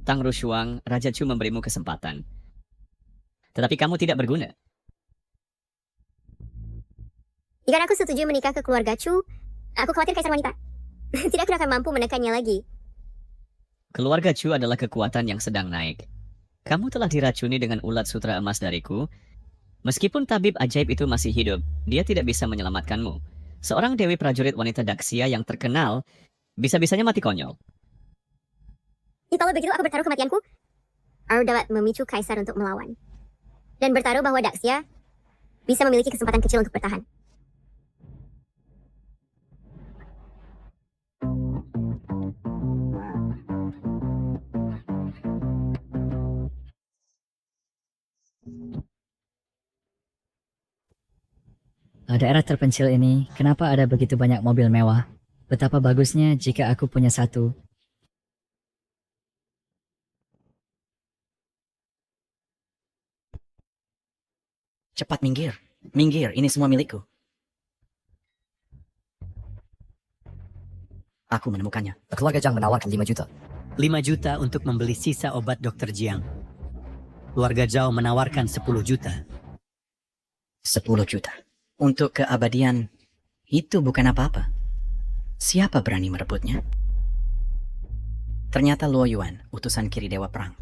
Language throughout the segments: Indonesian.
Tang Rushuang, Raja Chu memberimu kesempatan. Tetapi kamu tidak berguna. Jika aku setuju menikah ke keluarga Chu, aku khawatir kaisar wanita. Tidak akan mampu menekannya lagi. Keluarga Chu adalah kekuatan yang sedang naik. Kamu telah diracuni dengan ulat sutra emas dariku. Meskipun tabib ajaib itu masih hidup, dia tidak bisa menyelamatkanmu. Seorang dewi prajurit wanita Daxia yang terkenal, bisa-bisanya mati konyol. Kalau begitu aku bertaruh kematianku. Aku dapat memicu kaisar untuk melawan. Dan bertaruh bahwa Daxia bisa memiliki kesempatan kecil untuk bertahan. Daerah terpencil ini, kenapa ada begitu banyak mobil mewah? Betapa bagusnya jika aku punya satu. Cepat minggir. Minggir, ini semua milikku. Aku menemukannya. Keluarga Zhang menawarkan 5 juta. 5 juta untuk membeli sisa obat Dr. Jiang. Keluarga Zhao menawarkan 10 juta. 10 juta. Untuk keabadian, itu bukan apa-apa. Siapa berani merebutnya? Ternyata Luo Yuan, utusan kiri Dewa Perang.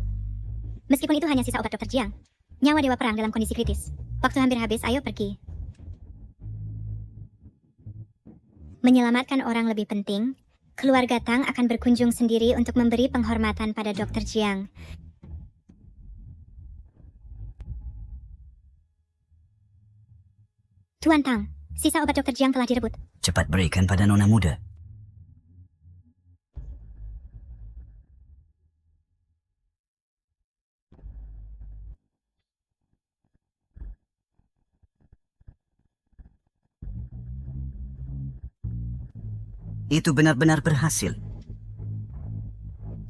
Meskipun itu hanya sisa obat Dr. Jiang, nyawa Dewa Perang dalam kondisi kritis. Waktu hampir habis, ayo pergi. Menyelamatkan orang lebih penting. Keluarga Tang akan berkunjung sendiri untuk memberi penghormatan pada Dr. Jiang. Tuan Tang, sisa obat Dr. Jiang telah direbut. Cepat berikan pada nona muda. Itu benar-benar berhasil.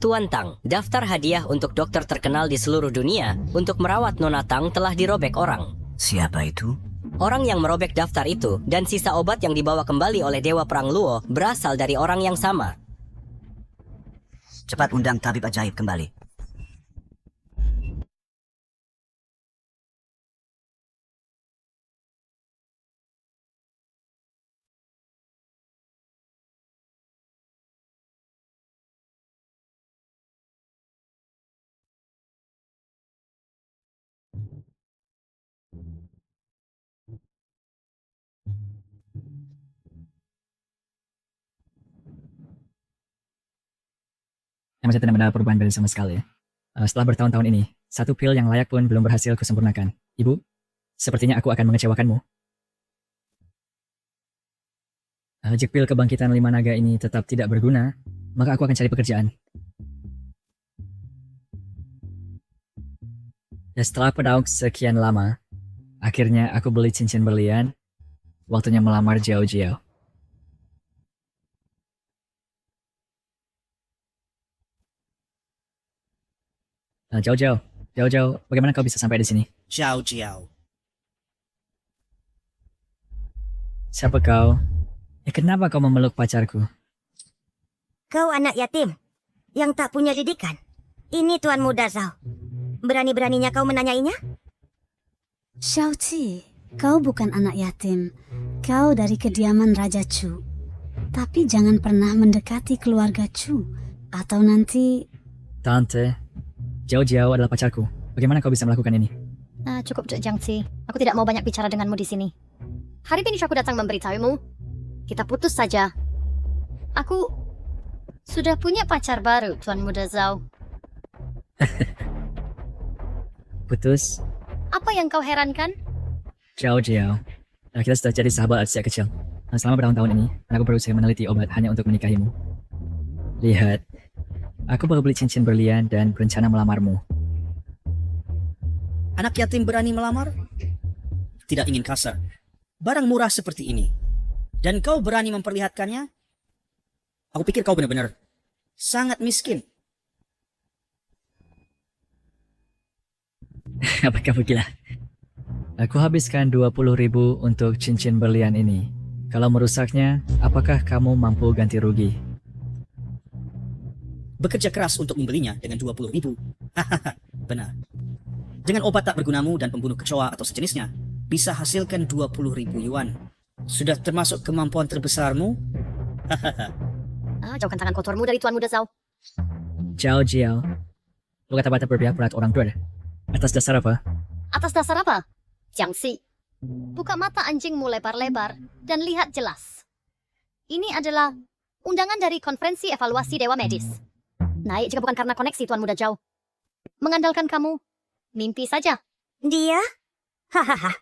Tuan Tang, daftar hadiah untuk dokter terkenal di seluruh dunia untuk merawat Nona Tang telah dirobek orang. Siapa itu? Orang yang merobek daftar itu dan sisa obat yang dibawa kembali oleh Dewa Perang Luo berasal dari orang yang sama. Cepat undang tabib ajaib kembali. Saya tidak mendapat perubahan dari sama sekali. Setelah bertahun-tahun ini, satu pil yang layak pun belum berhasil kusempurnakan. Ibu, sepertinya aku akan mengecewakanmu. Jika pil kebangkitan 5 naga ini tetap tidak berguna, maka aku akan cari pekerjaan. Dan setelah pedaung sekian lama, akhirnya aku beli cincin berlian. Waktunya melamar Jiao Jiao. Jiao, bagaimana kau bisa sampai di sini? Xiao Jiao. Siapa kau? Kenapa kau memeluk pacarku? Kau anak yatim yang tak punya didikan. Ini Tuan Muda Zhao. Berani-beraninya kau menanyainya? Xiao Qi, kau bukan anak yatim. Kau dari kediaman Raja Chu. Tapi jangan pernah mendekati keluarga Chu. Atau nanti... Tante, Jiao adalah pacarku. Bagaimana kau bisa melakukan ini? Cukup, Cik Jiangxi. Aku tidak mau banyak bicara denganmu di sini. Hari ini aku datang memberitahumu. Kita putus saja. Aku sudah punya pacar baru, Tuan Muda Zhao. Putus? Apa yang kau herankan? Jiao, kita sudah jadi sahabat sejak kecil. Selama bertahun-tahun ini, aku berusaha meneliti obat hanya untuk menikahimu. Lihat, aku baru beli cincin berlian dan berencana melamarmu. Anak yatim berani melamar? Tidak ingin kasar. Barang murah seperti ini. Dan kau berani memperlihatkannya? Aku pikir kau benar-benar sangat miskin. Apa kamu gila? Aku habiskan 20.000 untuk cincin berlian ini. Kalau merusaknya, apakah kamu mampu ganti rugi? bekerja keras untuk membelinya dengan 20.000. Hahaha, benar. Dengan obat tak bergunamu dan pembunuh kecoa atau sejenisnya, bisa hasilkan 20.000 yuan. Sudah termasuk kemampuan terbesarmu? Hahaha. Jauhkan tangan kotormu dari Tuan Muda Zhao. Zhao Jiao, lu kata-kata berpihak pada orang tua. Atas dasar apa? Atas dasar apa? Jiangxi, buka mata anjingmu lebar-lebar dan lihat jelas. Ini adalah undangan dari konferensi evaluasi Dewa Medis. Naik jika bukan karena koneksi Tuan Muda Zhao. Mengandalkan kamu, mimpi saja. Dia? Hahaha.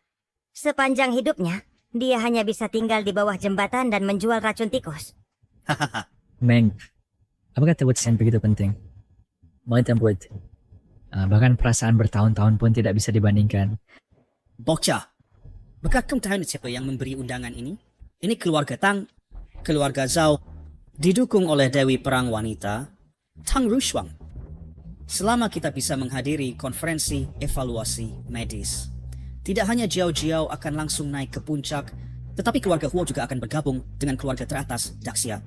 Sepanjang hidupnya, dia hanya bisa tinggal di bawah jembatan dan menjual racun tikus. Hahaha. Meng, apakah tebusan begitu penting? Mau buat. Bahkan perasaan bertahun-tahun pun tidak bisa dibandingkan. Bocah, bekal kamu tahu siapa yang memberi undangan ini? Ini keluarga Tang, keluarga Zhao, didukung oleh Dewi Perang Wanita, Tang Rushuang. Selama kita bisa menghadiri konferensi evaluasi medis, tidak hanya Jiao Jiao akan langsung naik ke puncak, tetapi keluarga Huo juga akan bergabung dengan keluarga teratas Daxia.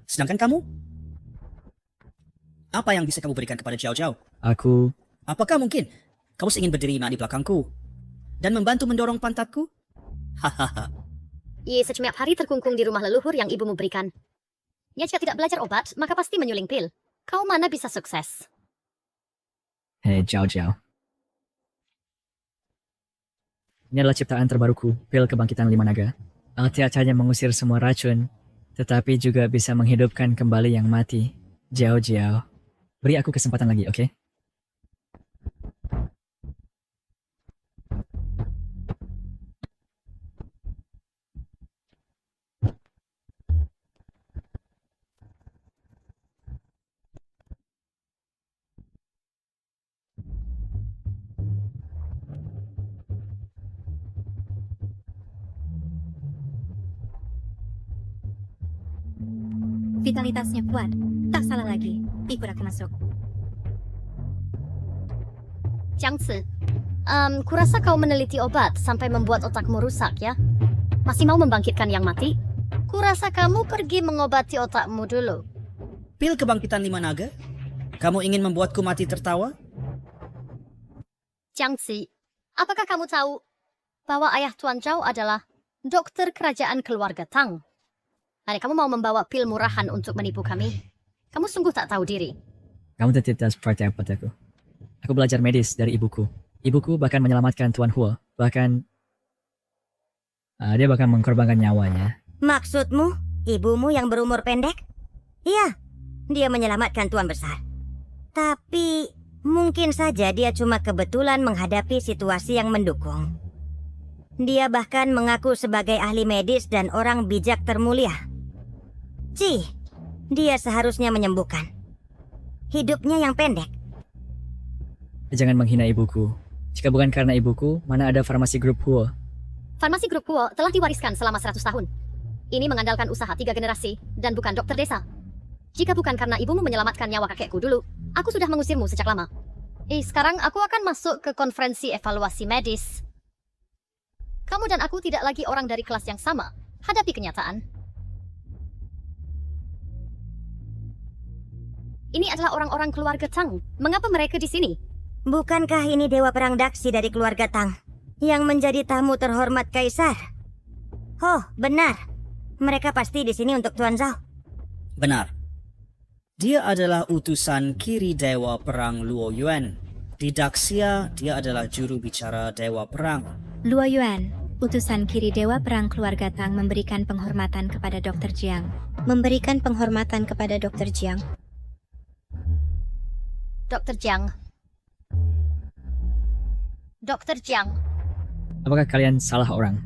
Sedangkan kamu? Apa yang bisa kamu berikan kepada Jiao Jiao? Aku, Apakah mungkin kamu ingin berdiri di belakangku dan membantu mendorong pantatku? Hahaha. Ia setiap hari terkungkung di rumah leluhur yang ibumu berikan. Ya jika tidak belajar obat, maka pasti menyuling pil. Kau mana bisa sukses? hei Zhao Jiao. Ini adalah ciptaan terbaruku, pil kebangkitan 5 naga. Tidak hanya mengusir semua racun, tetapi juga bisa menghidupkan kembali yang mati. Jiao Jiao, beri aku kesempatan lagi, oke? Vitalitasnya kuat. Tak salah lagi. Ikut aku masuk. Jiangzi, kurasa kau meneliti obat sampai membuat otakmu rusak ya? Masih mau membangkitkan yang mati? Kurasa kamu pergi mengobati otakmu dulu. Pil kebangkitan 5 naga? Kamu ingin membuatku mati tertawa? Jiangzi, apakah kamu tahu bahwa ayah Tuan Zhao adalah dokter kerajaan keluarga Tang? Hari kamu mau membawa pil murahan untuk menipu kami? Kamu sungguh tak tahu diri. Kamu tidak seperti apa padaku. Aku belajar medis dari ibuku. Ibuku bahkan menyelamatkan Tuan Huo. Bahkan dia bahkan mengorbankan nyawanya. Maksudmu, ibumu yang berumur pendek? Iya, dia menyelamatkan Tuan Besar. Tapi mungkin saja dia cuma kebetulan menghadapi situasi yang mendukung. Dia bahkan mengaku sebagai ahli medis dan orang bijak termulia. Dia seharusnya menyembuhkan. Hidupnya yang pendek. Jangan menghina ibuku. Jika bukan karena ibuku, mana ada farmasi grup Huo? Farmasi grup Huo telah diwariskan selama 100 tahun. Ini mengandalkan usaha 3 generasi dan bukan dokter desa. Jika bukan karena ibumu menyelamatkan nyawa kakekku dulu, aku sudah mengusirmu sejak lama. Sekarang aku akan masuk ke konferensi evaluasi medis. Kamu dan aku tidak lagi orang dari kelas yang sama. Hadapi kenyataan. Ini adalah orang-orang keluarga Tang. Mengapa mereka di sini? Bukankah ini Dewa Perang Daxi dari keluarga Tang yang menjadi tamu terhormat Kaisar? Oh, benar. Mereka pasti di sini untuk Tuan Zhao. Benar. Dia adalah utusan kiri Dewa Perang Luo Yuan. Di Daxia, dia adalah juru bicara Dewa Perang. Luo Yuan, utusan kiri Dewa Perang keluarga Tang memberikan penghormatan kepada Dr. Jiang. Memberikan penghormatan kepada Dr. Jiang. Dr. Jiang. Dr. Jiang. Apakah kalian salah orang?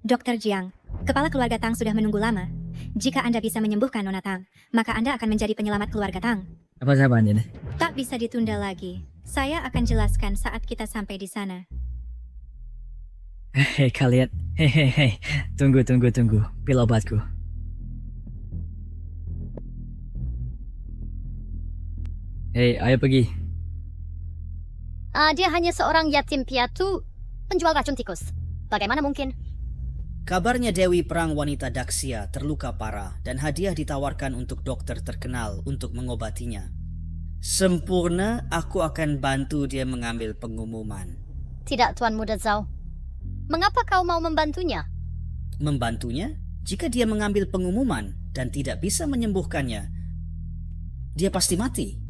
Dr. Jiang, kepala keluarga Tang sudah menunggu lama. Jika Anda bisa menyembuhkan Nona Tang, maka Anda akan menjadi penyelamat keluarga Tang. Apa jawabannya? Tak bisa ditunda lagi. Saya akan jelaskan saat kita sampai di sana. Hei kalian, hei, tunggu. Pil obatku. Hei, ayo pergi. Dia hanya seorang yatim piatu, penjual racun tikus. Bagaimana mungkin? Kabarnya Dewi Perang Wanita Daxia terluka parah dan hadiah ditawarkan untuk dokter terkenal untuk mengobatinya. Sempurna, aku akan bantu dia mengambil pengumuman. Tidak, Tuan Muda Zhao. Mengapa kau mau membantunya? Membantunya? Jika dia mengambil pengumuman dan tidak bisa menyembuhkannya, dia pasti mati.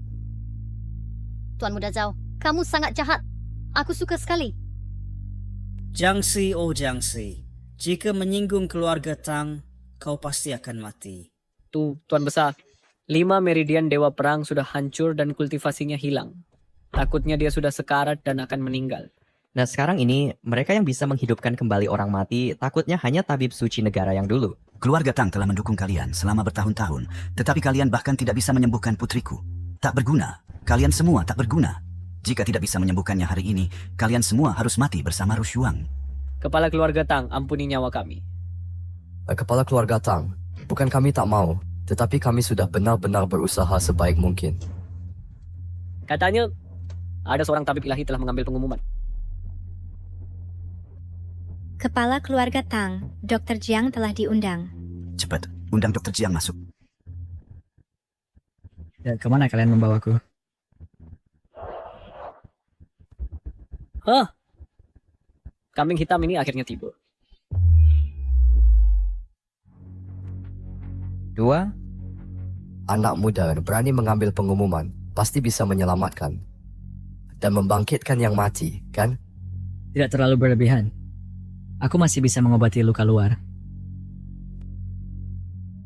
Tuan Muda Zhao, kamu sangat jahat. Aku suka sekali. Jiangxi, oh Jiangxi, jika menyinggung keluarga Tang, kau pasti akan mati. Tuh, Tuan Besar. 5 meridian Dewa Perang sudah hancur dan kultivasinya hilang. Takutnya dia sudah sekarat dan akan meninggal. Nah sekarang ini, mereka yang bisa menghidupkan kembali orang mati takutnya hanya tabib suci negara yang dulu. Keluarga Tang telah mendukung kalian selama bertahun-tahun, tetapi kalian bahkan tidak bisa menyembuhkan putriku. Tak berguna. Kalian semua tak berguna. Jika tidak bisa menyembuhkannya hari ini, kalian semua harus mati bersama Rushuang. Kepala keluarga Tang, ampuni nyawa kami. Kepala keluarga Tang, bukan kami tak mau, tetapi kami sudah benar-benar berusaha sebaik mungkin. Katanya, ada seorang tabib ilahi telah mengambil pengumuman. Kepala keluarga Tang, Dr. Jiang telah diundang. Cepat, undang Dr. Jiang masuk. Ya, kemana kalian membawaku? Hah? Kambing hitam ini akhirnya tiba. 2. Anak muda berani mengambil pengumuman, pasti bisa menyelamatkan. Dan membangkitkan yang mati, kan? Tidak terlalu berlebihan. Aku masih bisa mengobati luka luar.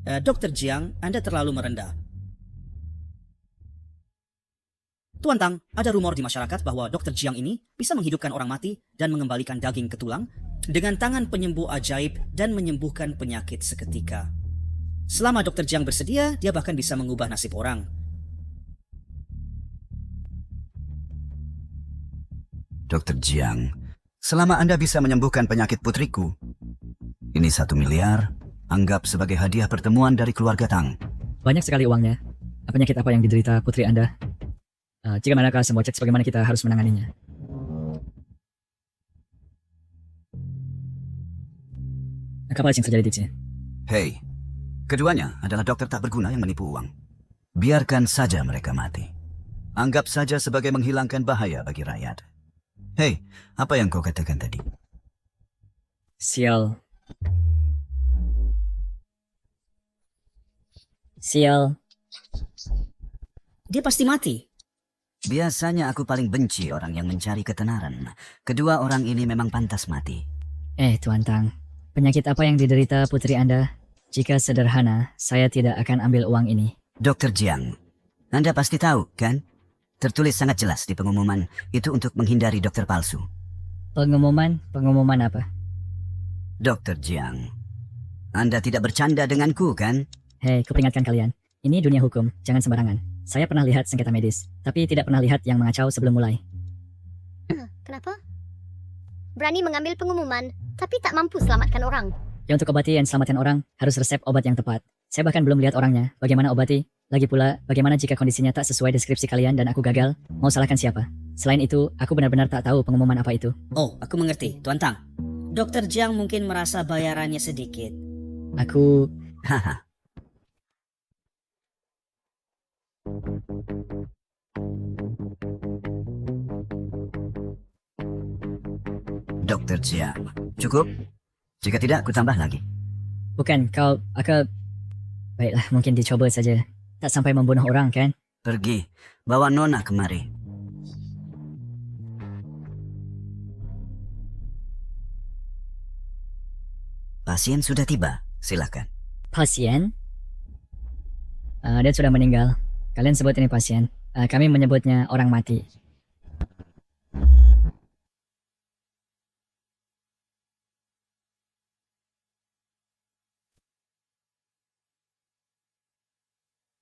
Dr. Jiang, Anda terlalu merendah. Tuan Tang, ada rumor di masyarakat bahwa Dr. Jiang ini bisa menghidupkan orang mati dan mengembalikan daging ke tulang dengan tangan penyembuh ajaib dan menyembuhkan penyakit seketika. Selama Dr. Jiang bersedia, dia bahkan bisa mengubah nasib orang. Dr. Jiang, selama Anda bisa menyembuhkan penyakit putriku, ini 1 miliar, anggap sebagai hadiah pertemuan dari keluarga Tang. Banyak sekali uangnya. Penyakit apa yang diderita putri Anda? Jika manakah semua cek bagaimana kita harus menanganinya. Apa yang terjadi tipsnya? Hei, keduanya adalah dokter tak berguna yang menipu uang. Biarkan saja mereka mati. Anggap saja sebagai menghilangkan bahaya bagi rakyat. Hei, apa yang kau katakan tadi? Sial. Sial. Dia pasti mati. Biasanya aku paling benci orang yang mencari ketenaran. Kedua orang ini memang pantas mati. Tuan Tang, penyakit apa yang diderita putri Anda? Jika sederhana, saya tidak akan ambil uang ini. Dr. Jiang, Anda pasti tahu, kan? Tertulis sangat jelas di pengumuman, itu untuk menghindari dokter palsu. Pengumuman? Pengumuman apa? Dr. Jiang, Anda tidak bercanda denganku, kan? Hei, kuperingatkan kalian. Ini dunia hukum, jangan sembarangan. Saya pernah lihat sengketa medis, tapi tidak pernah lihat yang mengacau sebelum mulai. Kenapa? Berani mengambil pengumuman, tapi tak mampu selamatkan orang. Ya untuk obati dan selamatkan orang, harus resep obat yang tepat. Saya bahkan belum lihat orangnya, bagaimana obati. Lagi pula, bagaimana jika kondisinya tak sesuai deskripsi kalian dan aku gagal? Mau salahkan siapa? Selain itu, aku benar-benar tak tahu pengumuman apa itu. Oh, aku mengerti, Tuan Tang. Dr. Jiang mungkin merasa bayarannya sedikit. Aku... Haha. Dr. Jiang, cukup? Jika tidak, aku tambah lagi. Bukan, aku... Baiklah, mungkin dicoba saja. Tak sampai membunuh orang, kan? Pergi, bawa Nona kemari. Pasien sudah tiba, silakan. Pasien? Dia sudah meninggal. Kalian sebut ini pasien. Kami menyebutnya orang mati.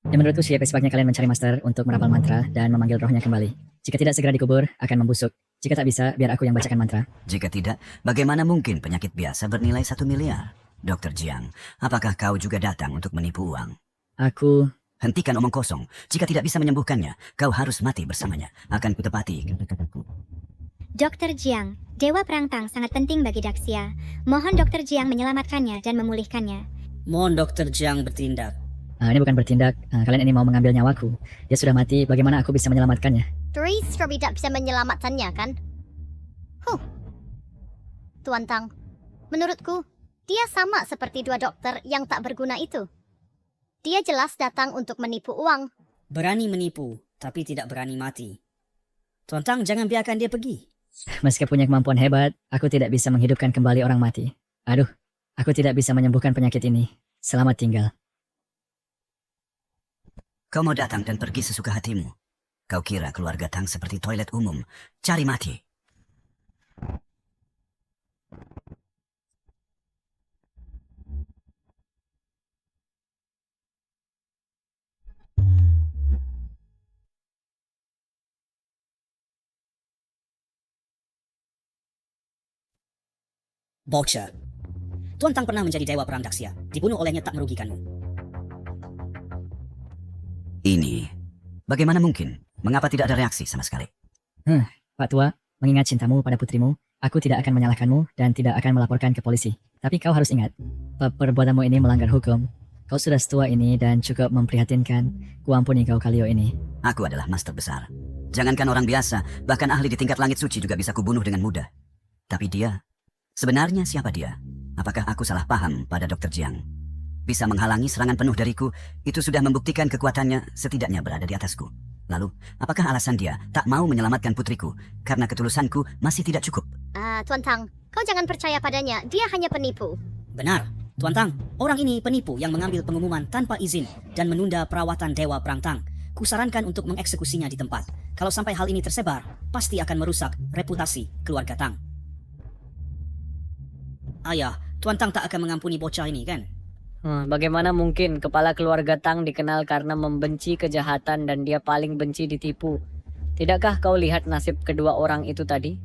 Ya menurutku siapa sebabnya kalian mencari master untuk merapal mantra dan memanggil rohnya kembali. Jika tidak segera dikubur, akan membusuk. Jika tak bisa, biar aku yang bacakan mantra. Jika tidak, bagaimana mungkin penyakit biasa bernilai 1 miliar? Dr. Jiang, apakah kau juga datang untuk menipu uang? Aku... Hentikan omong kosong. Jika tidak bisa menyembuhkannya, kau harus mati bersamanya. Akan kutepati kata-kataku. Dr. Jiang, Dewa Perang Tang sangat penting bagi Daxia. Mohon Dr. Jiang menyelamatkannya dan memulihkannya. Mohon Dr. Jiang bertindak. Ini bukan bertindak. Kalian ini mau mengambil nyawaku. Dia sudah mati. Bagaimana aku bisa menyelamatkannya? Trace tidak bisa menyelamatkannya, kan? Tuan Tang, menurutku, dia sama seperti dua dokter yang tak berguna itu. Dia jelas datang untuk menipu uang. Berani menipu, tapi tidak berani mati. Tuan Tang, jangan biarkan dia pergi. Meski punya kemampuan hebat, aku tidak bisa menghidupkan kembali orang mati. Aduh, aku tidak bisa menyembuhkan penyakit ini. Selamat tinggal. Kau mau datang dan pergi sesuka hatimu. Kau kira keluarga Tang seperti toilet umum. Cari mati. Bocah. Tuan Tang pernah menjadi dewa perang Daxia. Dibunuh olehnya tak merugikanmu. Ini, bagaimana mungkin? Mengapa tidak ada reaksi sama sekali? Pak Tua, mengingat cintamu pada putrimu, aku tidak akan menyalahkanmu dan tidak akan melaporkan ke polisi. Tapi kau harus ingat, perbuatanmu ini melanggar hukum. Kau sudah setua ini dan cukup memprihatinkan. Kuampuni kau Kalio ini. Aku adalah master besar. Jangankan orang biasa, bahkan ahli di tingkat langit suci juga bisa kubunuh dengan mudah. Tapi dia, sebenarnya siapa dia? Apakah aku salah paham pada Dr. Jiang? Bisa menghalangi serangan penuh dariku, itu sudah membuktikan kekuatannya setidaknya berada di atasku. Lalu, apakah alasan dia tak mau menyelamatkan putriku karena ketulusanku masih tidak cukup? Tuan Tang, kau jangan percaya padanya. Dia hanya penipu. Benar, Tuan Tang. Orang ini penipu yang mengambil pengumuman tanpa izin dan menunda perawatan Dewa Perang Tang. Kusarankan untuk mengeksekusinya di tempat. Kalau sampai hal ini tersebar, pasti akan merusak reputasi keluarga Tang. Ayah, Tuan Tang tak akan mengampuni bocah ini, kan? Bagaimana mungkin kepala keluarga Tang dikenal karena membenci kejahatan dan dia paling benci ditipu? Tidakkah kau lihat nasib kedua orang itu tadi?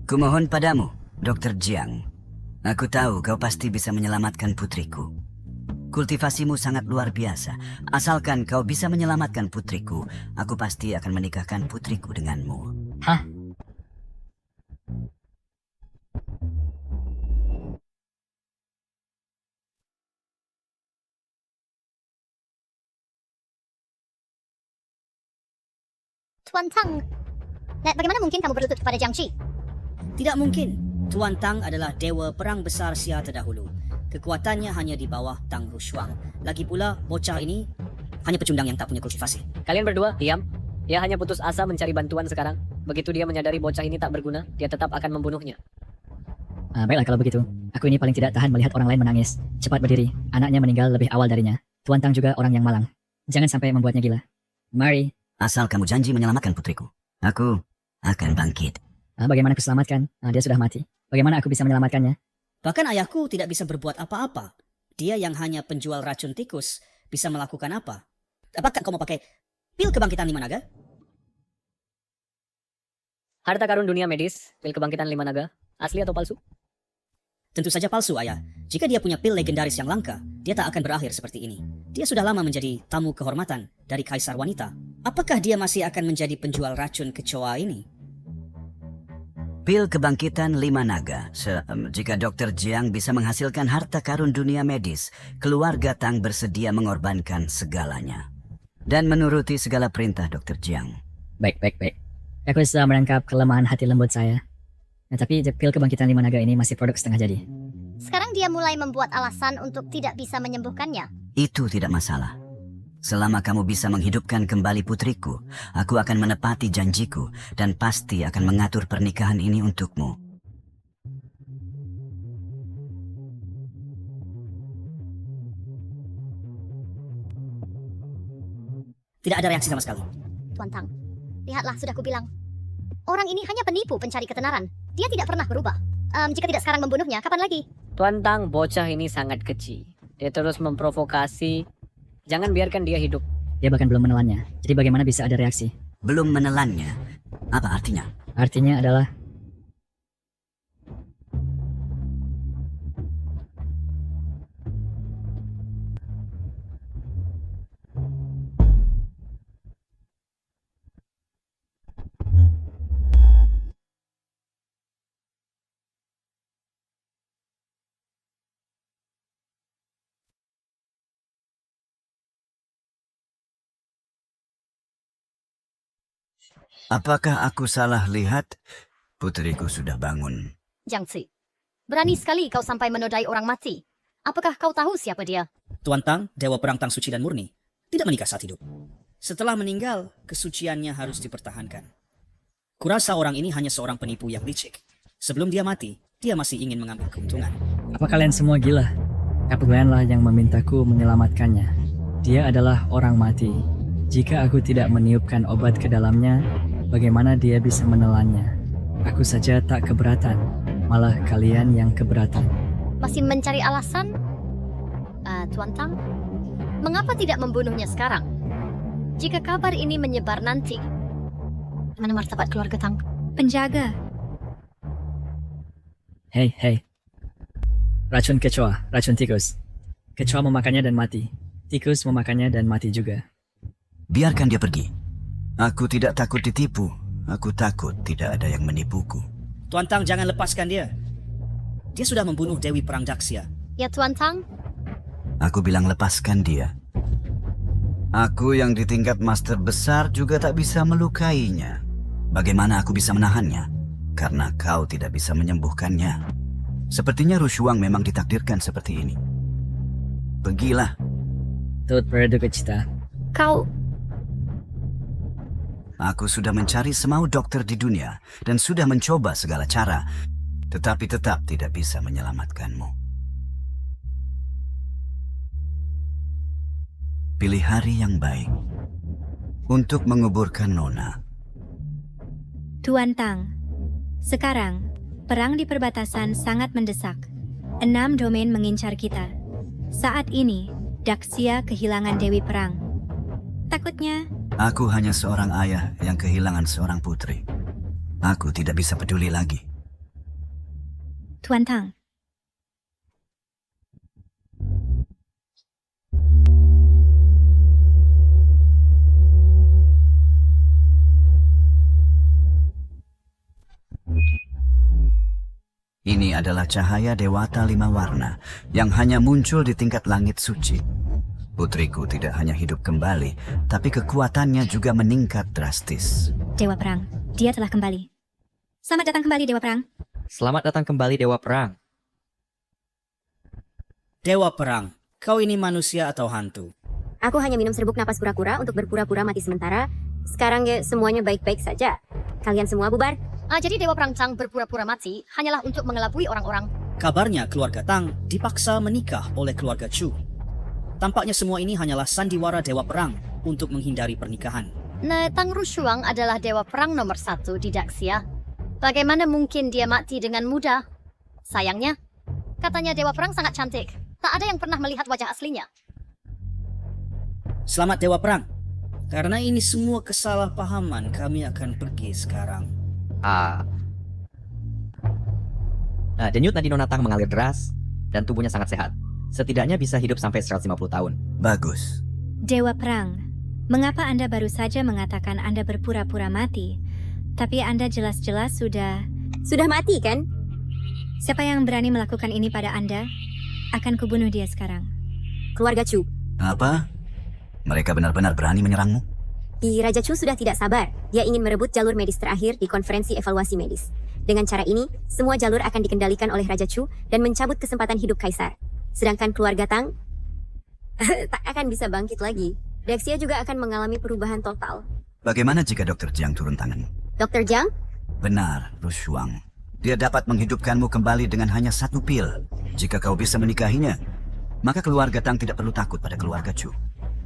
Kumohon padamu, Dr. Jiang. Aku tahu kau pasti bisa menyelamatkan putriku. Kultivasimu sangat luar biasa. Asalkan kau bisa menyelamatkan putriku, aku pasti akan menikahkan putriku denganmu. Hah? Tuan Tang, bagaimana mungkin kamu berlutut kepada Jiang Qi? Tidak mungkin. Tuan Tang adalah dewa perang besar Xia terdahulu. Kekuatannya hanya di bawah Tang Rushuang. Lagi pula, bocah ini hanya pecundang yang tak punya kultivasi. Kalian berdua, diam. Dia hanya putus asa mencari bantuan sekarang. Begitu dia menyadari bocah ini tak berguna, dia tetap akan membunuhnya. Baiklah kalau begitu. Aku ini paling tidak tahan melihat orang lain menangis. Cepat berdiri. Anaknya meninggal lebih awal darinya. Tuan Tang juga orang yang malang. Jangan sampai membuatnya gila. Mari. Asal kamu janji menyelamatkan putriku, aku akan bangkit. Bagaimana aku selamatkan? Dia sudah mati. Bagaimana aku bisa menyelamatkannya? Bahkan ayahku tidak bisa berbuat apa-apa. Dia yang hanya penjual racun tikus bisa melakukan apa? Apakah kau mau pakai pil kebangkitan 5 naga? Harta karun dunia medis, pil kebangkitan 5 naga, asli atau palsu? Tentu saja palsu, ayah. Jika dia punya pil legendaris yang langka, dia tak akan berakhir seperti ini. Dia sudah lama menjadi tamu kehormatan dari Kaisar Wanita. Apakah dia masih akan menjadi penjual racun kecoa ini? Pil kebangkitan 5 naga. Jika Dr. Jiang bisa menghasilkan harta karun dunia medis, keluarga Tang bersedia mengorbankan segalanya. Dan menuruti segala perintah Dr. Jiang. Baik. Aku sudah menangkap kelemahan hati lembut saya. Tapi pil kebangkitan 5 naga ini masih produk setengah jadi. Sekarang dia mulai membuat alasan untuk tidak bisa menyembuhkannya. Itu tidak masalah. Selama kamu bisa menghidupkan kembali putriku, aku akan menepati janjiku dan pasti akan mengatur pernikahan ini untukmu. Tidak ada reaksi sama sekali. Tuan Tang, lihatlah sudah kubilang. Orang ini hanya penipu pencari ketenaran. Dia tidak pernah berubah. Jika tidak sekarang membunuhnya, kapan lagi? Tuan Tang, bocah ini sangat kecil. Dia terus memprovokasi. Jangan biarkan dia hidup. Dia bahkan belum menelannya. Jadi bagaimana bisa ada reaksi? Belum menelannya? Apa artinya? Artinya adalah... Apakah aku salah lihat? Putriku sudah bangun. Jiang Ci, berani sekali kau sampai menodai orang mati. Apakah kau tahu siapa dia? Tuan Tang, Dewa Perang Tang Suci dan Murni, tidak menikah saat hidup. Setelah meninggal, kesuciannya harus dipertahankan. Kurasa orang ini hanya seorang penipu yang licik. Sebelum dia mati, dia masih ingin mengambil keuntungan. Apa kalian semua gila? Kapulainlah yang memintaku menyelamatkannya. Dia adalah orang mati. Jika aku tidak meniupkan obat ke dalamnya, bagaimana dia bisa menelannya? Aku saja tak keberatan, malah kalian yang keberatan. Masih mencari alasan? Tuan Tang, mengapa tidak membunuhnya sekarang? Jika kabar ini menyebar nanti, mana martabat keluarga Tang? Penjaga. Hei. Racun kecoa, racun tikus. Kecoa memakannya dan mati. Tikus memakannya dan mati juga. Biarkan dia pergi. Aku tidak takut ditipu. Aku takut tidak ada yang menipuku. Tuan Tang, jangan lepaskan dia. Dia sudah membunuh Dewi Perang Daxia. Ya Tuan Tang, Aku bilang lepaskan dia. Aku yang di tingkat master besar juga tak bisa melukainya. Bagaimana aku bisa menahannya? Karena kau tidak bisa menyembuhkannya. Sepertinya Rushuang memang ditakdirkan seperti ini. Pergilah. Tut Praduga Cita. kau... Aku sudah mencari semau dokter di dunia dan sudah mencoba segala cara, tetapi tetap tidak bisa menyelamatkanmu. Pilih hari yang baik untuk menguburkan Nona. Tuan Tang, sekarang perang di perbatasan sangat mendesak. 6 domain mengincar kita. Saat ini, Daxia kehilangan Dewi Perang. Takutnya, Aku hanya seorang ayah yang kehilangan seorang putri. Aku tidak bisa peduli lagi. Tuan Tang. Ini adalah cahaya Dewata 5 warna yang hanya muncul di tingkat langit suci. Putriku tidak hanya hidup kembali, tapi kekuatannya juga meningkat drastis. Dewa Perang, dia telah kembali. Selamat datang kembali, Dewa Perang. Selamat datang kembali Dewa Perang. Dewa Perang, kau ini manusia atau hantu? Aku hanya minum serbuk napas kura-kura untuk berpura-pura mati sementara. Sekarang ya semuanya baik-baik saja. Kalian semua bubar. Jadi Dewa Perang Tang berpura-pura mati hanyalah untuk mengelabui orang-orang. Kabarnya keluarga Tang dipaksa menikah oleh keluarga Chu. Tampaknya semua ini hanyalah sandiwara Dewa Perang untuk menghindari pernikahan. Tang Rushuang adalah Dewa Perang nomor 1 di Daxia. Bagaimana mungkin dia mati dengan mudah? Sayangnya, katanya Dewa Perang sangat cantik. Tak ada yang pernah melihat wajah aslinya. Selamat Dewa Perang. Karena ini semua kesalahpahaman, kami akan pergi sekarang. Denyut nadi Nona Tang mengalir deras dan tubuhnya sangat sehat. Setidaknya bisa hidup sampai 150 tahun. Bagus. Dewa Perang, mengapa Anda baru saja mengatakan Anda berpura-pura mati? Tapi Anda jelas-jelas sudah mati, kan? Siapa yang berani melakukan ini pada Anda? Akan kubunuh dia sekarang. Keluarga Chu. Apa? Mereka benar-benar berani menyerangmu? Raja Chu sudah tidak sabar. Dia ingin merebut jalur medis terakhir di konferensi evaluasi medis. Dengan cara ini, semua jalur akan dikendalikan oleh Raja Chu dan mencabut kesempatan hidup Kaisar. Sedangkan keluarga Tang tak akan bisa bangkit lagi. Daxia juga akan mengalami perubahan total. Bagaimana jika Dr. Jiang turun tangan? Dr. Jiang? Benar, Rushuang. Dia dapat menghidupkanmu kembali dengan hanya 1 pil. Jika kau bisa menikahinya, maka keluarga Tang tidak perlu takut pada keluarga Chu.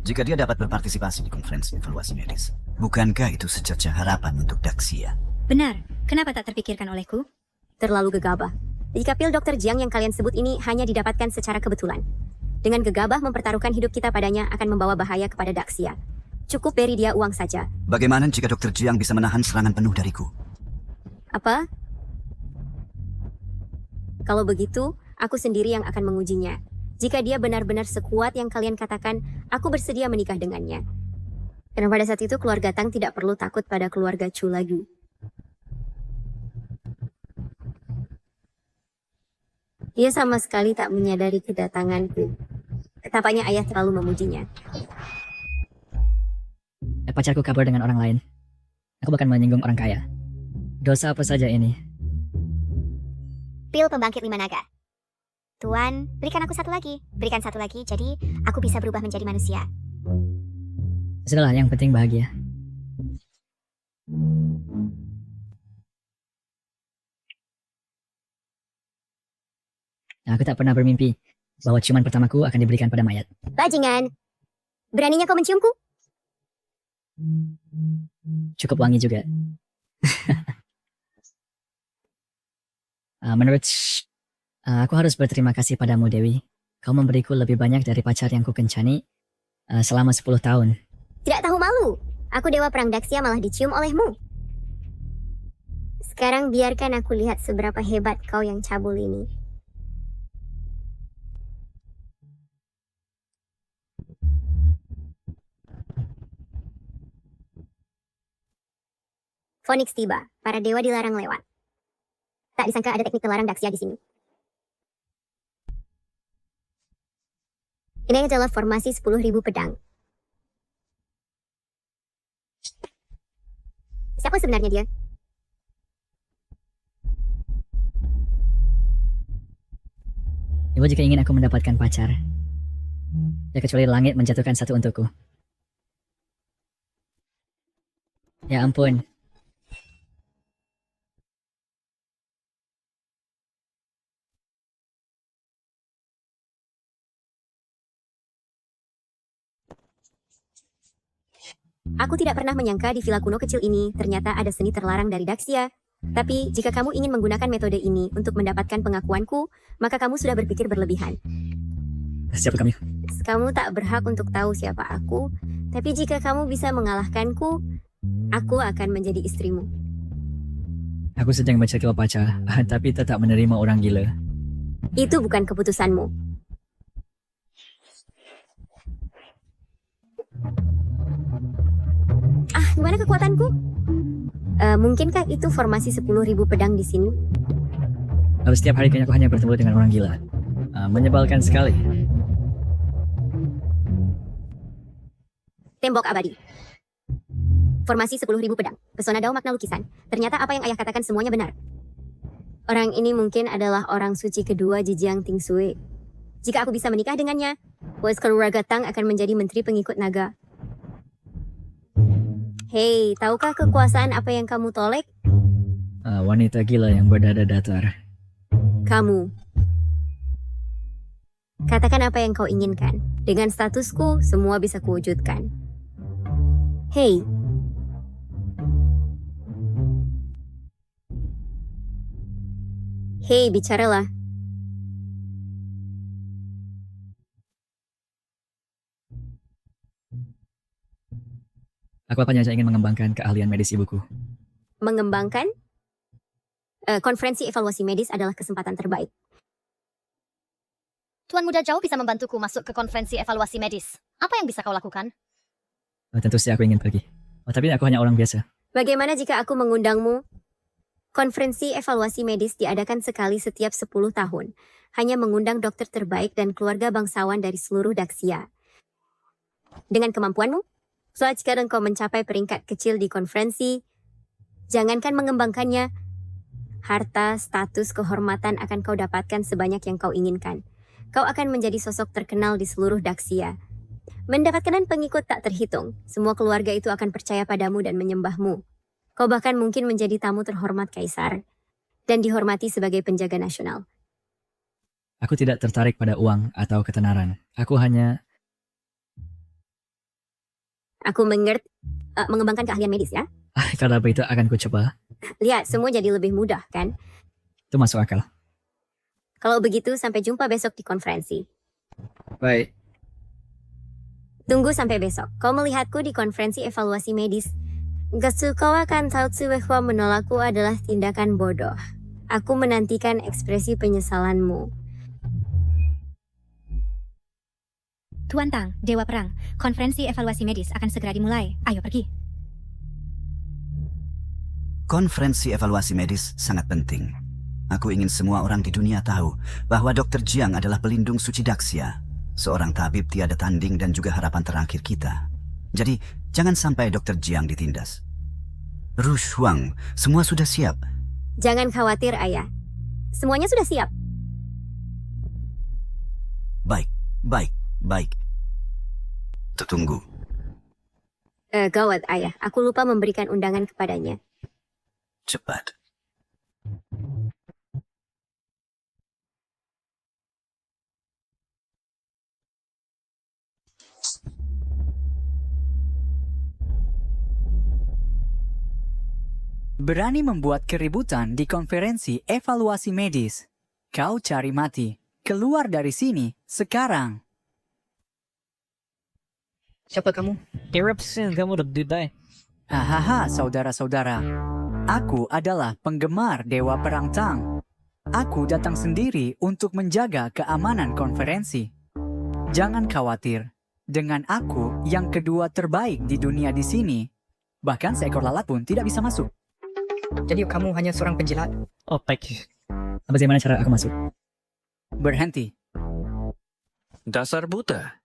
Jika dia dapat berpartisipasi di konferensi evaluasi medis, bukankah itu secerca harapan untuk Daxia? Benar, kenapa tak terpikirkan olehku? Terlalu gegabah. Jika pil Dr. Jiang yang kalian sebut ini hanya didapatkan secara kebetulan. Dengan gegabah mempertaruhkan hidup kita padanya akan membawa bahaya kepada Daxia. Cukup beri dia uang saja. Bagaimana jika Dr. Jiang bisa menahan serangan penuh dariku? Apa? Kalau begitu, aku sendiri yang akan mengujinya. Jika dia benar-benar sekuat yang kalian katakan, aku bersedia menikah dengannya. Karena pada saat itu keluarga Tang tidak perlu takut pada keluarga Chu lagi. Dia sama sekali tak menyadari kedatanganku. Tampaknya ayah terlalu memujinya. Pacarku kabur dengan orang lain. Aku bahkan menyinggung orang kaya. Dosa apa saja ini? Pil pembangkit 5 naga. Tuan, berikan aku satu lagi. Berikan satu lagi, jadi aku bisa berubah menjadi manusia. Sudahlah, yang penting bahagia. Aku tak pernah bermimpi bahwa ciuman pertamaku akan diberikan pada mayat. Bajingan, beraninya kau menciumku? Cukup wangi juga. Aku harus berterima kasih padamu, Dewi. Kau memberiku lebih banyak dari pacar yang ku kencani selama 10 tahun. Tidak tahu malu. Aku dewa perang Daxia malah dicium olehmu. Sekarang biarkan aku lihat seberapa hebat kau yang cabul ini. Phoenix tiba. Para dewa dilarang lewat. Tak disangka ada teknik terlarang Daxia di sini. Ini adalah formasi 10.000 pedang. Siapa sebenarnya dia? Ibu jika ingin aku mendapatkan pacar, ya kecuali langit menjatuhkan satu untukku. Ya ampun. Aku tidak pernah menyangka di villa kuno kecil ini ternyata ada seni terlarang dari Daxia. Tapi jika kamu ingin menggunakan metode ini untuk mendapatkan pengakuanku, maka kamu sudah berpikir berlebihan. Siapa kamu? Kamu tak berhak untuk tahu siapa aku, tapi jika kamu bisa mengalahkanku, aku akan menjadi istrimu. Aku sedang mencari pacar, tapi tetap menerima orang gila. Itu bukan keputusanmu. Gimana kekuatanku? Mungkinkah itu formasi 10.000 pedang di sini? Lalu setiap hari kayaknya aku hanya bertemu dengan orang gila. Menyebalkan sekali. Tembok abadi. Formasi 10.000 pedang. Pesona dao makna lukisan. Ternyata apa yang ayah katakan semuanya benar. Orang ini mungkin adalah orang suci kedua Jijiang Tingsui. Jika aku bisa menikah dengannya, keluarga Tang akan menjadi menteri pengikut naga. Hei, tahukah kekuasaan apa yang kamu tolek? Wanita gila yang berdada datar. Kamu. Katakan apa yang kau inginkan. Dengan statusku, semua bisa kuwujudkan. Hei. Hei, bicaralah. Aku hanya ingin mengembangkan keahlian medis ibuku. Mengembangkan? Konferensi evaluasi medis adalah kesempatan terbaik. Tuan Muda Zhao bisa membantuku masuk ke konferensi evaluasi medis. Apa yang bisa kau lakukan? Tentu saja aku ingin pergi. Tapi aku hanya orang biasa. Bagaimana jika aku mengundangmu? Konferensi evaluasi medis diadakan sekali setiap 10 tahun. Hanya mengundang dokter terbaik dan keluarga bangsawan dari seluruh Daxia. Dengan kemampuanmu, soal jika engkau mencapai peringkat kecil di konferensi, jangankan mengembangkannya, harta, status, kehormatan akan kau dapatkan sebanyak yang kau inginkan. Kau akan menjadi sosok terkenal di seluruh Daxia. Mendapatkan pengikut tak terhitung, semua keluarga itu akan percaya padamu dan menyembahmu. Kau bahkan mungkin menjadi tamu terhormat kaisar, dan dihormati sebagai penjaga nasional. Aku tidak tertarik pada uang atau ketenaran. Aku hanya... Aku mengembangkan keahlian medis ya. Kalau itu akan ku coba. Lihat, semua jadi lebih mudah kan? Itu masuk akal. Kalau begitu, sampai jumpa besok di konferensi. Baik. Tunggu sampai besok. Kau melihatku di konferensi evaluasi medis. Kau akan tahu bahwa menolakku adalah tindakan bodoh. Aku menantikan ekspresi penyesalanmu. Tuan Tang, Dewa Perang, konferensi evaluasi medis akan segera dimulai. Ayo pergi. Konferensi evaluasi medis sangat penting. Aku ingin semua orang di dunia tahu bahwa Dr. Jiang adalah pelindung suci Daxia, seorang tabib tiada tanding dan juga harapan terakhir kita. Jadi, jangan sampai Dr. Jiang ditindas. Rushuang, semua sudah siap. Jangan khawatir, Ayah. Semuanya sudah siap. Baik, baik, baik. Tunggu. Gawat, Ayah. Aku lupa memberikan undangan kepadanya. Cepat. Berani membuat keributan di konferensi evaluasi medis. Kau cari mati. Keluar dari sini, sekarang. Siapa kamu? Eruption, kamu udah dudai. Hahaha, saudara-saudara. Aku adalah penggemar Dewa Perang Tang. Aku datang sendiri untuk menjaga keamanan konferensi. Jangan khawatir. Dengan aku yang kedua terbaik di dunia di sini, bahkan seekor lalat pun tidak bisa masuk. Jadi kamu hanya seorang penjilat? Oh, baik. Bagaimana cara aku masuk? Berhenti. Dasar buta.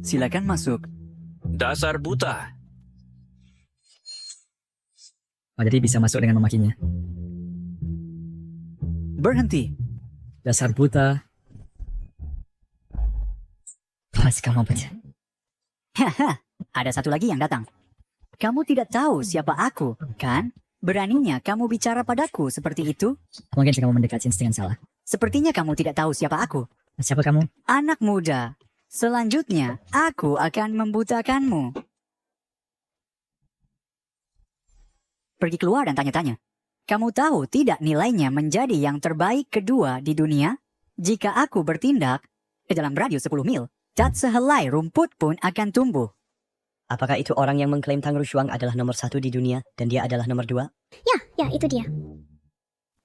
Silakan masuk. Dasar buta. Oh, jadi bisa masuk dengan memakinya. Berhenti. Dasar buta. Pas kamu baca. Haha, ada satu lagi yang datang. Kamu tidak tahu siapa aku, kan? Beraninya kamu bicara padaku seperti itu? Mungkin kamu mendekat dengan salah. Sepertinya kamu tidak tahu siapa aku. Siapa kamu? Anak muda. Selanjutnya, aku akan membutakanmu. Pergi keluar dan tanya-tanya. Kamu tahu tidak nilainya menjadi yang terbaik kedua di dunia? Jika aku bertindak ke dalam radius 10 mil, tak sehelai rumput pun akan tumbuh. Apakah itu orang yang mengklaim Tang Rushuang adalah nomor 1 di dunia dan dia adalah nomor 2? Ya, itu dia.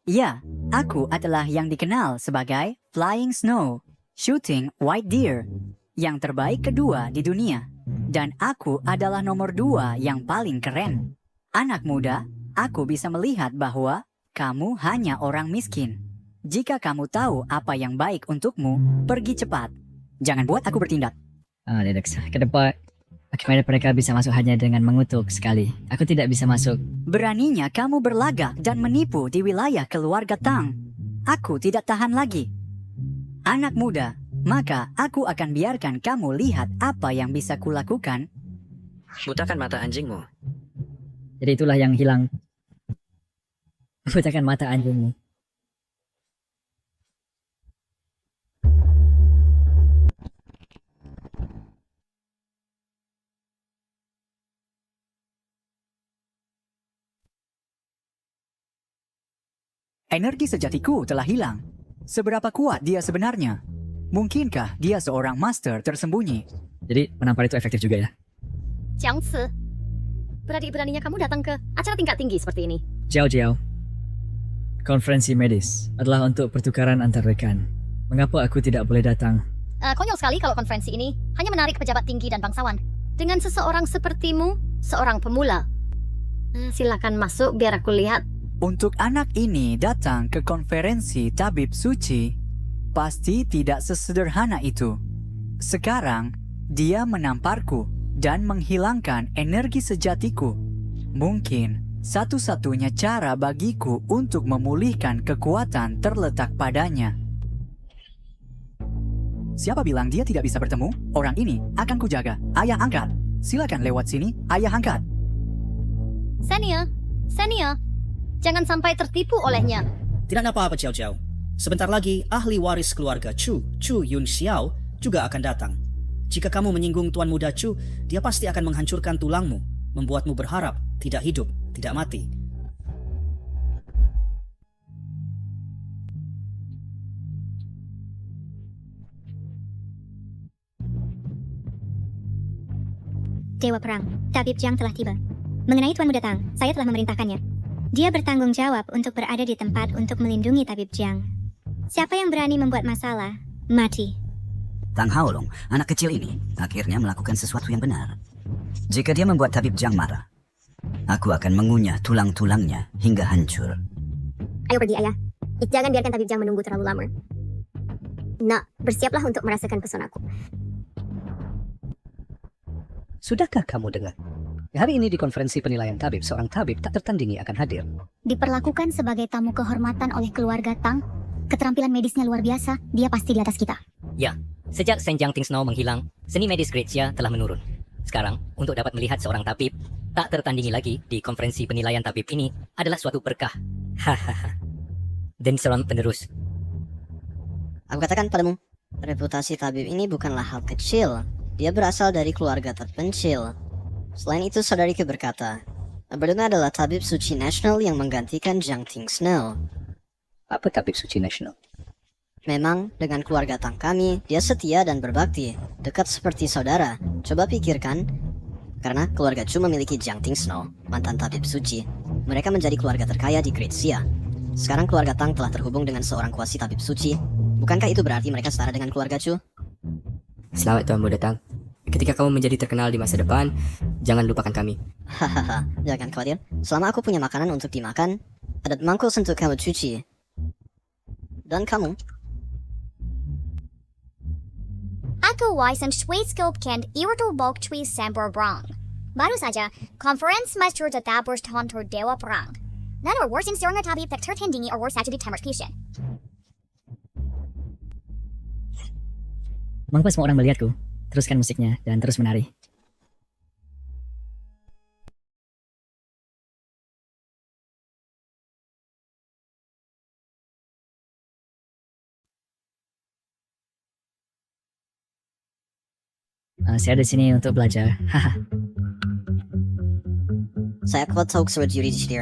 Ya, aku adalah yang dikenal sebagai Flying Snow, Shooting White Deer, yang terbaik kedua di dunia. Dan aku adalah nomor 2 yang paling keren. Anak muda, aku bisa melihat bahwa kamu hanya orang miskin. Jika kamu tahu apa yang baik untukmu, pergi cepat. Jangan buat aku bertindak. Tidak usah. Ke depan. Bagaimana mereka bisa masuk hanya dengan mengutuk sekali? Aku tidak bisa masuk. Beraninya kamu berlagak dan menipu di wilayah keluarga Tang. Aku tidak tahan lagi. Anak muda, maka aku akan biarkan kamu lihat apa yang bisa kulakukan. Butakan mata anjingmu. Jadi itulah yang hilang. Butakan mata anjingmu. Energi sejatiku telah hilang. Seberapa kuat dia sebenarnya? Mungkinkah dia seorang master tersembunyi? Jadi penampar itu efektif juga ya? Jiang Si, berani-beraninya kamu datang ke acara tingkat tinggi seperti ini. Jiao. Konferensi medis adalah untuk pertukaran antar rekan. Mengapa aku tidak boleh datang? Konyol sekali kalau konferensi ini hanya menarik pejabat tinggi dan bangsawan. Dengan seseorang sepertimu, seorang pemula. Silakan masuk biar aku lihat. Untuk anak ini datang ke konferensi tabib suci, pasti tidak sesederhana itu. Sekarang, dia menamparku dan menghilangkan energi sejatiku. Mungkin satu-satunya cara bagiku untuk memulihkan kekuatan terletak padanya. Siapa bilang dia tidak bisa bertemu? Orang ini akan kujaga. Ayah angkat. Silakan lewat sini, ayah angkat. Senia. Jangan sampai tertipu olehnya. Tidak apa-apa, Ciao Ciao. Sebentar lagi, ahli waris keluarga Chu Yun Xiao, juga akan datang. Jika kamu menyinggung Tuan Muda Chu, dia pasti akan menghancurkan tulangmu, membuatmu berharap, tidak hidup, tidak mati. Dewa Perang, Tabib Jiang telah tiba. Mengenai Tuan Muda Tang, saya telah memerintahkannya. Dia bertanggung jawab untuk berada di tempat untuk melindungi Tabib Jiang. Siapa yang berani membuat masalah, mati. Tang Haolong, anak kecil ini, akhirnya melakukan sesuatu yang benar. Jika dia membuat Tabib Jiang marah, aku akan mengunyah tulang-tulangnya hingga hancur. Ayo pergi, Ayah. Jangan biarkan Tabib Jiang menunggu terlalu lama. Nak, bersiaplah untuk merasakan pesonaku. Sudahkah kamu dengar? Hari ini di konferensi penilaian tabib, seorang tabib tak tertandingi akan hadir. Diperlakukan sebagai tamu kehormatan oleh keluarga Tang. Keterampilan medisnya luar biasa, dia pasti di atas kita. Ya, sejak Saint Jiang Ting Snow menghilang, seni medis Great Xia telah menurun. Sekarang, untuk dapat melihat seorang tabib tak tertandingi lagi di konferensi penilaian tabib ini adalah suatu berkah. Hahaha. Dan seorang penerus. Aku katakan padamu, reputasi tabib ini bukanlah hal kecil. Dia berasal dari keluarga terpencil. Selain itu, saudariku berkata, Aberduna adalah tabib suci nasional yang menggantikan Jiang Ting Snow. Apa tabib suci nasional? Memang, dengan keluarga Tang kami, dia setia dan berbakti, dekat seperti saudara. Coba pikirkan, karena keluarga Chu memiliki Jiang Ting Snow, mantan tabib suci. Mereka menjadi keluarga terkaya di Great Xia. Sekarang keluarga Tang telah terhubung dengan seorang kuasi tabib suci. Bukankah itu berarti mereka setara dengan keluarga Chu? Selamat Tuan Muda Tang. Ketika kamu menjadi terkenal di masa depan, jangan lupakan kami. Hahaha, jangan khawatir. Selama aku punya makanan untuk dimakan, ada mangkuk untuk kamu cuci. Dan kamu? Aku Wisen Schweizscope Kent Irto Bok Chui Sambor Brang. Baru saja, Conference Master tetap bertonton Dewa Perang. Dan awards seorang tabib tak tertandingi awards saja di Tamar Fusion. Mengapa semua orang melihatku? Teruskan musiknya dan terus menari. Saya di sini untuk belajar. Haha. Saya kuat tahu surgery di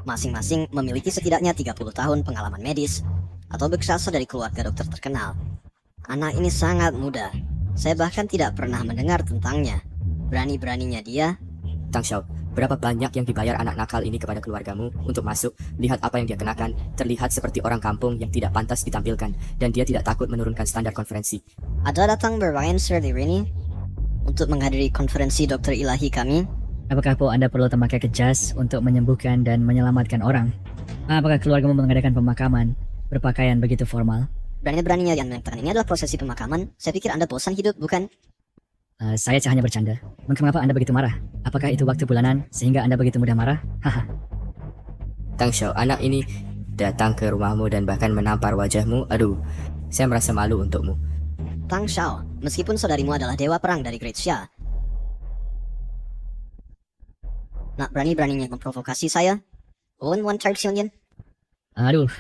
masing-masing memiliki setidaknya 30 tahun pengalaman medis atau berasal dari keluarga dokter terkenal. Anak ini sangat muda. Saya bahkan tidak pernah mendengar tentangnya. Berani-beraninya dia. Tang Xiao, berapa banyak yang dibayar anak nakal ini kepada keluargamu untuk masuk, lihat apa yang dia kenakan, terlihat seperti orang kampung yang tidak pantas ditampilkan, dan dia tidak takut menurunkan standar konferensi. Ada datang bermain seperti ini untuk menghadiri konferensi dokter ilahi kami. Apakah Anda perlu temakai kejas untuk menyembuhkan dan menyelamatkan orang? Apakah keluargamu mengadakan pemakaman berpakaian begitu formal? Berani-beraninya yang mengatakan ini adalah prosesi pemakaman. Saya pikir Anda bosan hidup, bukan? Saya hanya bercanda. Mengapa Anda begitu marah? Apakah itu waktu bulanan sehingga Anda begitu mudah marah? Haha. Tang Xiao, anak ini datang ke rumahmu dan bahkan menampar wajahmu. Aduh, saya merasa malu untukmu. Tang Xiao, meskipun saudarimu adalah dewa perang dari Great Xia, nak berani-beraninya memprovokasi saya? One Type Xionyan? Aduh.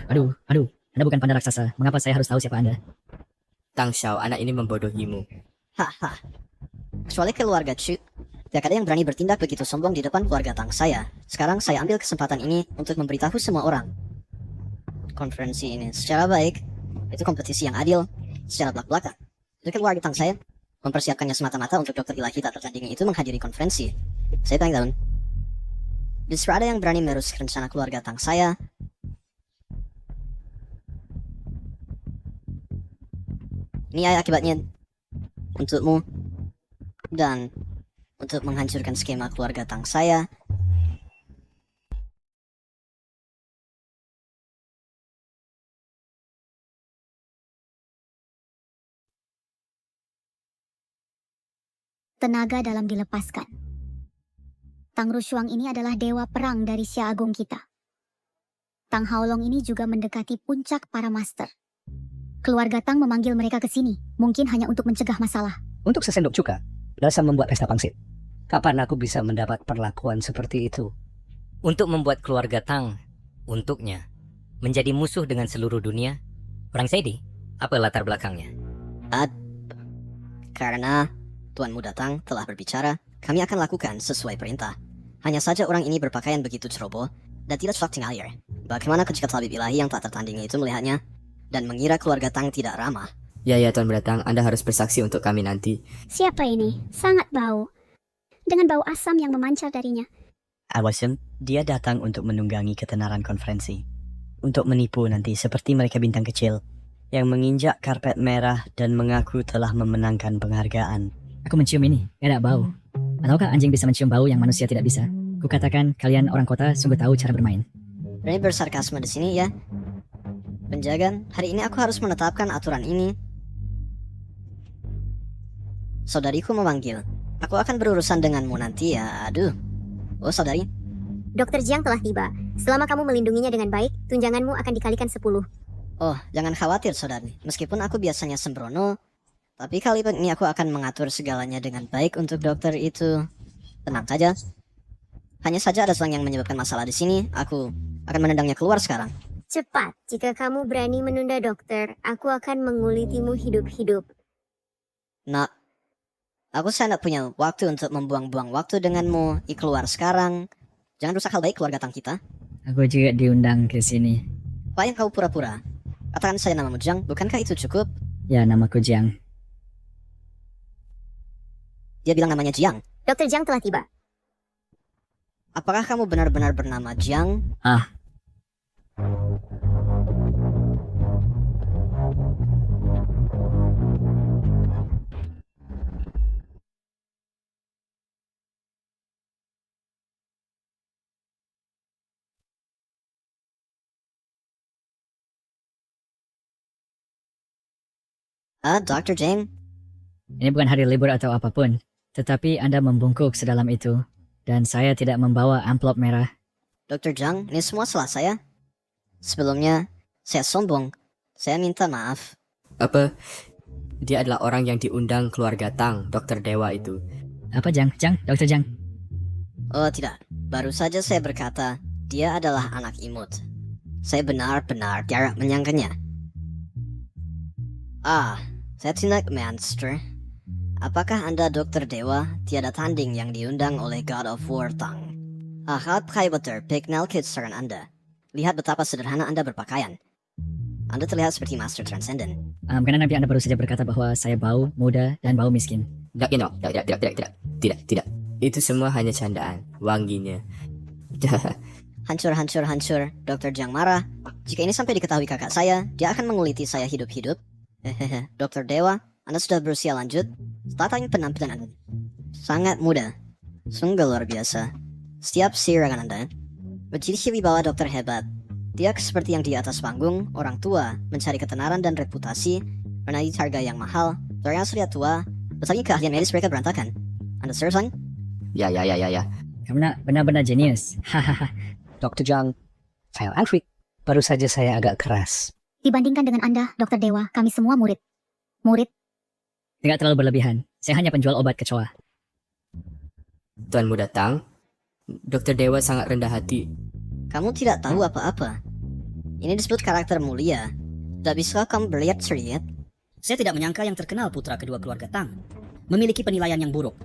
Anda bukan panda raksasa. Mengapa saya harus tahu siapa Anda? Tang Xiao, anak ini membodohimu. Haha. Kecuali keluarga Chu, tidak ada yang berani bertindak begitu sombong di depan keluarga Tang saya. Sekarang saya ambil kesempatan ini untuk memberitahu semua orang. Konferensi ini secara baik, itu kompetisi yang adil, secara belak-belakan. Itu keluarga Tang saya, mempersiapkannya semata-mata untuk dokter ilahi tak tertandingi itu menghadiri konferensi. Saya paling down. Justru ada yang berani merusak rencana keluarga Tang saya. Ini akibatnya untukmu dan untuk menghancurkan skema keluarga Tang saya. Tenaga dalam dilepaskan. Tang Rushuang ini adalah dewa perang dari Xia Agung kita. Tang Haolong ini juga mendekati puncak para master. Keluarga Tang memanggil mereka ke sini, mungkin hanya untuk mencegah masalah. Untuk sesendok cuka, dasar membuat pesta pangsit. Kapan aku bisa mendapat perlakuan seperti itu? Untuk membuat keluarga Tang, untuknya, menjadi musuh dengan seluruh dunia. Orang Saidi, apa latar belakangnya? Karena Tuan Muda Tang telah berbicara, kami akan lakukan sesuai perintah. Hanya saja orang ini berpakaian begitu ceroboh dan tidak cocok ngalir. Bagaimana ketika tabib ilahi yang tak tertandingi itu melihatnya dan mengira keluarga Tang tidak ramah? Ya Tuan Muda Tang, Anda harus bersaksi untuk kami nanti. Siapa ini? Sangat bau. Dengan bau asam yang memancar darinya. Awasin, dia datang untuk menunggangi ketenaran konferensi. Untuk menipu nanti seperti mereka bintang kecil yang menginjak karpet merah dan mengaku telah memenangkan penghargaan. Aku mencium ini, enak bau. Ataukah anjing bisa mencium bau yang manusia tidak bisa? Kukatakan kalian orang kota sungguh tahu cara bermain. Berani bersarkasme di sini ya. Penjagaan, hari ini aku harus menetapkan aturan ini. Saudariku memanggil. Aku akan berurusan denganmu nanti ya. Aduh. Oh, saudari. Dr. Jiang telah tiba. Selama kamu melindunginya dengan baik, tunjanganmu akan dikalikan 10. Oh, jangan khawatir, saudari. Meskipun aku biasanya sembrono, tapi kali ini aku akan mengatur segalanya dengan baik untuk dokter itu. Tenang saja. Hanya saja ada selang yang menyebabkan masalah di sini. Aku akan menendangnya keluar sekarang. Cepat, jika kamu berani menunda dokter, aku akan mengulitimu hidup-hidup. Nak, aku sangat punya waktu untuk membuang-buang waktu denganmu. Keluar sekarang. Jangan rusak hal baik keluarga Tang kita. Aku juga diundang ke sini. Apa yang kau pura-pura? Katakan saya namamu Jiang, bukankah itu cukup? Ya, namaku Jiang. Dia bilang namanya Jiang. Dr. Jiang telah tiba. Apakah kamu benar-benar bernama Jiang? Ah. Dr. Jiang? Ini bukan hari libur atau apapun, tetapi Anda membungkuk sedalam itu, dan saya tidak membawa amplop merah. Dr. Jiang, ini semua salah saya. Sebelumnya, saya sombong. Saya minta maaf. Apa? Dia adalah orang yang diundang keluarga Tang, Dr. Dewa itu. Apa Jiang? Dr. Jiang? Oh tidak, baru saja saya berkata, dia adalah anak imut. Saya benar-benar tidak menyangkanya. Saya tidak monster. Apakah Anda Dr. Dewa, tiada tanding yang diundang oleh God of War Tang? Akal Kaibater Pignal Kitsaran Anda. Lihat betapa sederhana Anda berpakaian. Anda terlihat seperti Master Transcendent. Karena nanti Anda baru saja berkata bahwa saya bau, muda, dan bau miskin. Tidak. Itu semua hanya candaan. Wanginya. Hancur. Dr. Jiang marah. Jika ini sampai diketahui kakak saya, dia akan menguliti saya hidup-hidup. Dr. Dewa, Anda sudah berusia lanjut. Tatanya penampilan Anda sangat muda. Sungguh luar biasa. Setiap sirangan Anda menjadi wibawa dokter hebat. Dia seperti yang di atas panggung, orang tua, mencari ketenaran dan reputasi, menaiki harga yang mahal, orang yang sudah tua, besarnya keahlian medis mereka berantakan. Anda serius, Son? Ya. Kamu benar-benar jenius. Dr. Jiang, saya Alfred. Baru saja saya agak keras. Dibandingkan dengan Anda, Dr. Dewa, kami semua murid. Tidak terlalu berlebihan. Saya hanya penjual obat kecoa. Tuan Muda Tang, Dr. Dewa sangat rendah hati. Kamu tidak tahu apa-apa. Ini disebut karakter mulia. Tidak bisa kamu berlihat-lihat. Saya tidak menyangka yang terkenal putra kedua keluarga Tang memiliki penilaian yang buruk.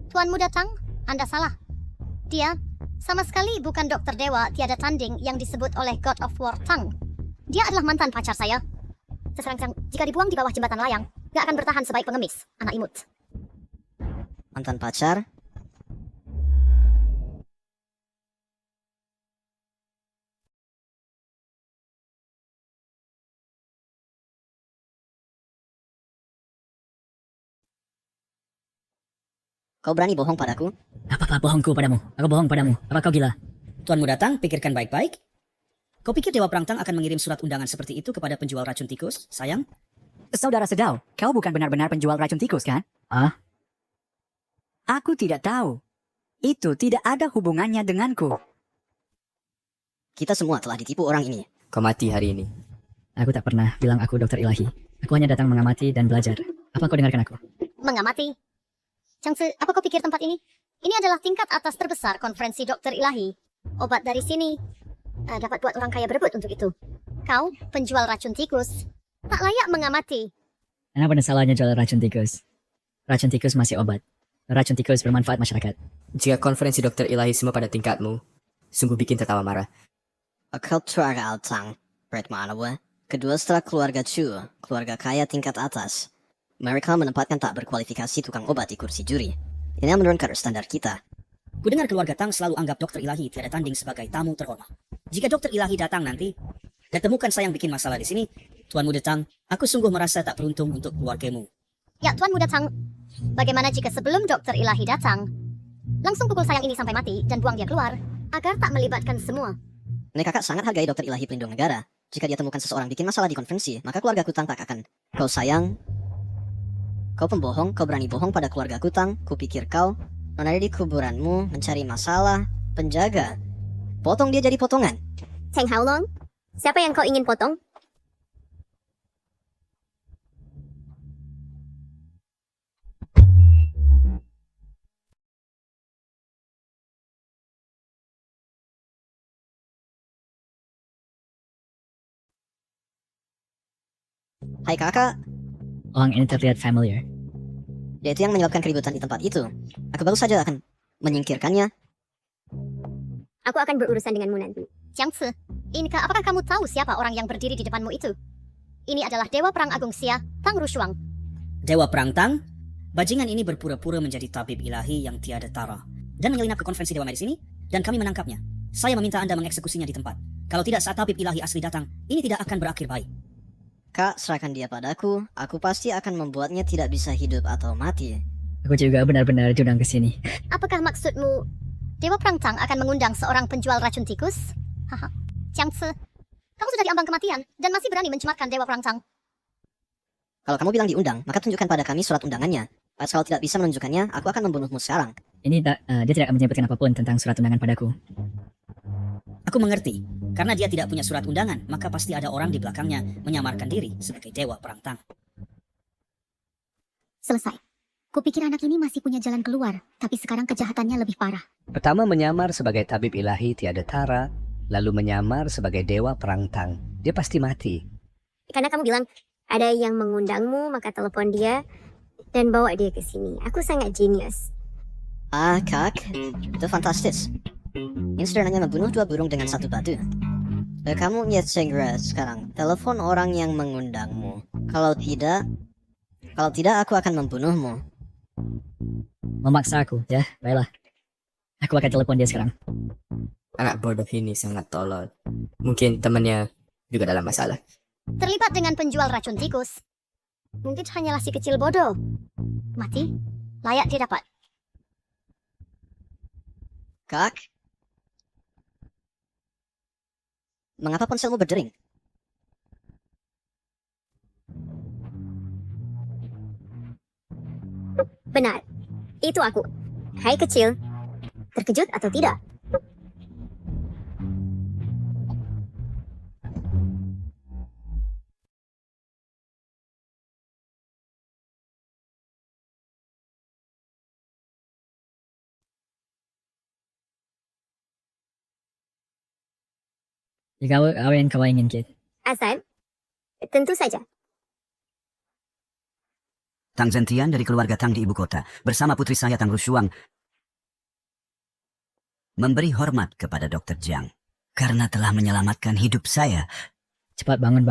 Tuan Muda Tang, Anda salah. Dia sama sekali bukan Dr. Dewa tiada tanding yang disebut oleh God of War Tang. Dia adalah mantan pacar saya. Seseorang jika dibuang di bawah jembatan layang, gak akan bertahan sebaik pengemis, anak imut. Mantan pacar? Kau berani bohong padaku? Apa bohongku padamu? Aku bohong padamu. Apa kau gila? Tuan Muda Tang, pikirkan baik-baik. Kau pikir Dewa Perang Tang akan mengirim surat undangan seperti itu kepada penjual racun tikus, sayang? Saudara Sedao, kau bukan benar-benar penjual racun tikus, kan? Aku tidak tahu. Itu tidak ada hubungannya denganku. Kita semua telah ditipu orang ini. Kau mati hari ini. Aku tak pernah bilang aku dokter ilahi. Aku hanya datang mengamati dan belajar. Apa kau dengarkan aku? Mengamati. Changse, apa kau pikir tempat ini? Ini adalah tingkat atas terbesar konferensi dokter ilahi. Obat dari sini dapat buat orang kaya berebut untuk itu. Kau, penjual racun tikus, tak layak mengamati. Apa salahnya jual racun tikus? Racun tikus masih obat. Racun tikus bermanfaat masyarakat. Jika konferensi dokter ilahi semua pada tingkatmu, sungguh bikin tertawa marah. Akal keluarga Altang, Brett Manawa, kedua setelah keluarga Chu, keluarga kaya tingkat atas. Mereka menempatkan tak berkualifikasi tukang obat di kursi juri. Ini yang menurunkan standar kita. Kudengar keluarga Tang selalu anggap dokter ilahi tiada tanding sebagai tamu terhormat. Jika dokter ilahi datang nanti dan temukan saya yang bikin masalah di sini, Tuan Muda Tang, aku sungguh merasa tak beruntung untuk keluargamu. Ya, Tuan Muda Tang, bagaimana jika sebelum dokter ilahi datang, langsung pukul sayang ini sampai mati dan buang dia keluar, agar tak melibatkan semua? Ini kakak sangat hargai dokter ilahi pelindung negara. Jika dia temukan seseorang bikin masalah di konferensi, maka keluarga Kutang tak akan. Kau sayang, kau pembohong, kau berani bohong pada keluarga Kutang, kupikir kau Nona di kuburanmu mencari masalah, penjaga. Potong dia jadi potongan. Cheng Haolong, siapa yang kau ingin potong? Hai kakak, Orang ini terlihat familiar. dia itu yang menyebabkan keributan di tempat itu. Aku baru saja akan menyingkirkannya. Aku akan berurusan denganmu nanti. Jiang Ce, Inka, apakah kamu tahu siapa orang yang berdiri di depanmu itu? Ini adalah Dewa Perang Agung Xia, Tang Rushuang. Dewa Perang Tang, bajingan ini berpura-pura menjadi tabib ilahi yang tiada tara dan menyelinap ke konferensi Dewa Medis ini, dan kami menangkapnya. Saya meminta Anda mengeksekusinya di tempat. Kalau tidak, saat tabib ilahi asli datang, ini tidak akan berakhir baik. Kak, serahkan dia padaku. Aku pasti akan membuatnya tidak bisa hidup atau mati. Aku juga benar-benar diundang ke sini. Apakah maksudmu Dewa Perang Tang akan mengundang seorang penjual racun tikus? Haha, Jiang Ce, kamu sudah diambang kematian dan masih berani mencemarkan Dewa Perang Tang. Kalau kamu bilang diundang, maka tunjukkan pada kami surat undangannya. Kalau tidak bisa menunjukkannya, aku akan membunuhmu sekarang. Dia tidak menyebutkan apapun tentang surat undangan padaku. Aku mengerti, karena dia tidak punya surat undangan, maka pasti ada orang di belakangnya menyamarkan diri sebagai Dewa Perang Tang. Selesai. Kupikir anak ini masih punya jalan keluar, tapi sekarang kejahatannya lebih parah. Pertama menyamar sebagai tabib ilahi tiada tara, lalu menyamar sebagai Dewa Perang Tang. Dia pasti mati. Karena kamu bilang ada yang mengundangmu, maka telepon dia dan bawa dia ke sini. Aku sangat genius. Ah, Kak, itu fantastis. Ini sederhananya membunuh 2 burung dengan 1 batu. Kamu lihat segera sekarang, telepon orang yang mengundangmu. Kalau tidak, aku akan membunuhmu. Memaksa aku, ya, baiklah. Aku akan telepon dia sekarang. Anak bodoh ini sangat tolol. Mungkin temannya juga dalam masalah. Terlibat dengan penjual racun tikus. Mungkin hanyalah si kecil bodoh. Mati, layak dia dapat. Kak, mengapa ponselmu berdering? Benar, itu aku. Hai kecil, terkejut atau tidak? Jika apa yang kau ingin, Kit? Asal, tentu saja. Tang Zentian dari keluarga Tang di ibu kota, bersama putri saya Tang Rushuang, memberi hormat kepada Dr. Jiang karena telah menyelamatkan hidup saya. Cepat bangun.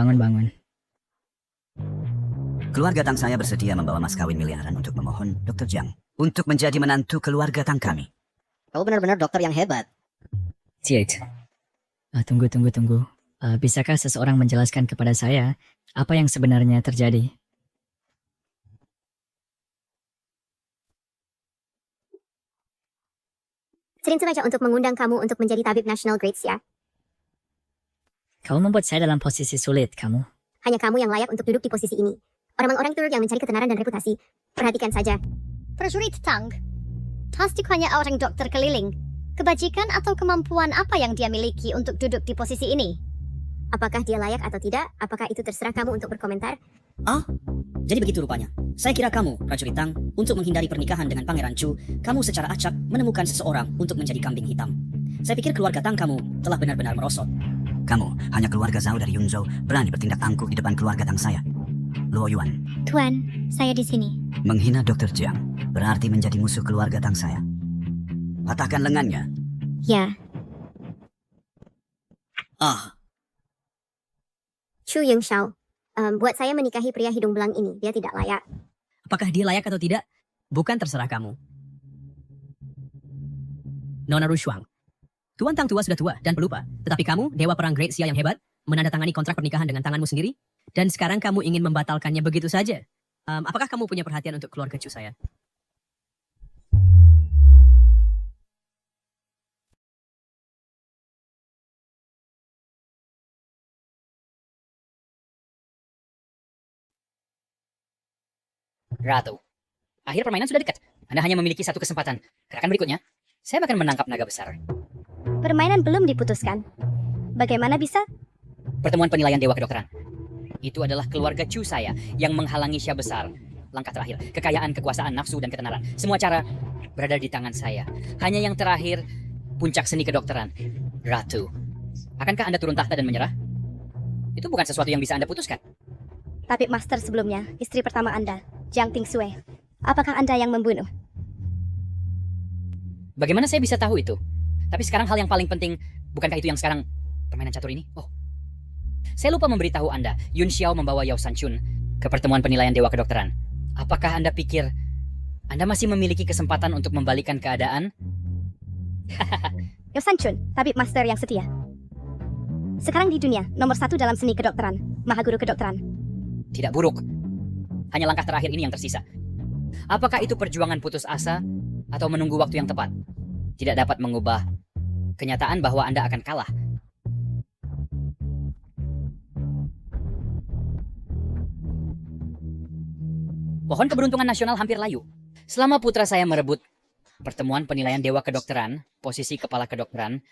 Keluarga Tang saya bersedia membawa mas kawin miliaran untuk memohon Dr. Jiang untuk menjadi menantu keluarga Tang kami. Kau benar-benar dokter yang hebat. Ciet. Tunggu. Bisakah seseorang menjelaskan kepada saya apa yang sebenarnya terjadi? Sering sengaja untuk mengundang kamu untuk menjadi tabib nasional Great Xia. Kau membuat saya dalam posisi sulit, kamu. Hanya kamu yang layak untuk duduk di posisi ini. Orang-orang tur yang mencari ketenaran dan reputasi. Perhatikan saja. Prajurit Tang, pasti hanya orang dokter keliling. Kebajikan atau kemampuan apa yang dia miliki untuk duduk di posisi ini? Apakah dia layak atau tidak? Apakah itu terserah kamu untuk berkomentar? Ah, jadi begitu rupanya. Saya kira kamu, prajurit Tang, untuk menghindari pernikahan dengan Pangeran Chu, kamu secara acak menemukan seseorang untuk menjadi kambing hitam. Saya pikir keluarga Tang kamu telah benar-benar merosot. Kamu, hanya keluarga Zhao dari Yunzhou, berani bertindak angkuh di depan keluarga Tang saya. Luo Yuan. Tuan, saya di sini. Menghina Dr. Jiang berarti menjadi musuh keluarga Tang saya. Patahkan lengannya. Ya. Ah. Chu Yingxiao, buat saya menikahi pria hidung belang ini. Dia tidak layak. Apakah dia layak atau tidak? Bukan terserah kamu. Nona Rushuang, Tuan Tang tua sudah tua dan pelupa. Tetapi kamu, Dewa Perang Great Xia yang hebat, menandatangani kontrak pernikahan dengan tanganmu sendiri, dan sekarang kamu ingin membatalkannya begitu saja. Apakah kamu punya perhatian untuk keluarga Chu saya? Ratu, akhir permainan sudah dekat. Anda hanya memiliki satu kesempatan. Gerakan berikutnya, saya akan menangkap naga besar. Permainan belum diputuskan. Bagaimana bisa? Pertemuan penilaian Dewa Kedokteran. Itu adalah keluarga Chu saya yang menghalangi Syah besar. Langkah terakhir, kekayaan, kekuasaan, nafsu, dan ketenaran. Semua cara berada di tangan saya. Hanya yang terakhir, puncak seni kedokteran. Ratu. Akankah Anda turun tahta dan menyerah? Itu bukan sesuatu yang bisa Anda putuskan. Tabib Master sebelumnya, istri pertama Anda, Jiang Tingsue. Apakah Anda yang membunuh? Bagaimana saya bisa tahu itu? Tapi sekarang hal yang paling penting, bukankah itu yang sekarang permainan catur ini? Oh, saya lupa memberitahu Anda, Yun Xiao membawa Yao Sanchun ke pertemuan penilaian Dewa Kedokteran. Apakah Anda pikir Anda masih memiliki kesempatan untuk membalikan keadaan? Yao Sanchun, Tabib Master yang setia. Sekarang di dunia, nomor 1 dalam seni kedokteran, Mahaguru Kedokteran. Tidak buruk. Hanya langkah terakhir ini yang tersisa. Apakah itu perjuangan putus asa atau menunggu waktu yang tepat? Tidak dapat mengubah kenyataan bahwa Anda akan kalah. Pohon keberuntungan nasional hampir layu. Selama putra saya merebut pertemuan penilaian Dewa Kedokteran, posisi kepala kedokteran,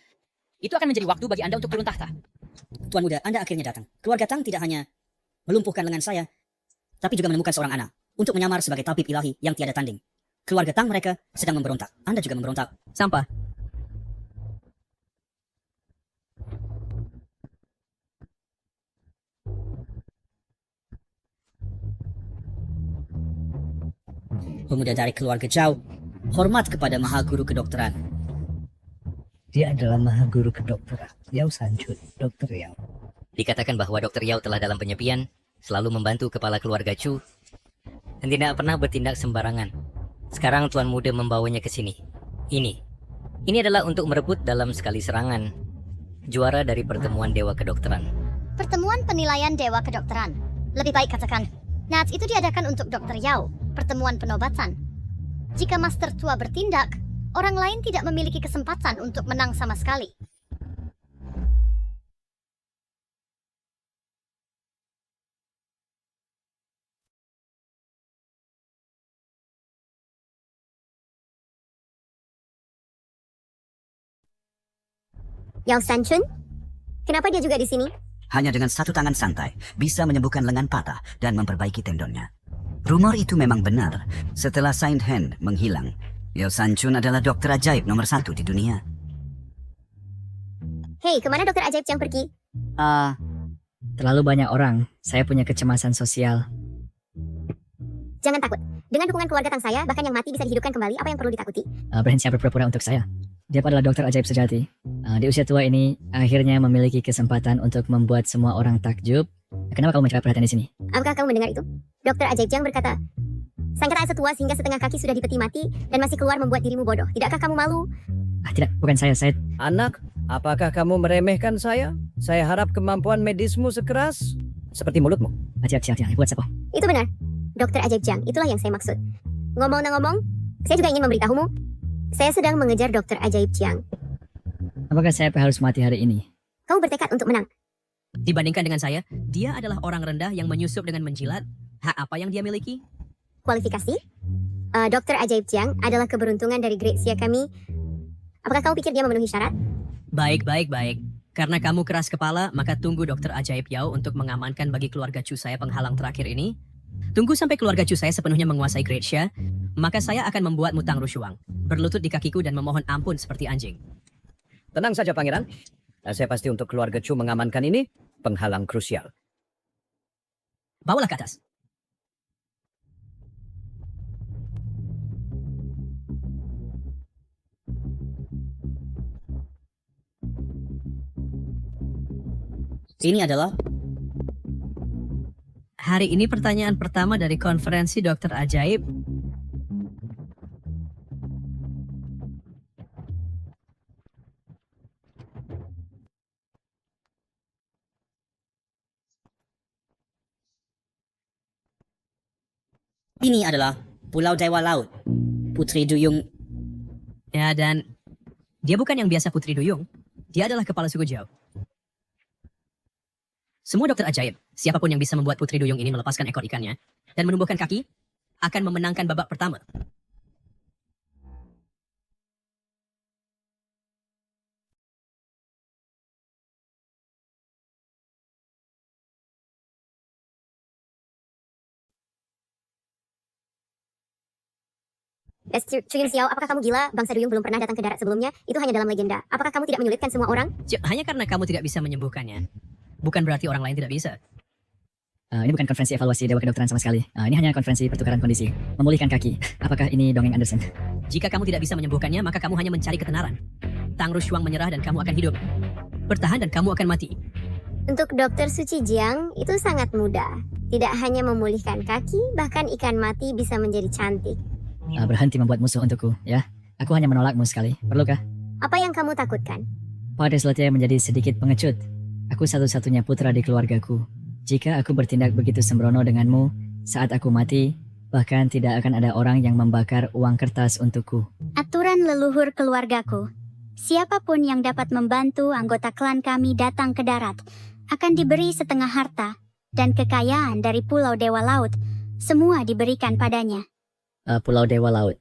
itu akan menjadi waktu bagi Anda untuk turun tahta. Tuan Muda, Anda akhirnya datang. Keluarga Tang tidak hanya melumpuhkan lengan saya, tapi juga menemukan seorang anak untuk menyamar sebagai tabib ilahi yang tiada tanding. Keluarga Tang mereka sedang memberontak. Anda juga memberontak. Sampah. Pemuda dari keluarga Zhao, hormat kepada Mahaguru Kedokteran. Dia adalah Mahaguru Kedokteran, Yao Sanchun, Dr. Yao. Dikatakan bahwa Dr. Yao telah dalam penyepian, selalu membantu kepala keluarga Chu, dan tidak pernah bertindak sembarangan. Sekarang Tuan Muda membawanya ke sini. Ini adalah untuk merebut dalam sekali serangan juara dari pertemuan Dewa Kedokteran. Pertemuan penilaian Dewa Kedokteran. Lebih baik katakan, Nats itu diadakan untuk Dr. Yao, pertemuan penobatan. Jika Master Tua bertindak, orang lain tidak memiliki kesempatan untuk menang sama sekali. Yao Sanchun? Kenapa dia juga di sini? Hanya dengan satu tangan santai, bisa menyembuhkan lengan patah dan memperbaiki tendonnya. Rumor itu memang benar. Setelah Saint Hand menghilang, Yao Sanchun adalah dokter ajaib nomor 1 di dunia. Hei, kemana dokter ajaib yang pergi? Terlalu banyak orang. Saya punya kecemasan sosial. Jangan takut. Dengan dukungan keluarga Tang saya, bahkan yang mati bisa dihidupkan kembali. Apa yang perlu ditakuti? Berhenti berpura-pura untuk saya. Dia adalah dokter ajaib sejati. Di usia tua ini, akhirnya memiliki kesempatan untuk membuat semua orang takjub. Kenapa kamu mencari perhatian di sini? Apakah kamu mendengar itu? Dokter ajaib Jiang berkata, sang kata setua sehingga setengah kaki sudah di peti mati dan masih keluar membuat dirimu bodoh. Tidakkah kamu malu? Tidak, bukan saya. Anak, apakah kamu meremehkan saya? Saya harap kemampuan medismu sekeras seperti mulutmu. Hati-hati, buat siapa? Itu benar. Dokter ajaib Jiang, itulah yang saya maksud. Ngomong, saya juga ingin memberitahumu. Saya sedang mengejar dokter ajaib Jiang. Apakah saya harus mati hari ini? Kamu bertekad untuk menang. Dibandingkan dengan saya, dia adalah orang rendah yang menyusup dengan menjilat. Hak apa yang dia miliki? Kualifikasi? Dokter ajaib Jiang adalah keberuntungan dari Gracia kami. Apakah kamu pikir dia memenuhi syarat? Baik. Karena kamu keras kepala, maka tunggu dokter ajaib Yao untuk mengamankan bagi keluarga Chu saya penghalang terakhir ini. Tunggu sampai keluarga Chu saya sepenuhnya menguasai Gracia, maka saya akan membuatmu Tang Rushuang, berlutut di kakiku dan memohon ampun seperti anjing. Tenang saja, Pangeran. Saya pasti untuk keluarga Chu mengamankan ini penghalang krusial. Bawalah ke atas. Ini adalah hari ini pertanyaan pertama dari konferensi dokter ajaib. Ini adalah Pulau Dewa Laut, Putri Duyung. Ya, dan dia bukan yang biasa Putri Duyung. Dia adalah kepala suku Zhao. Semua dokter ajaib, siapapun yang bisa membuat Putri Duyung ini melepaskan ekor ikannya dan menumbuhkan kaki, akan memenangkan babak pertama. Chuyun Xiao, apakah kamu gila? Bangsa Duyung belum pernah datang ke darat sebelumnya. Itu hanya dalam legenda. Apakah kamu tidak menyulitkan semua orang? Hanya karena kamu tidak bisa menyembuhkannya, bukan berarti orang lain tidak bisa. Ini bukan konferensi evaluasi dewa kedokteran sama sekali. Ini hanya konferensi pertukaran kondisi, memulihkan kaki. Apakah ini dongeng Anderson? Jika kamu tidak bisa menyembuhkannya, maka kamu hanya mencari ketenaran. Tang Rushuang menyerah dan kamu akan hidup. Bertahan dan kamu akan mati. Untuk Dokter Suci Jiang, itu sangat mudah. Tidak hanya memulihkan kaki, bahkan ikan mati bisa menjadi cantik. Berhenti membuat musuh untukku, ya. Aku hanya menolakmu sekali. Perlukah? Apa yang kamu takutkan? Pada selatnya menjadi sedikit pengecut. Aku satu-satunya putra di keluargaku. Jika aku bertindak begitu sembrono denganmu, saat aku mati, bahkan tidak akan ada orang yang membakar uang kertas untukku. Aturan leluhur keluargaku. Siapapun yang dapat membantu anggota klan kami datang ke darat akan diberi setengah harta dan kekayaan dari Pulau Dewa Laut. Semua diberikan padanya. Pulau Dewa Laut.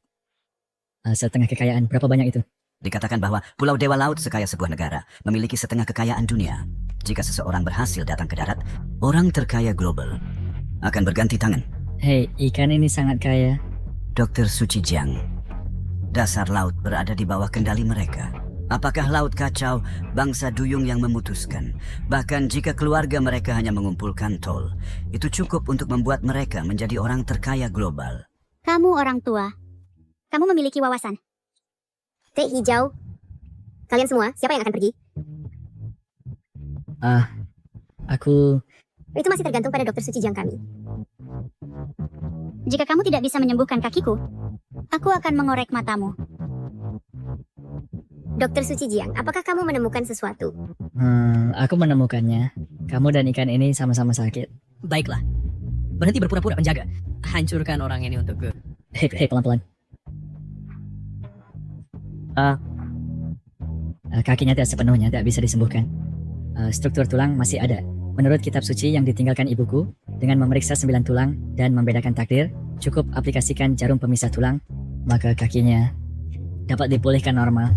Setengah kekayaan, berapa banyak itu? Dikatakan bahwa Pulau Dewa Laut sekaya sebuah negara memiliki setengah kekayaan dunia. Jika seseorang berhasil datang ke darat, orang terkaya global akan berganti tangan. Hei, ikan ini sangat kaya. Dokter Suci Jiang, dasar laut berada di bawah kendali mereka. Apakah laut kacau bangsa Duyung yang memutuskan? Bahkan jika keluarga mereka hanya mengumpulkan tol, itu cukup untuk membuat mereka menjadi orang terkaya global. Kamu orang tua. Kamu memiliki wawasan. Teh hijau. Kalian semua, siapa yang akan pergi? Aku... Itu masih tergantung pada Dokter Suci Jiang kami. Jika kamu tidak bisa menyembuhkan kakiku, aku akan mengorek matamu. Dokter Suci Jiang, apakah kamu menemukan sesuatu? Aku menemukannya. Kamu dan ikan ini sama-sama sakit. Baiklah. Berhenti berpura-pura penjaga. Hancurkan orang ini untukku. Hei, pelan-pelan. Kakinya tidak sepenuhnya tidak bisa disembuhkan. Struktur tulang masih ada. Menurut kitab suci yang ditinggalkan ibuku, dengan memeriksa 9 tulang dan membedakan takdir, cukup aplikasikan jarum pemisah tulang, maka kakinya dapat dipulihkan normal.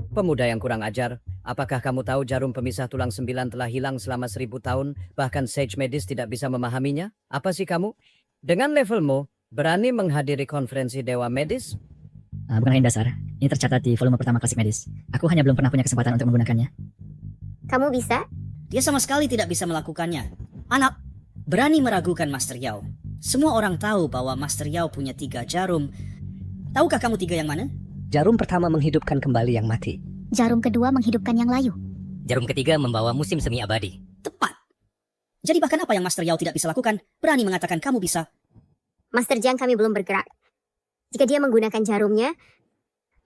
Pemuda yang kurang ajar, apakah kamu tahu jarum pemisah tulang 9 telah hilang selama 1000 tahun, bahkan sage medis tidak bisa memahaminya? Apa sih kamu? Dengan levelmu, berani menghadiri konferensi Dewa Medis? Bukan hanya dasar, ini tercatat di volume pertama klasik medis. Aku hanya belum pernah punya kesempatan untuk menggunakannya. Kamu bisa? Dia sama sekali tidak bisa melakukannya. Anak, berani meragukan Master Yao. Semua orang tahu bahwa Master Yao punya 3 jarum. Tahukah kamu 3 yang mana? Jarum pertama menghidupkan kembali yang mati. Jarum kedua menghidupkan yang layu. Jarum ketiga membawa musim semi abadi. Tepat. Jadi bahkan apa yang Master Yao tidak bisa lakukan, berani mengatakan kamu bisa. Master Jiang kami belum bergerak. Jika dia menggunakan jarumnya,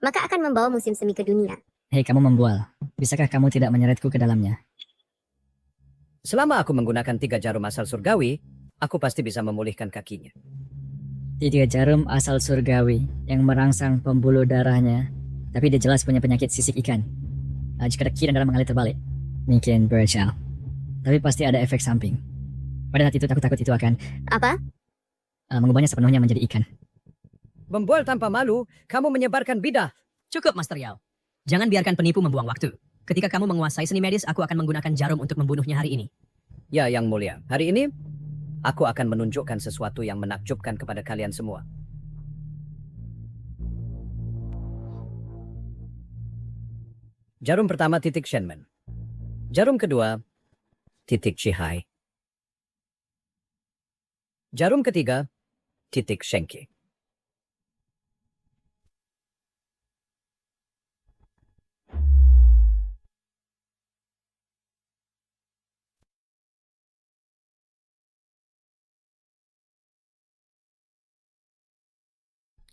maka akan membawa musim semi ke dunia. Hei, kamu membual. Bisakah kamu tidak menyeretku ke dalamnya? Selama aku menggunakan 3 jarum asal surgawi, aku pasti bisa memulihkan kakinya. 3 jarum asal surgawi yang merangsang pembuluh darahnya, tapi dia jelas punya penyakit sisik ikan. Jika kaki dan darah mengalir terbalik, mungkin beracau. Tapi pasti ada efek samping. Pada saat itu aku takut itu akan... Apa? Mengubahnya sepenuhnya menjadi ikan. Membual tanpa malu, kamu menyebarkan bidah. Cukup, Master Yao. Jangan biarkan penipu membuang waktu. Ketika kamu menguasai seni medis, aku akan menggunakan jarum untuk membunuhnya hari ini. Ya, Yang Mulia. Hari ini, aku akan menunjukkan sesuatu yang menakjubkan kepada kalian semua. Jarum pertama titik Shenmen. Jarum kedua titik Chihai. Jarum ketiga titik Shenki.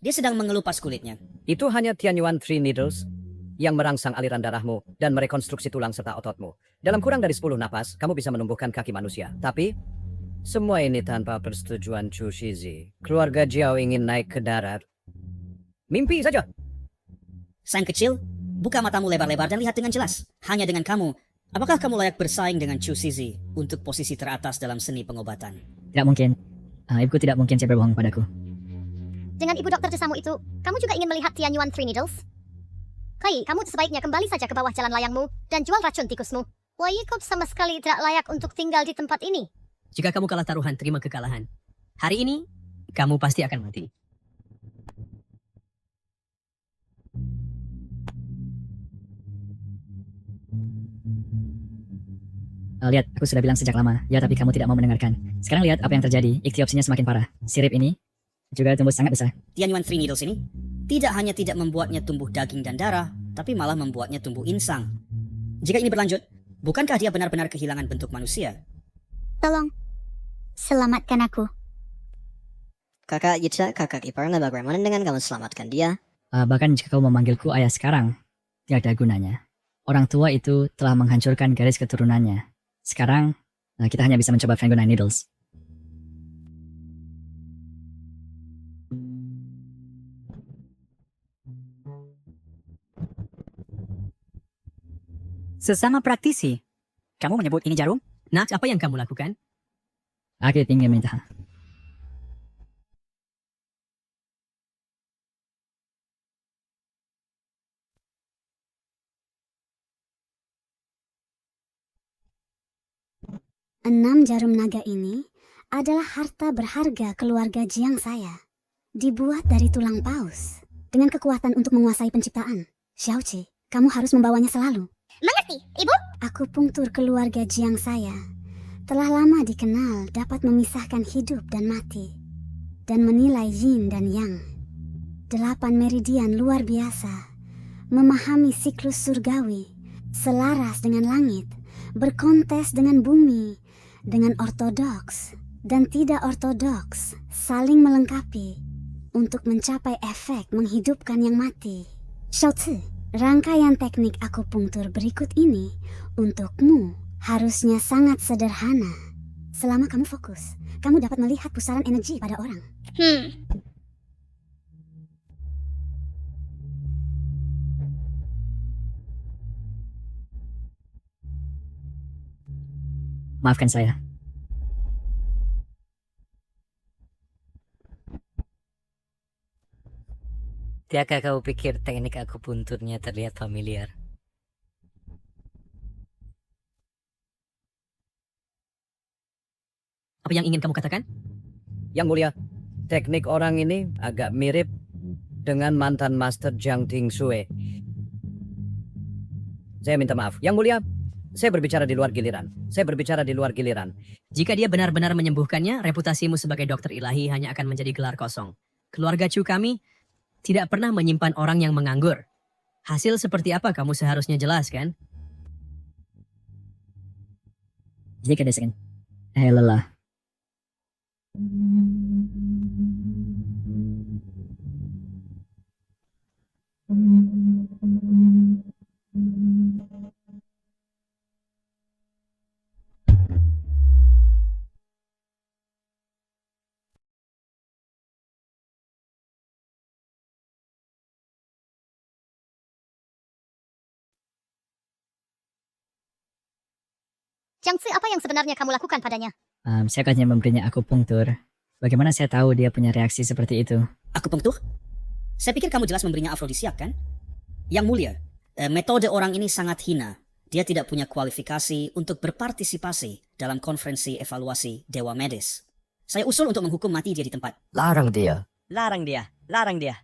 Dia sedang mengelupas kulitnya. Itu hanya Tianyuan Three Needles yang merangsang aliran darahmu dan merekonstruksi tulang serta ototmu. Dalam kurang dari 10 napas, kamu bisa menumbuhkan kaki manusia. Tapi, semua ini tanpa persetujuan Chu Shizi. Keluarga Jiao ingin naik ke darat. Mimpi saja. Sang kecil, buka matamu lebar-lebar dan lihat dengan jelas. Hanya dengan kamu, apakah kamu layak bersaing dengan Chu Shizi untuk posisi teratas dalam seni pengobatan? Tidak mungkin. Ibuku tidak mungkin berbohong padaku. Dengan ibu dokter desamu itu, kamu juga ingin melihat Tianyuan Three Needles? Kai, kamu sebaiknya kembali saja ke bawah jalan layangmu dan jual racun tikusmu. Wayikop sama sekali tidak layak untuk tinggal di tempat ini. Jika kamu kalah taruhan, terima kekalahan. Hari ini, kamu pasti akan mati. Lihat, aku sudah bilang sejak lama. Ya, tapi kamu tidak mau mendengarkan. Sekarang lihat apa yang terjadi. Iktiopsinya semakin parah. Sirip ini juga tumbuh sangat besar. Tianyuan Three Needles ini tidak hanya tidak membuatnya tumbuh daging dan darah, tapi malah membuatnya tumbuh insang. Jika ini berlanjut, bukankah dia benar-benar kehilangan bentuk manusia? Tolong, selamatkan aku. Kakak Yicha, kakak iparnya, bagaimana dengan kamu selamatkan dia? Bahkan jika kau memanggilku ayah sekarang, tidak ada gunanya. Orang tua itu telah menghancurkan garis keturunannya. Sekarang, kita hanya bisa mencoba Fanguna Needles. Sesama praktisi, kamu menyebut ini jarum? Nak, apa yang kamu lakukan? Aku ingin minta. Enam jarum naga ini adalah harta berharga keluarga Jiang saya. Dibuat dari tulang paus dengan kekuatan untuk menguasai penciptaan. Xiaoqi, kamu harus membawanya selalu. Mengerti, Ibu? Akupunktur keluarga Jiang saya telah lama dikenal dapat memisahkan hidup dan mati dan menilai yin dan yang. 8 meridian luar biasa, memahami siklus surgawi, selaras dengan langit, berkontes dengan bumi, dengan ortodoks dan tidak ortodoks, saling melengkapi untuk mencapai efek menghidupkan yang mati. Xiaoci, rangkaian teknik akupunktur berikut ini untukmu harusnya sangat sederhana. Selama kamu fokus, kamu dapat melihat pusaran energi pada orang. Maafkan saya. Tidakkah kau pikir teknik akupunturnya terlihat familiar? Apa yang ingin kamu katakan? Yang mulia, teknik orang ini agak mirip dengan mantan Master Jiang Ting Sui. Saya minta maaf. Yang mulia, saya berbicara di luar giliran. Jika dia benar-benar menyembuhkannya, reputasimu sebagai dokter ilahi hanya akan menjadi gelar kosong. Keluarga Chu kami tidak pernah menyimpan orang yang menganggur. Hasil seperti apa kamu seharusnya jelaskan? Jika ada second. Lelah. Jiangzi, apa yang sebenarnya kamu lakukan padanya? Saya hanya memberinya akupunktur. Bagaimana saya tahu dia punya reaksi seperti itu? Akupunktur? Saya pikir kamu jelas memberinya afrodisiak, kan? Yang mulia, metode orang ini sangat hina. Dia tidak punya kualifikasi untuk berpartisipasi dalam konferensi evaluasi Dewa Medis. Saya usul untuk menghukum mati dia di tempat. Larang dia. Larang dia.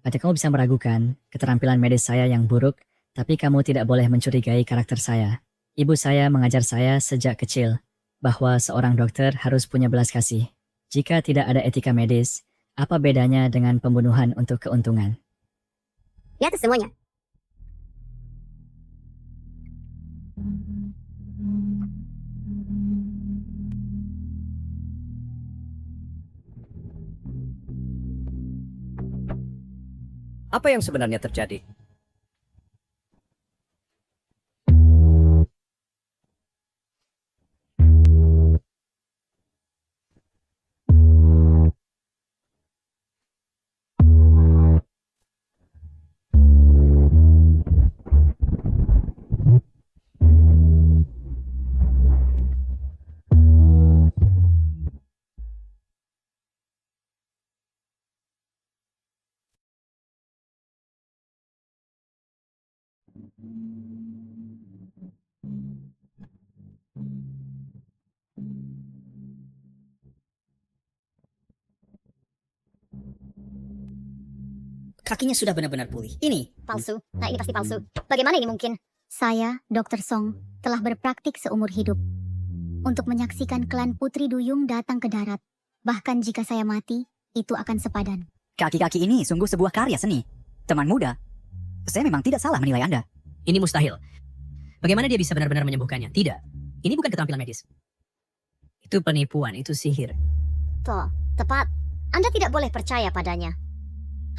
Atau kamu bisa meragukan keterampilan medis saya yang buruk, tapi kamu tidak boleh mencurigai karakter saya. Ibu saya mengajar saya sejak kecil bahwa seorang dokter harus punya belas kasih. Jika tidak ada etika medis, apa bedanya dengan pembunuhan untuk keuntungan? Ya, itu semuanya. Apa yang sebenarnya terjadi? Kakinya sudah benar-benar pulih. Ini Palsu. Nah, ini pasti palsu. Bagaimana ini mungkin? Saya, Dr. Song, telah berpraktik seumur hidup untuk menyaksikan klan Putri Duyung datang ke darat. Bahkan jika saya mati, itu akan sepadan. Kaki-kaki ini sungguh sebuah karya seni. Teman muda, saya memang tidak salah menilai Anda. Ini mustahil. Bagaimana dia bisa benar-benar menyembuhkannya? Tidak. Ini bukan keterampilan medis. Itu penipuan, itu sihir. Toh, tepat. Anda tidak boleh percaya padanya.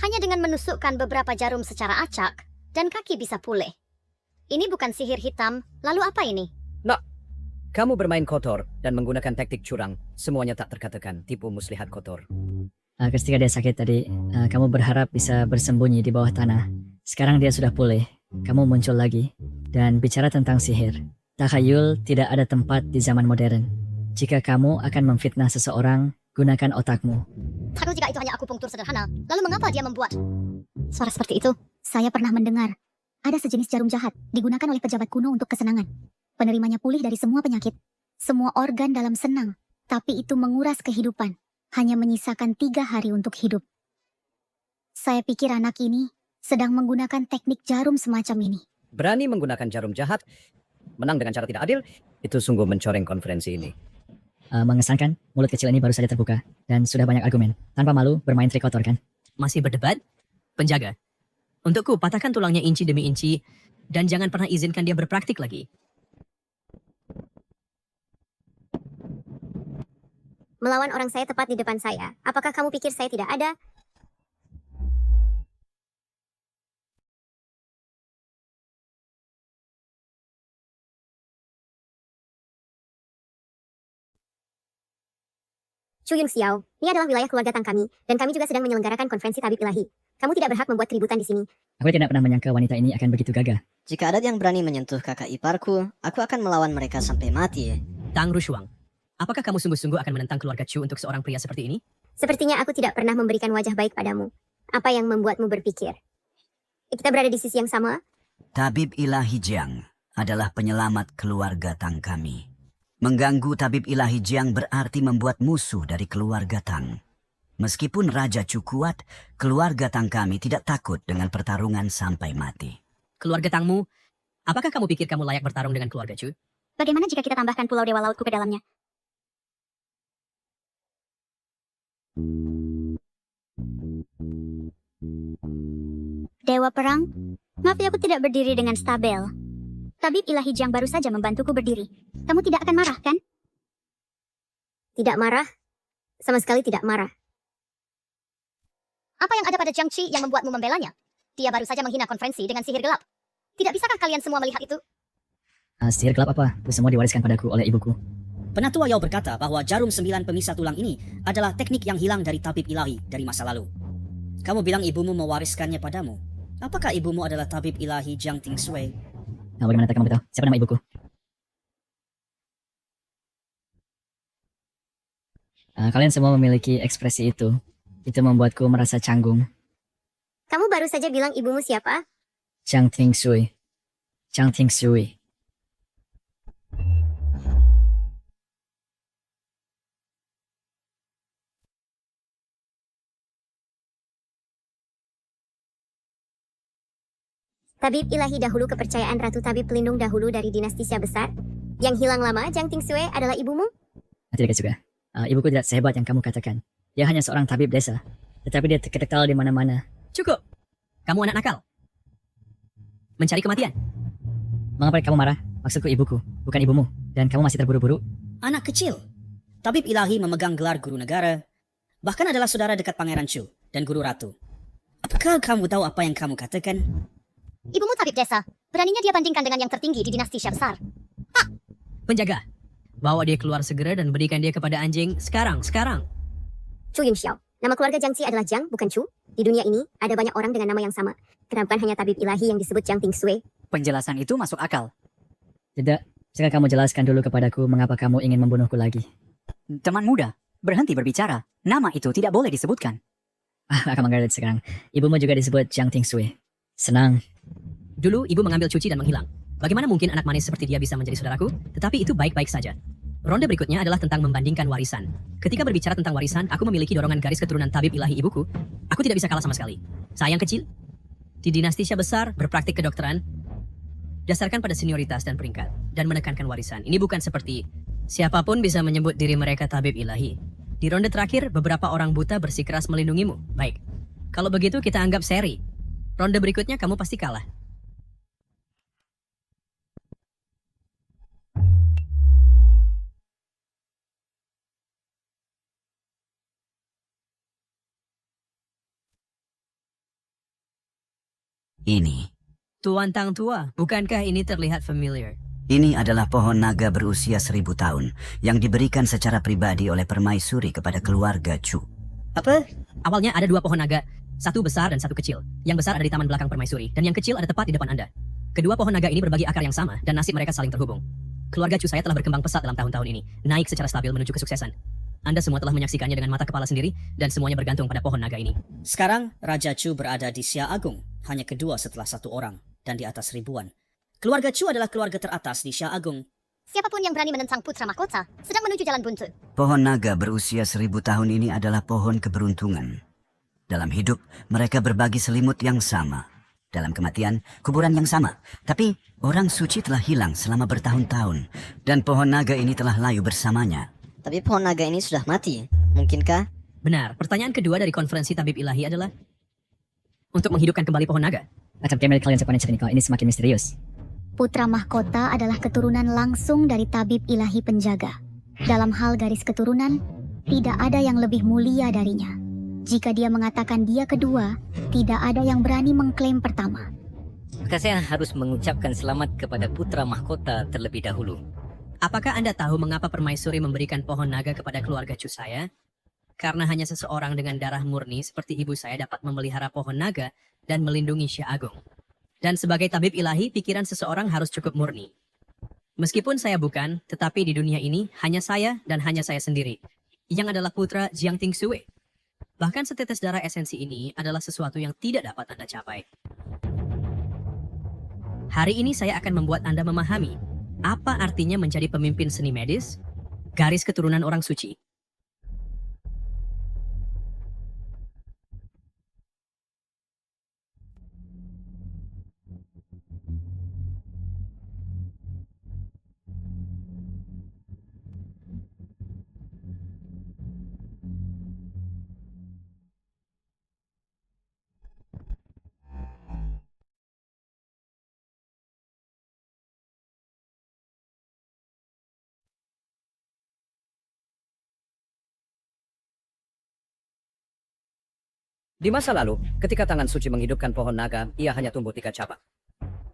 Hanya dengan menusukkan beberapa jarum secara acak, dan kaki bisa pulih. Ini bukan sihir hitam, lalu apa ini? Nak, kamu bermain kotor dan menggunakan taktik curang. Semuanya tak terkatakan tipu muslihat kotor. Ketika dia sakit tadi, kamu berharap bisa bersembunyi di bawah tanah. Sekarang dia sudah pulih, kamu muncul lagi. Dan bicara tentang sihir, takhayul tidak ada tempat di zaman modern. Jika kamu akan memfitnah seseorang, gunakan otakmu. Takut jika itu hanya akupunktur sederhana, lalu mengapa dia membuat suara seperti itu? Saya pernah mendengar ada sejenis jarum jahat digunakan oleh pejabat kuno untuk kesenangan. Penerimanya pulih dari semua penyakit, semua organ dalam senang, tapi itu menguras kehidupan, hanya menyisakan 3 hari untuk hidup. Saya pikir anak ini sedang menggunakan teknik jarum semacam ini. Berani menggunakan jarum jahat, menang dengan cara tidak adil, itu sungguh mencoreng konferensi ini. Mengesankan, mulut kecil ini baru saja terbuka, dan sudah banyak argumen. Tanpa malu, bermain trik kotor kan? Masih berdebat? Penjaga. Untukku, patahkan tulangnya inci demi inci, dan jangan pernah izinkan dia berpraktik lagi. Melawan orang saya tepat di depan saya. Apakah kamu pikir saya tidak ada? Chu Yung Xiao, ini adalah wilayah keluarga Tang kami, dan kami juga sedang menyelenggarakan konferensi tabib ilahi. Kamu tidak berhak membuat keributan di sini. Aku tidak pernah menyangka wanita ini akan begitu gagah. Jika ada yang berani menyentuh kakak iparku, aku akan melawan mereka sampai mati. Tang Rushuang, apakah kamu sungguh-sungguh akan menentang keluarga Chu untuk seorang pria seperti ini? Sepertinya aku tidak pernah memberikan wajah baik padamu. Apa yang membuatmu berpikir? Kita berada di sisi yang sama? Tabib ilahi Jiang adalah penyelamat keluarga Tang kami. Mengganggu tabib ilahi Jiang berarti membuat musuh dari keluarga Tang. Meskipun Raja Chu kuat, keluarga Tang kami tidak takut dengan pertarungan sampai mati. Keluarga Tangmu, apakah kamu pikir kamu layak bertarung dengan keluarga Chu? Bagaimana jika kita tambahkan Pulau Dewa Lautku ke dalamnya? Dewa Perang, maaf ya aku tidak berdiri dengan stabil. Tabib ilahi Jiang baru saja membantuku berdiri. Kamu tidak akan marah, kan? Tidak marah? Sama sekali tidak marah. Apa yang ada pada Jiang Qi yang membuatmu membelanya? Dia baru saja menghina konferensi dengan sihir gelap. Tidak bisakah kalian semua melihat itu? Sihir gelap apa? Itu semua diwariskan padaku oleh ibuku. Penatua Yao berkata bahwa jarum 9 pemisah tulang ini adalah teknik yang hilang dari tabib ilahi dari masa lalu. Kamu bilang ibumu mewariskannya padamu. Apakah ibumu adalah tabib ilahi Jiang Tingsui? Nah, bagaimana kamu tahu? Siapa nama ibuku? Kalian semua memiliki ekspresi itu. Itu membuatku merasa canggung. Kamu baru saja bilang ibumu siapa? Jiang Tingsui. Jiang Tingsui. Tabib ilahi dahulu kepercayaan Ratu Tabib Pelindung dahulu dari dinasti Xia Besar. Yang hilang lama, Jiang Tingsui adalah ibumu? Tidak juga. Ibuku tidak sehebat yang kamu katakan. Dia hanya seorang tabib desa. Tetapi dia terkenal di mana-mana. Cukup. Kamu anak nakal. Mencari kematian. Mengapa kamu marah? Maksudku ibuku, bukan ibumu. Dan kamu masih terburu-buru. Anak kecil. Tabib ilahi memegang gelar guru negara. Bahkan adalah saudara dekat Pangeran Chu dan Guru Ratu. Apakah kamu tahu apa yang kamu katakan? Ibumu tabib desa. Beraninya dia bandingkan dengan yang tertinggi di dinasti Xia Besar. Penjaga, bawa dia keluar segera dan berikan dia kepada anjing sekarang. Chu Yung Xiao. Nama keluarga Jiang Qi adalah Jiang, bukan Chu. Di dunia ini, ada banyak orang dengan nama yang sama. Kenapa bukan hanya tabib ilahi yang disebut Jiang Tingsui? Penjelasan itu masuk akal. Tidak, jika kamu jelaskan dulu kepadaku mengapa kamu ingin membunuhku lagi. Teman muda, berhenti berbicara. Nama itu tidak boleh disebutkan. Akan mengerti sekarang. Ibumu juga disebut Jiang Tingsui. Senang. Dulu ibu mengambil cuci dan menghilang. Bagaimana mungkin anak manis seperti dia bisa menjadi saudaraku? Tetapi itu baik-baik saja. Ronde berikutnya adalah tentang membandingkan warisan. Ketika berbicara tentang warisan, aku memiliki dorongan garis keturunan tabib ilahi ibuku. Aku tidak bisa kalah sama sekali. Saya yang kecil, di dinasti Shah besar, berpraktik kedokteran, dasarkan pada senioritas dan peringkat, dan menekankan warisan. Ini bukan seperti siapapun bisa menyebut diri mereka tabib ilahi. Di ronde terakhir, beberapa orang buta bersikeras melindungimu. Baik. Kalau begitu kita anggap seri. Ronde berikutnya kamu pasti kalah. Ini. Tuan Tang Tua, bukankah ini terlihat familiar? Ini adalah pohon naga berusia 1000 tahun yang diberikan secara pribadi oleh permaisuri kepada keluarga Chu. Apa? Awalnya ada 2 pohon naga, satu besar dan satu kecil. Yang besar ada di taman belakang permaisuri, dan yang kecil ada tepat di depan Anda. Kedua pohon naga ini berbagi akar yang sama, dan nasib mereka saling terhubung. Keluarga Chu saya telah berkembang pesat dalam tahun-tahun ini, naik secara stabil menuju kesuksesan. Anda semua telah menyaksikannya dengan mata kepala sendiri, dan semuanya bergantung pada pohon naga ini. Sekarang, Raja Chu berada di Xia Agung, hanya kedua setelah 1 orang, dan di atas ribuan. Keluarga Chu adalah keluarga teratas di Xia Agung. Siapapun yang berani menentang putra mahkota sedang menuju jalan buntu. Pohon naga berusia 1000 tahun ini adalah pohon keberuntungan. Dalam hidup, mereka berbagi selimut yang sama. Dalam kematian, kuburan yang sama. Tapi, orang suci telah hilang selama bertahun-tahun, dan pohon naga ini telah layu bersamanya. Tapi pohon naga ini sudah mati. Mungkinkah? Benar. Pertanyaan kedua dari konferensi tabib ilahi adalah untuk menghidupkan kembali pohon naga. Macam kamera kalian sepanjang cerita ini semakin misterius. Putra mahkota adalah keturunan langsung dari tabib ilahi penjaga. Dalam hal garis keturunan, tidak ada yang lebih mulia darinya. Jika dia mengatakan dia kedua, tidak ada yang berani mengklaim pertama. Maka saya harus mengucapkan selamat kepada putra mahkota terlebih dahulu. Apakah Anda tahu mengapa permaisuri memberikan pohon naga kepada keluarga Chu saya? Karena hanya seseorang dengan darah murni seperti ibu saya dapat memelihara pohon naga dan melindungi Xia Agung. Dan sebagai tabib ilahi, pikiran seseorang harus cukup murni. Meskipun saya bukan, tetapi di dunia ini hanya saya dan hanya saya sendiri, yang adalah putra Jiang Tingsue. Bahkan setetes darah esensi ini adalah sesuatu yang tidak dapat Anda capai. Hari ini saya akan membuat Anda memahami apa artinya menjadi pemimpin seni medis, garis keturunan orang suci. Di masa lalu, ketika tangan suci menghidupkan pohon naga, ia hanya tumbuh 3 cabang.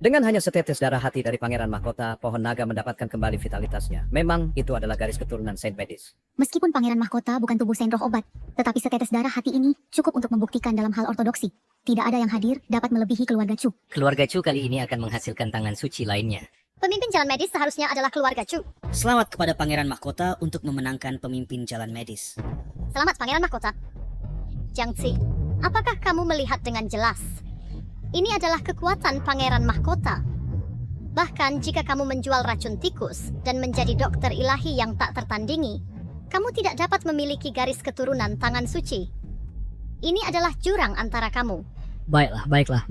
Dengan hanya setetes darah hati dari pangeran mahkota, pohon naga mendapatkan kembali vitalitasnya. Memang itu adalah garis keturunan Saint Medis. Meskipun pangeran mahkota bukan tubuh Saint Roh obat, tetapi setetes darah hati ini cukup untuk membuktikan dalam hal ortodoksi. Tidak ada yang hadir dapat melebihi keluarga Chu. Keluarga Chu kali ini akan menghasilkan tangan suci lainnya. Pemimpin jalan medis seharusnya adalah keluarga Chu. Selamat kepada pangeran mahkota untuk memenangkan pemimpin jalan medis. Selamat pangeran mahkota. Jiang Ci, apakah kamu melihat dengan jelas? Ini adalah kekuatan pangeran mahkota. Bahkan jika kamu menjual racun tikus dan menjadi dokter ilahi yang tak tertandingi, kamu tidak dapat memiliki garis keturunan tangan suci. Ini adalah jurang antara kamu. Baiklah.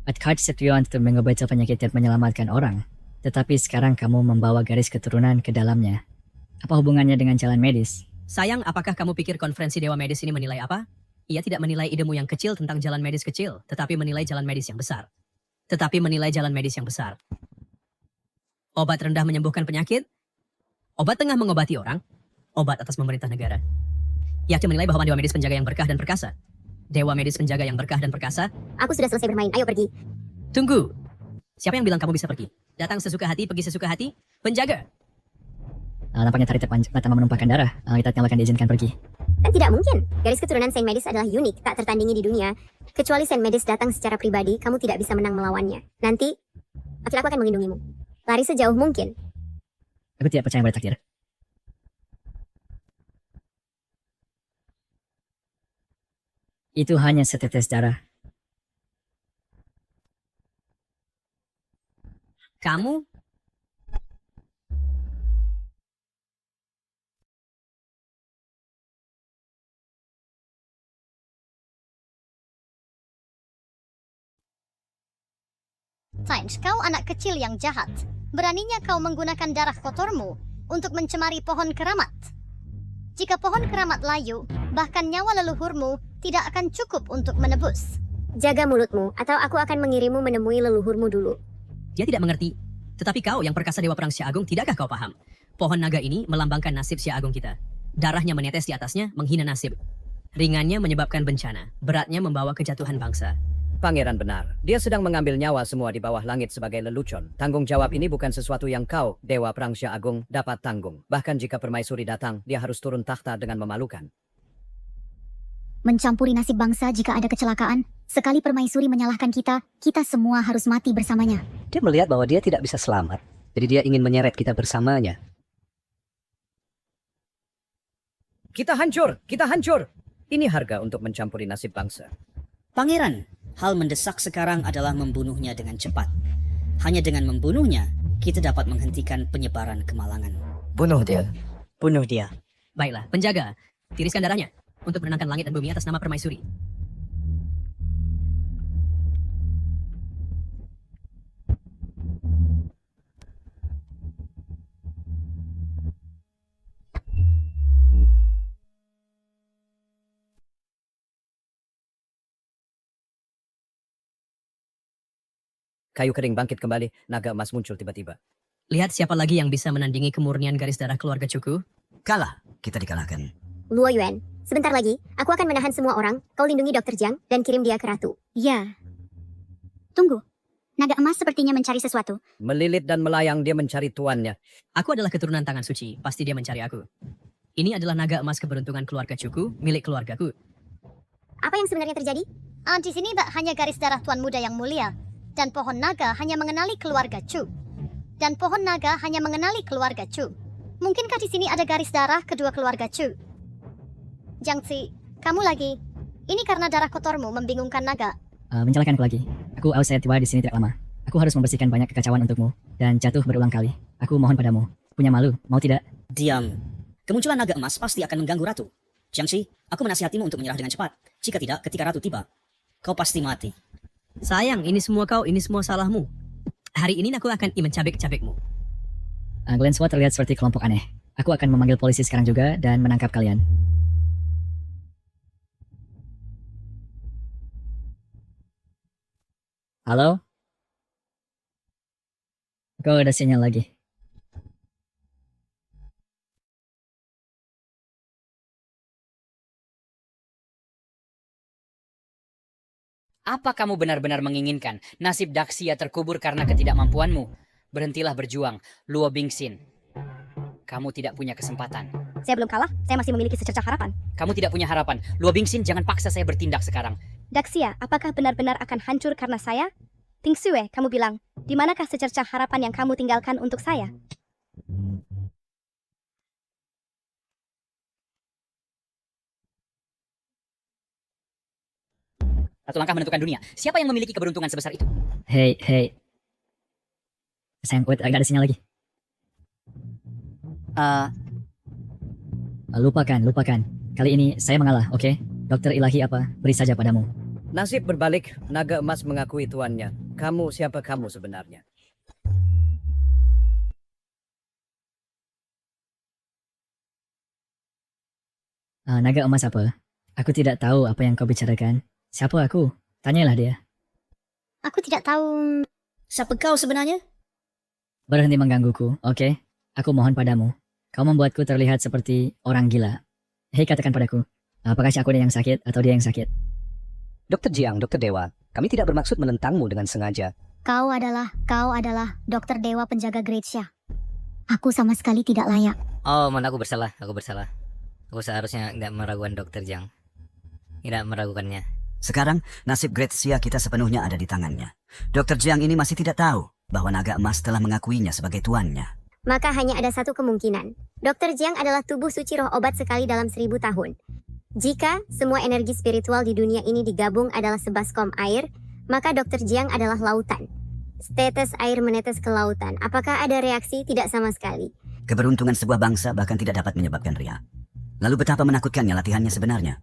Adkard setuju untuk mengobati penyakit dan menyelamatkan orang. Tetapi sekarang kamu membawa garis keturunan ke dalamnya. Apa hubungannya dengan jalan medis? Sayang, apakah kamu pikir konferensi Dewa Medis ini menilai apa? Ia tidak menilai idemu yang kecil tentang jalan medis kecil, tetapi menilai jalan medis yang besar. Obat rendah menyembuhkan penyakit, obat tengah mengobati orang, obat atas memerintah negara. Ia menilai bahwa Dewa Medis penjaga yang berkah dan perkasa. Dewa Medis penjaga yang berkah dan perkasa. Aku sudah selesai bermain, ayo pergi. Tunggu. Siapa yang bilang kamu bisa pergi? Datang sesuka hati, pergi sesuka hati. Penjaga. Nampaknya Tari pertama menumpahkan darah. Kita akan diizinkan pergi. Kan tidak mungkin. Garis keturunan Saint Medis adalah unik, tak tertandingi di dunia. Kecuali Saint Medis datang secara pribadi, kamu tidak bisa menang melawannya. Nanti, aku akan melindungimu. Lari sejauh mungkin. Aku tidak percaya pada takdir. Itu hanya setetes darah. Kamu? Sains, kau anak kecil yang jahat. Beraninya kau menggunakan darah kotormu untuk mencemari pohon keramat. Jika pohon keramat layu, bahkan nyawa leluhurmu tidak akan cukup untuk menebus. Jaga mulutmu, atau aku akan mengirimmu menemui leluhurmu dulu. Dia tidak mengerti. Tetapi kau yang perkasa Dewa Perang Xia Agung, tidakkah kau paham? Pohon naga ini melambangkan nasib Xia Agung kita. Darahnya menetes di atasnya, menghina nasib. Ringannya menyebabkan bencana, beratnya membawa kejatuhan bangsa. Pangeran benar. Dia sedang mengambil nyawa semua di bawah langit sebagai lelucon. Tanggung jawab ini bukan sesuatu yang kau, Dewa Perang Xia Agung, dapat tanggung. Bahkan jika permaisuri datang, dia harus turun takhta dengan memalukan. Mencampuri nasib bangsa jika ada kecelakaan. Sekali permaisuri menyalahkan kita, kita semua harus mati bersamanya. Dia melihat bahwa dia tidak bisa selamat, jadi dia ingin menyeret kita bersamanya. Kita hancur! Kita hancur! Ini harga untuk mencampuri nasib bangsa. Pangeran, hal mendesak sekarang adalah membunuhnya dengan cepat. Hanya dengan membunuhnya, kita dapat menghentikan penyebaran kemalangan. Bunuh dia. Bunuh dia. Baiklah, penjaga, tiriskan darahnya untuk menenangkan langit dan bumi atas nama permaisuri. Kayu kering bangkit kembali, naga emas muncul tiba-tiba. Lihat siapa lagi yang bisa menandingi kemurnian garis darah keluarga Cuku. Kalah, kita dikalahkan. Luo Yuan, sebentar lagi, aku akan menahan semua orang, kau lindungi Dr. Jiang, dan kirim dia ke Ratu. Ya. Tunggu. Naga emas sepertinya mencari sesuatu. Melilit dan melayang dia mencari tuannya. Aku adalah keturunan tangan suci, pasti dia mencari aku. Ini adalah naga emas keberuntungan keluarga Cuku, milik keluargaku. Apa yang sebenarnya terjadi? Di sini tak hanya garis darah Tuan Muda yang mulia, dan pohon naga hanya mengenali keluarga Chu. Dan pohon naga hanya mengenali keluarga Chu. Mungkinkah di sini ada garis darah kedua keluarga Chu? Jiangzi, kamu lagi. Ini karena darah kotormu membingungkan naga. Mencelakanku lagi. Aku saya tiba di sini tidak lama. Aku harus membersihkan banyak kekacauan untukmu dan jatuh berulang kali. Aku mohon padamu. Punya malu, mau tidak? Diam. Kemunculan naga emas pasti akan mengganggu Ratu. Jiangxi, aku menasihatimu untuk menyerah dengan cepat. Jika tidak, ketika Ratu tiba, kau pasti mati. Sayang, ini semua kau, ini semua salahmu. Hari ini aku akan mencabik-cabikmu. Kalian semua terlihat seperti kelompok aneh. Aku akan memanggil polisi sekarang juga dan menangkap kalian. Halo? Kau ada sinyal lagi. Apa kamu benar-benar menginginkan nasib Daxia terkubur karena ketidakmampuanmu? Berhentilah berjuang, Luo Bingxin. Kamu tidak punya kesempatan. Saya belum kalah, saya masih memiliki secercah harapan. Kamu tidak punya harapan. Luo Bingxin, jangan paksa saya bertindak sekarang. Daxia, apakah benar-benar akan hancur karena saya? Tingsue, kamu bilang, di manakah secercah harapan yang kamu tinggalkan untuk saya? Satu langkah menentukan dunia. Siapa yang memiliki keberuntungan sebesar itu? Hei. Sayang, agak ada sinyal lagi. Lupakan. Kali ini saya mengalah, oke? Dokter ilahi apa? Beri saja padamu. Nasib berbalik, naga emas mengakui tuannya. Kamu siapa kamu sebenarnya? Naga emas apa? Aku tidak tahu apa yang kau bicarakan. Siapa aku? Tanyalah dia. Aku tidak tahu. Siapa kau sebenarnya? Berhenti menggangguku, oke? Aku mohon padamu. Kau membuatku terlihat seperti orang gila. Hei, katakan padaku. Apakah aku yang sakit atau dia yang sakit? Dr. Jiang, Dr. Dewa, kami tidak bermaksud menentangmu dengan sengaja. Kau adalah Dokter Dewa penjaga Great Xia. Aku sama sekali tidak layak. Oh, aku bersalah. Aku seharusnya tidak meragukan Dr. Jiang. Tidak meragukannya. Sekarang, nasib Great Xia kita sepenuhnya ada di tangannya. Dr. Jiang ini masih tidak tahu bahwa naga emas telah mengakuinya sebagai tuannya. Maka hanya ada satu kemungkinan. Dr. Jiang adalah tubuh suci roh obat sekali dalam 1000 tahun. Jika semua energi spiritual di dunia ini digabung adalah sebaskom air, maka Dr. Jiang adalah lautan. Status air menetes ke lautan. Apakah ada reaksi? Tidak sama sekali. Keberuntungan sebuah bangsa bahkan tidak dapat menyebabkan ria. Lalu betapa menakutkannya latihannya sebenarnya.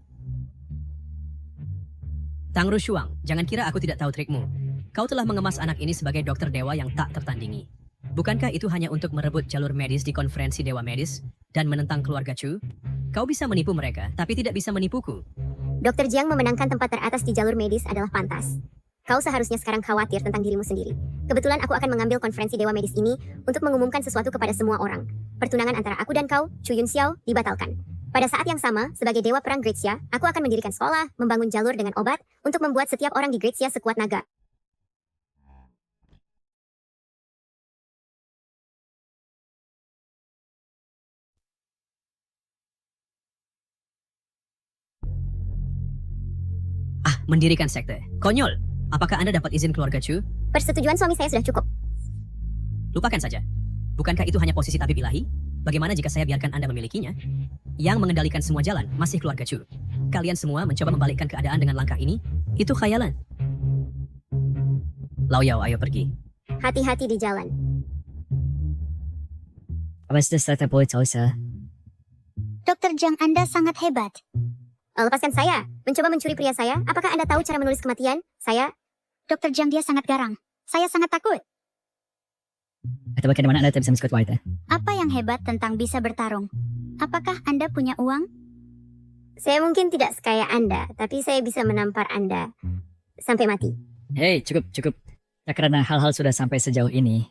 Tang Rushuang, jangan kira aku tidak tahu trikmu. Kau telah mengemas anak ini sebagai dokter dewa yang tak tertandingi. Bukankah itu hanya untuk merebut jalur medis di konferensi Dewa Medis dan menentang keluarga Chu? Kau bisa menipu mereka, tapi tidak bisa menipuku. Dr. Jiang memenangkan tempat teratas di jalur medis adalah pantas. Kau seharusnya sekarang khawatir tentang dirimu sendiri. Kebetulan aku akan mengambil konferensi Dewa Medis ini untuk mengumumkan sesuatu kepada semua orang. Pertunangan antara aku dan kau, Chu Yun Xiao, dibatalkan. Pada saat yang sama, sebagai Dewa Perang Great Xia, aku akan mendirikan sekolah, membangun jalur dengan obat, untuk membuat setiap orang di Great Xia sekuat naga. Mendirikan sekte. Konyol. Apakah Anda dapat izin keluarga Chu? Persetujuan suami saya sudah cukup. Lupakan saja. Bukankah itu hanya posisi tabib ilahi? Bagaimana jika saya biarkan Anda memilikinya? Yang mengendalikan semua jalan masih keluarga Chu. Kalian semua mencoba membalikkan keadaan dengan langkah ini? Itu khayalan. Lao Yao, ayo pergi. Hati-hati di jalan. Apa sudah starter boleh tahu saya? Dr. Jiang, Anda sangat hebat. Lepaskan saya. Mencoba mencuri pria saya. Apakah Anda tahu cara menulis kematian? Saya... Dr. Jiang, dia sangat garang. Saya sangat takut. Atau bagaimana Anda bisa meskut wanita? Apa yang hebat tentang bisa bertarung? Apakah Anda punya uang? Saya mungkin tidak sekaya Anda, tapi saya bisa menampar Anda sampai mati. Hei, cukup. Ya, karena hal-hal sudah sampai sejauh ini.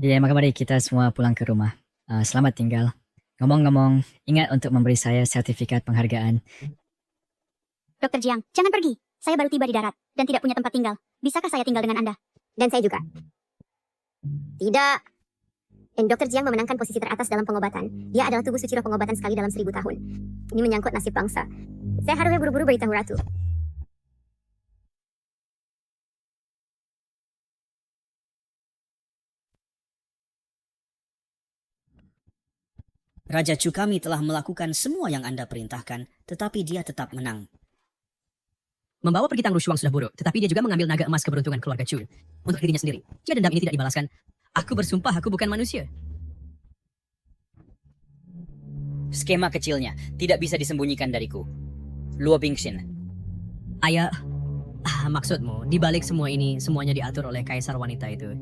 Ya, maka mari kita semua pulang ke rumah. Selamat tinggal. Ngomong-ngomong, ingat untuk memberi saya sertifikat penghargaan. Dr. Jiang, jangan pergi. Saya baru tiba di darat dan tidak punya tempat tinggal. Bisakah saya tinggal dengan Anda? Dan saya juga. Tidak. Dan Dr. Jiang memenangkan posisi teratas dalam pengobatan. Dia adalah tubuh suci roh pengobatan sekali dalam 1000 tahun. Ini menyangkut nasib bangsa. Saya harusnya buru-buru beritahu Ratu. Raja Chu kami telah melakukan semua yang Anda perintahkan, tetapi dia tetap menang. Membawa pergi Tang Rushuang sudah buruk, tetapi dia juga mengambil naga emas keberuntungan keluarga Chu untuk dirinya sendiri. Jika dendam ini tidak dibalaskan, aku bersumpah aku bukan manusia. Skema kecilnya tidak bisa disembunyikan dariku. Luo Bingxin. Ayah, maksudmu, di balik semua ini, semuanya diatur oleh kaisar wanita itu.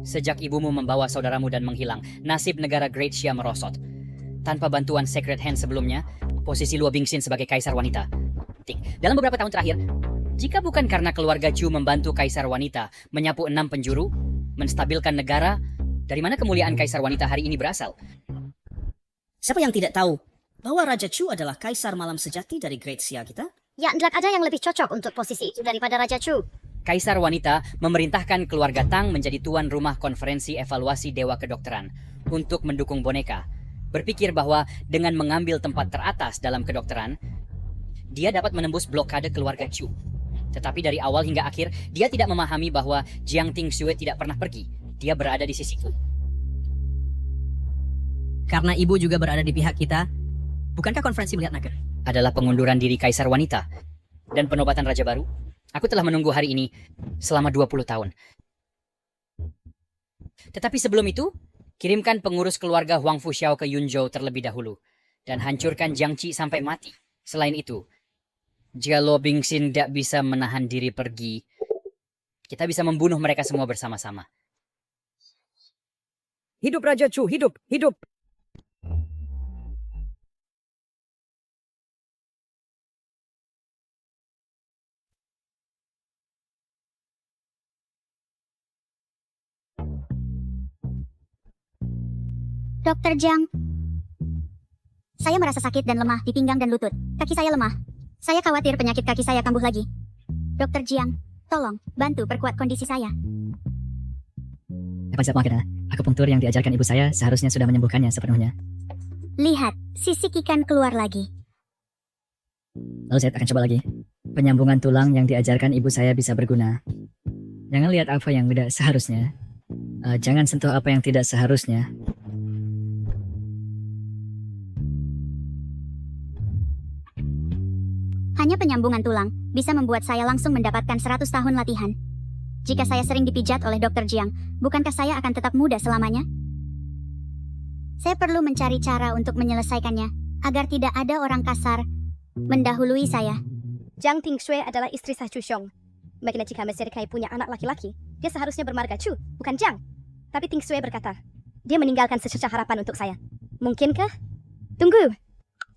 Sejak ibumu membawa saudaramu dan menghilang, nasib negara Great Xia merosot. Tanpa bantuan Sacred Hand sebelumnya, posisi Luo Bingxin sebagai kaisar wanita. Dalam beberapa tahun terakhir, jika bukan karena keluarga Chu membantu kaisar wanita menyapu 6 penjuru, menstabilkan negara, dari mana kemuliaan kaisar wanita hari ini berasal? Siapa yang tidak tahu bahwa Raja Chu adalah kaisar malam sejati dari Great Xia kita? Ya, tidak ada yang lebih cocok untuk posisi itu daripada Raja Chu. Kaisar wanita memerintahkan keluarga Tang menjadi tuan rumah konferensi evaluasi Dewa Kedokteran untuk mendukung boneka. Berpikir bahwa dengan mengambil tempat teratas dalam kedokteran, dia dapat menembus blokade keluarga Chu. Tetapi dari awal hingga akhir, dia tidak memahami bahwa Jiang Tingxue tidak pernah pergi. Dia berada di sisiku. Karena ibu juga berada di pihak kita, bukankah konferensi melihat naga? Adalah pengunduran diri kaisar wanita dan penobatan raja baru. Aku telah menunggu hari ini selama 20 tahun. Tetapi sebelum itu, kirimkan pengurus keluarga Huang Fuxiao ke Yunzhou terlebih dahulu dan hancurkan Jiang Qi sampai mati. Selain itu, jika Luo Bingxin tidak bisa menahan diri pergi, kita bisa membunuh mereka semua bersama-sama. Hidup Raja Chu, hidup, hidup! Dr. Jiang, saya merasa sakit dan lemah di pinggang dan lutut. Kaki saya lemah. Saya khawatir penyakit kaki saya kambuh lagi. Dr. Jiang, tolong bantu perkuat kondisi saya. Dapat siap kita. Akupunktur yang diajarkan ibu saya seharusnya sudah menyembuhkannya sepenuhnya. Lihat, sisik ikan keluar lagi. Lalu saya akan coba lagi. Penyambungan tulang yang diajarkan ibu saya bisa berguna. Jangan lihat apa yang tidak seharusnya. Jangan sentuh apa yang tidak seharusnya. Hanya penyambungan tulang bisa membuat saya langsung mendapatkan 100 tahun latihan. Jika saya sering dipijat oleh Dr. Jiang, bukankah saya akan tetap muda selamanya? Saya perlu mencari cara untuk menyelesaikannya, agar tidak ada orang kasar mendahului saya. Jiang Tingshui adalah istri sah Chu Xiong. Bagaimana jika Mesir Kai punya anak laki-laki? Dia seharusnya bermarga Chu, bukan Jiang. Tapi Tingshui berkata, dia meninggalkan secercah harapan untuk saya. Mungkinkah? Tunggu.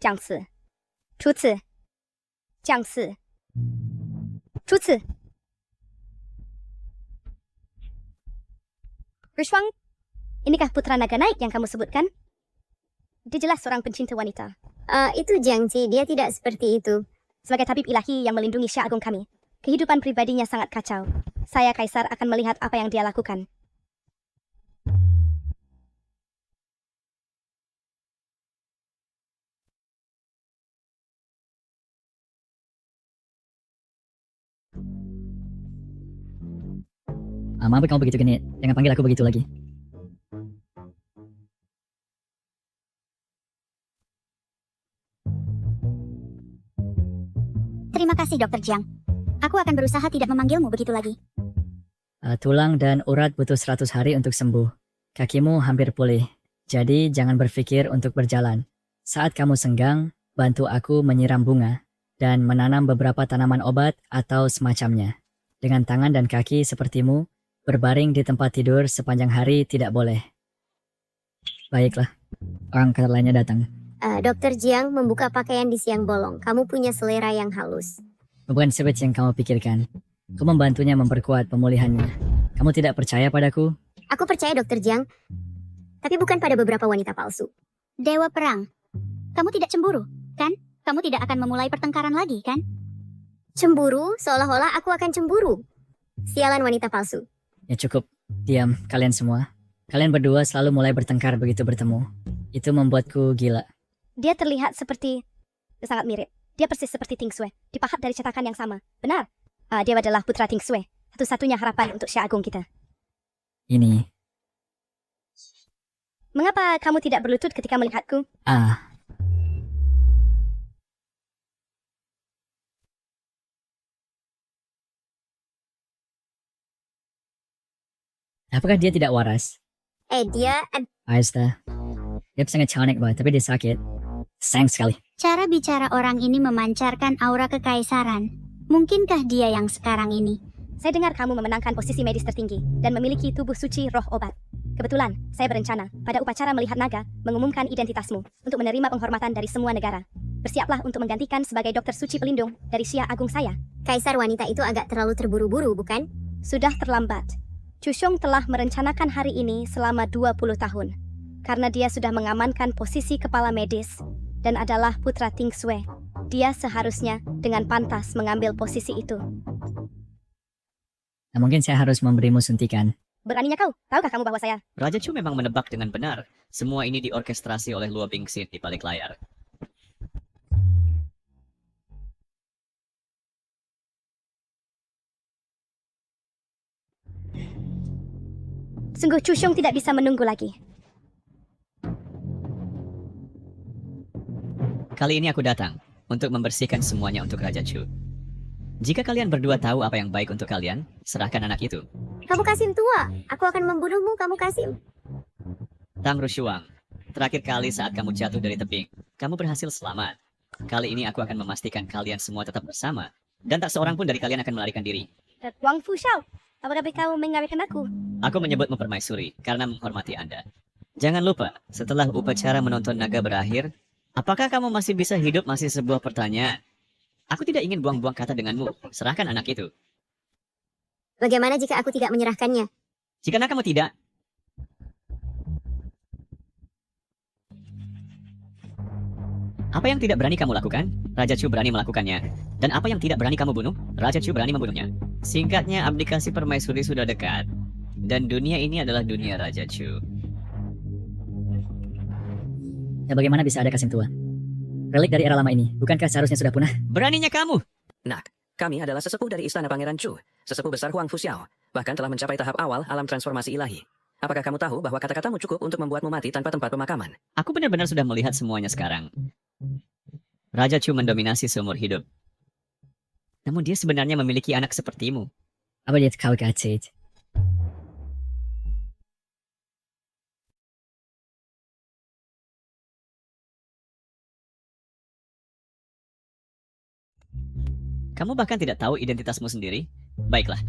Jiang Si. Chu Si. Jiang Si. Chu Si. Rushuang, inikah putra naga naik yang kamu sebutkan? Dia jelas seorang pencinta wanita. Itu Jiangzi, dia tidak seperti itu. Sebagai tabib ilahi yang melindungi Syah Agung kami, kehidupan pribadinya sangat kacau. Saya, Kaisar, akan melihat apa yang dia lakukan. Maaf kamu begitu genit. Jangan panggil aku begitu lagi. Terima kasih, Dr. Jiang. Aku akan berusaha tidak memanggilmu begitu lagi. Tulang dan urat butuh 100 hari untuk sembuh. Kakimu hampir pulih. Jadi jangan berpikir untuk berjalan. Saat kamu senggang, bantu aku menyiram bunga dan menanam beberapa tanaman obat atau semacamnya. Dengan tangan dan kaki sepertimu, berbaring di tempat tidur sepanjang hari tidak boleh. Baiklah, orang kata lainnya datang. Dr. Jiang membuka pakaian di siang bolong. Kamu punya selera yang halus. Bukan seperti yang kamu pikirkan. Aku membantunya memperkuat pemulihannya. Kamu tidak percaya padaku? Aku percaya Dr. Jiang, tapi bukan pada beberapa wanita palsu. Dewa Perang, kamu tidak cemburu, kan? Kamu tidak akan memulai pertengkaran lagi, kan? Cemburu? Seolah-olah aku akan cemburu. Sialan wanita palsu. Ya cukup, diam kalian semua. Kalian berdua selalu mulai bertengkar begitu bertemu. Itu membuatku gila. Dia terlihat seperti... sangat mirip. Dia persis seperti Tingshui, dipahat dari cetakan yang sama. Benar, dia adalah putra Tingshui. Satu-satunya harapan untuk Syah Agung kita. Ini. Mengapa kamu tidak berlutut ketika melihatku? Apakah dia tidak waras? Dia... Aista. Dia sangat cantik, tapi dia sakit. Sayang sekali. Cara bicara orang ini memancarkan aura kekaisaran. Mungkinkah dia yang sekarang ini? Saya dengar kamu memenangkan posisi medis tertinggi dan memiliki tubuh suci roh obat. Kebetulan, saya berencana pada upacara melihat naga mengumumkan identitasmu untuk menerima penghormatan dari semua negara. Bersiaplah untuk menggantikan sebagai dokter suci pelindung dari Syah Agung saya. Kaisar wanita itu agak terlalu terburu-buru, bukan? Sudah terlambat. Chu Xiong telah merencanakan hari ini selama 20 tahun. Karena dia sudah mengamankan posisi kepala medis dan adalah putra Tingshui. Dia seharusnya dengan pantas mengambil posisi itu. Nah, mungkin saya harus memberimu suntikan. Beraninya kau? Tahukah kamu bahwa saya... Raja Chu memang menebak dengan benar. Semua ini diorkestrasi oleh Luo Bingxin di balik layar. Sungguh Chu Xiong tidak bisa menunggu lagi. Kali ini aku datang untuk membersihkan semuanya untuk Raja Chu. Jika kalian berdua tahu apa yang baik untuk kalian, serahkan anak itu. Kamu Kasim tua. Aku akan membunuhmu, kamu Kasim. Tang Rushuang, terakhir kali saat kamu jatuh dari tebing, kamu berhasil selamat. Kali ini aku akan memastikan kalian semua tetap bersama, dan tak seorang pun dari kalian akan melarikan diri. Wang Fu Xiao, apakah kau mengawinkan aku? Aku menyebutmu permaisuri karena menghormati Anda. Jangan lupa, setelah upacara menonton naga berakhir, apakah kamu masih bisa hidup masih sebuah pertanyaan. Aku tidak ingin buang-buang kata denganmu. Serahkan anak itu. Bagaimana jika aku tidak menyerahkannya? Jika kamu tidak, apa yang tidak berani kamu lakukan, Raja Chu berani melakukannya. Dan apa yang tidak berani kamu bunuh, Raja Chu berani membunuhnya. Singkatnya, abdikasi permaisuri sudah dekat. Dan dunia ini adalah dunia Raja Chu. Ya bagaimana bisa ada Kasim tua? Relik dari era lama ini, bukankah seharusnya sudah punah? Beraninya kamu! Nak, kami adalah sesepuh dari Istana Pangeran Chu, sesepuh besar Huang Fuxiao, bahkan telah mencapai tahap awal alam transformasi ilahi. Apakah kamu tahu bahwa kata-katamu cukup untuk membuatmu mati tanpa tempat pemakaman? Aku benar-benar sudah melihat semuanya sekarang. Raja Chu mendominasi seumur hidup. Namun dia sebenarnya memiliki anak sepertimu. Apa dia kau kacit? Kamu bahkan tidak tahu identitasmu sendiri? Baiklah,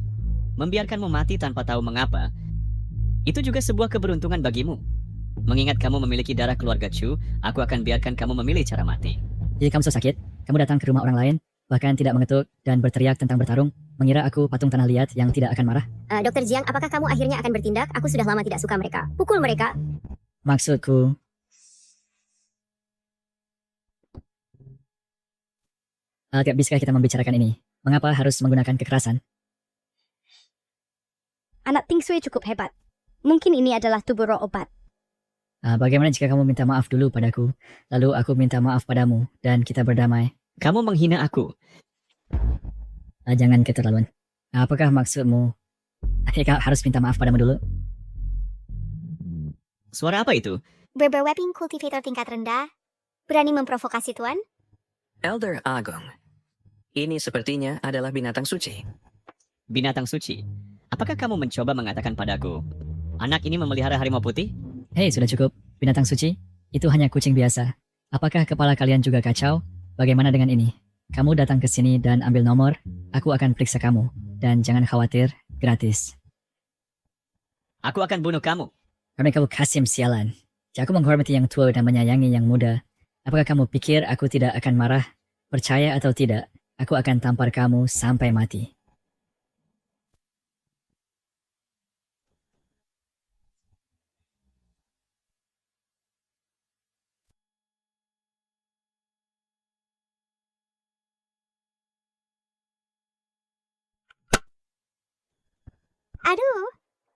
membiarkanmu mati tanpa tahu mengapa, itu juga sebuah keberuntungan bagimu. Mengingat kamu memiliki darah keluarga Chu, aku akan biarkan kamu memilih cara mati. Jadi kamu so sakit, kamu datang ke rumah orang lain, bahkan tidak mengetuk dan berteriak tentang bertarung, mengira aku patung tanah liat yang tidak akan marah? Dr. Jiang, apakah kamu akhirnya akan bertindak? Aku sudah lama tidak suka mereka. Pukul mereka. Maksudku, bisakah kita membicarakan ini? Mengapa harus menggunakan kekerasan? Anak Ting Sui cukup hebat. Mungkin ini adalah tubuh roh obat. Bagaimana jika kamu minta maaf dulu padaku, lalu aku minta maaf padamu, dan kita berdamai? Kamu menghina aku. Jangan keterlaluan. Apakah maksudmu? Kau harus minta maaf padamu dulu? Suara apa itu? Webbing kultivator tingkat rendah. Berani memprovokasi Tuan? Elder Agong. Ini sepertinya adalah binatang suci. Binatang suci? Apakah kamu mencoba mengatakan padaku, anak ini memelihara harimau putih? Hei, sudah cukup. Binatang suci? Itu hanya kucing biasa. Apakah kepala kalian juga kacau? Bagaimana dengan ini? Kamu datang ke sini dan ambil nomor, aku akan periksa kamu. Dan jangan khawatir, gratis. Aku akan bunuh kamu. Karena kamu Kasim sialan. Aku menghormati yang tua dan menyayangi yang muda. Apakah kamu pikir aku tidak akan marah? Percaya atau tidak, aku akan tampar kamu sampai mati. Aduh,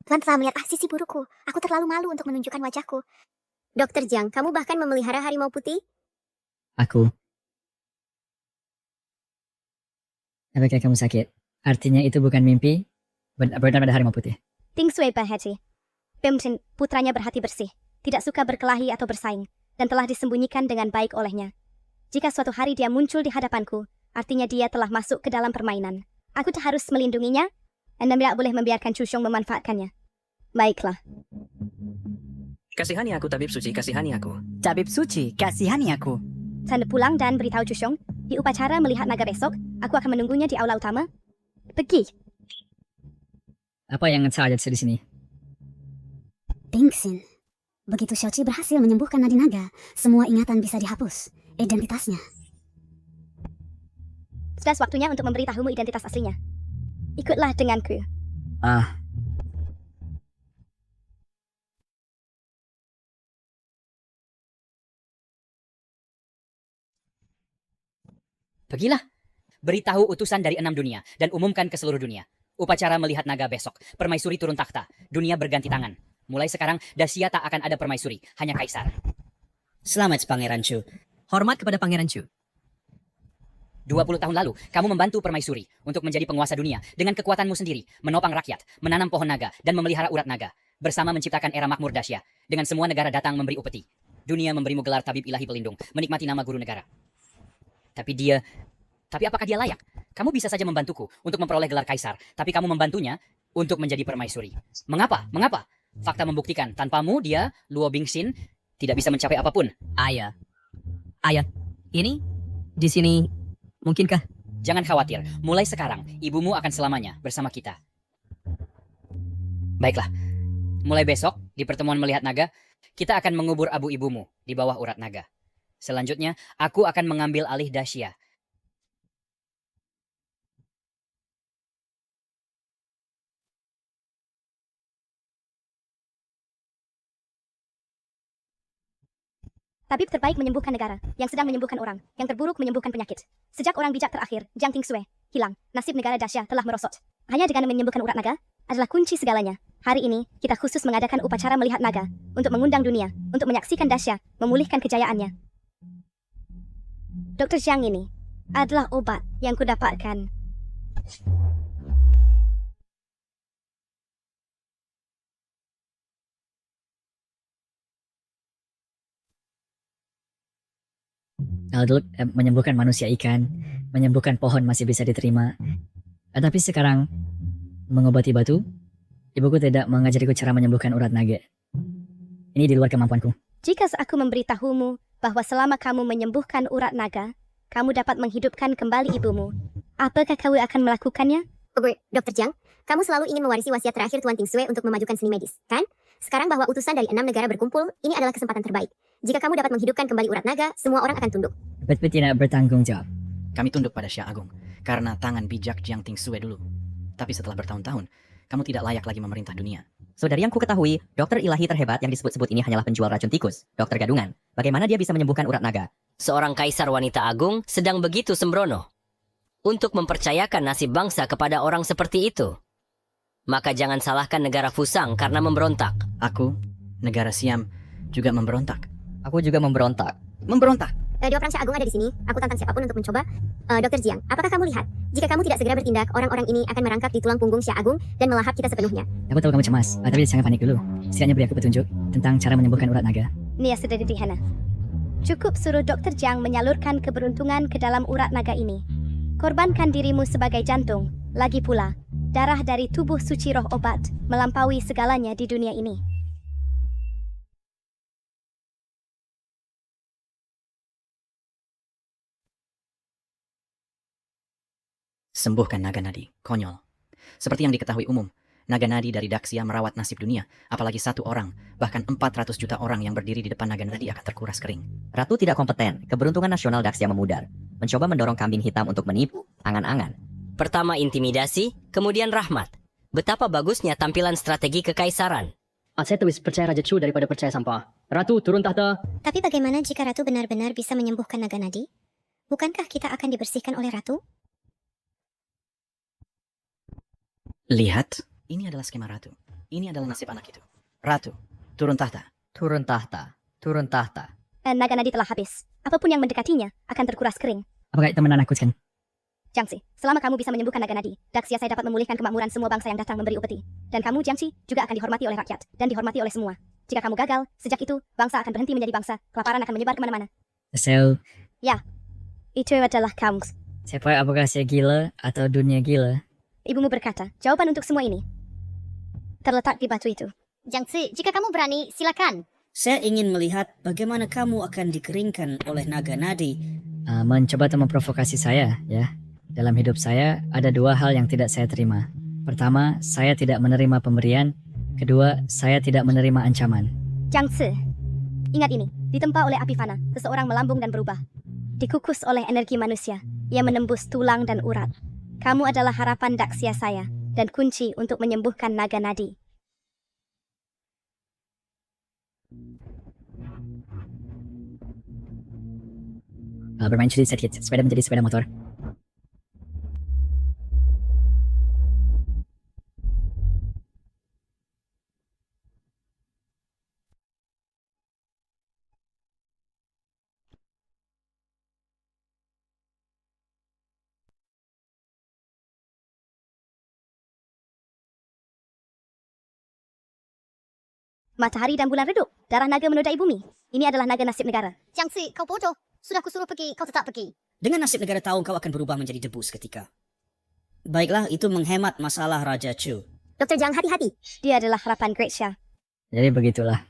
Tuan telah melihat sisi burukku. Aku terlalu malu untuk menunjukkan wajahku. Dr. Jiang, kamu bahkan memelihara harimau putih? Aku. Apakah kamu sakit? Artinya itu bukan mimpi? Benar ada harimau putih. Ting Sui berhati. Pemcin, putranya berhati bersih, tidak suka berkelahi atau bersaing, dan telah disembunyikan dengan baik olehnya. Jika suatu hari dia muncul di hadapanku, artinya dia telah masuk ke dalam permainan. Aku tak harus melindunginya, Anda tidak boleh membiarkan Chushong memanfaatkannya. Baiklah. Kasihani aku, tabib suci, kasihani aku. Tabib suci, kasihani aku. Tanda pulang dan beritahu Chushong, di upacara melihat naga besok, aku akan menunggunya di aula utama. Pergi. Apa yang salah di sini? Pingxin. Begitu Xiaoqi berhasil menyembuhkan nadi naga, semua ingatan bisa dihapus. Identitasnya. Sudah waktunya untuk memberitahumu identitas aslinya. Ikutlah denganku. Pergilah. Beritahu utusan dari 6 dunia dan umumkan ke seluruh dunia. Upacara melihat naga besok. Permaisuri turun takhta. Dunia berganti tangan. Mulai sekarang, Dacia tak akan ada permaisuri. Hanya kaisar. Selamat, Pangeran Chu. Hormat kepada Pangeran Chu. 20 tahun lalu, kamu membantu permaisuri untuk menjadi penguasa dunia dengan kekuatanmu sendiri, menopang rakyat, menanam pohon naga, dan memelihara urat naga. Bersama menciptakan era makmur Dacia. Dengan semua negara datang memberi upeti. Dunia memberimu gelar tabib ilahi pelindung, menikmati nama guru negara. Tapi apakah dia layak? Kamu bisa saja membantuku untuk memperoleh gelar kaisar, tapi kamu membantunya untuk menjadi permaisuri. Mengapa? Mengapa? Fakta membuktikan, tanpamu dia, Luo Bingxin, tidak bisa mencapai apapun. Ayah, ini, di sini, mungkinkah? Jangan khawatir, mulai sekarang, ibumu akan selamanya bersama kita. Baiklah, mulai besok, di pertemuan melihat naga, kita akan mengubur abu ibumu di bawah urat naga. Selanjutnya, aku akan mengambil alih Dacia. Tabib terbaik menyembuhkan negara, yang sedang menyembuhkan orang, yang terburuk menyembuhkan penyakit. Sejak orang bijak terakhir, Jiang Tingsue, hilang, nasib negara Dacia telah merosot. Hanya dengan menyembuhkan urat naga, adalah kunci segalanya. Hari ini, kita khusus mengadakan upacara melihat naga, untuk mengundang dunia, untuk menyaksikan Dacia, memulihkan kejayaannya. Dr. Jiang ini, adalah obat yang kudapatkan. Kalau dulu menyembuhkan manusia ikan, menyembuhkan pohon masih bisa diterima. Tapi sekarang mengobati batu, ibuku tidak mengajariku cara menyembuhkan urat naga. Ini di luar kemampuanku. Jika aku memberitahumu bahwa selama kamu menyembuhkan urat naga, kamu dapat menghidupkan kembali ibumu, apakah kamu akan melakukannya? Oke, Dr. Jiang, kamu selalu ingin mewarisi wasiat terakhir Tuan Ting Sui untuk memajukan seni medis, kan? Sekarang bahwa utusan dari 6 negara berkumpul, ini adalah kesempatan terbaik. Jika kamu dapat menghidupkan kembali urat naga, semua orang akan tunduk. Tapi tidak bertanggung jawab. Kami tunduk pada Xia Agung karena tangan bijak Jiang Ting Sui dulu. Tapi setelah bertahun-tahun, kamu tidak layak lagi memerintah dunia. So dari yang ku ketahui, dokter ilahi terhebat yang disebut-sebut ini hanyalah penjual racun tikus, dokter gadungan. Bagaimana dia bisa menyembuhkan urat naga? Seorang kaisar wanita agung sedang begitu sembrono untuk mempercayakan nasib bangsa kepada orang seperti itu. Maka jangan salahkan negara Fusang karena memberontak. Aku, negara Siam, juga memberontak. Aku juga memberontak. Dewa Perang Xia Agung ada di sini. Aku tantang siapapun untuk mencoba. Dr. Jiang, apakah kamu lihat? Jika kamu tidak segera bertindak, orang-orang ini akan merangkak di tulang punggung Xia Agung dan melahap kita sepenuhnya. Aku tahu kamu cemas, tapi jangan panik dulu. Setidaknya beri aku petunjuk tentang cara menyembuhkan urat naga. Nia sederhana. Cukup suruh Dr. Jiang menyalurkan keberuntungan ke dalam urat naga ini. Korbankan dirimu sebagai jantung. Lagi pula, darah dari tubuh suci roh obat melampaui segalanya di dunia ini. Sembuhkan naga nadi, konyol. Seperti yang diketahui umum, naga nadi dari Daxia merawat nasib dunia, apalagi satu orang, bahkan 400 juta orang yang berdiri di depan naga nadi akan terkuras kering. Ratu tidak kompeten, keberuntungan nasional Daxia memudar. Mencoba mendorong kambing hitam untuk menipu, angan-angan. Pertama intimidasi, kemudian rahmat. Betapa bagusnya tampilan strategi kekaisaran. Saya lebih percaya Raja Chu daripada percaya sampah. Ratu, turun tahta. Tapi bagaimana jika Ratu benar-benar bisa menyembuhkan naga nadi? Bukankah kita akan dibersihkan oleh Ratu? Lihat, ini adalah skema Ratu. Ini adalah nasib anak itu. Ratu, turun tahta. Turun tahta. Turun tahta. Naga nadi telah habis. Apapun yang mendekatinya akan terkuras kering. Apakah itu menakutkan? Jiangxi, selama kamu bisa menyembuhkan naga nadi, Daxia saya dapat memulihkan kemakmuran semua bangsa yang datang memberi upeti. Dan kamu, Jiangxi, juga akan dihormati oleh rakyat dan dihormati oleh semua. Jika kamu gagal, sejak itu, bangsa akan berhenti menjadi bangsa. Kelaparan akan menyebar kemana-mana. So, Ya, itu adalah kamu. siapa apakah saya gila atau dunia gila? Ibumu berkata, jawaban untuk semua ini terletak di batu itu. Jiangxi, jika kamu berani, silakan. Saya ingin melihat bagaimana kamu akan dikeringkan oleh naga nadi. Mencoba untuk memprovokasi saya, ya. Dalam hidup saya, ada 2 hal yang tidak saya terima. Pertama, saya tidak menerima pemberian. Kedua, saya tidak menerima ancaman. Jiangxi, ingat ini, ditempa oleh api fana, seseorang melambung dan berubah. Dikukus oleh energi manusia, ia menembus tulang dan urat. Kamu adalah harapan Daxia saya, dan kunci untuk menyembuhkan naga nadi. Bermain judi sedikit, sepeda menjadi sepeda motor. Matahari dan bulan redup, darah naga menodai bumi. Ini adalah naga nasib negara. Jiangxi, kau bodoh. Sudah kusuruh pergi, kau tetap pergi. Dengan nasib negara tahu kau akan berubah menjadi debu seketika. Baiklah, itu menghemat masalah Raja Chu. Dr. Jiang, hati-hati. Dia adalah harapan Great Xia. Jadi begitulah.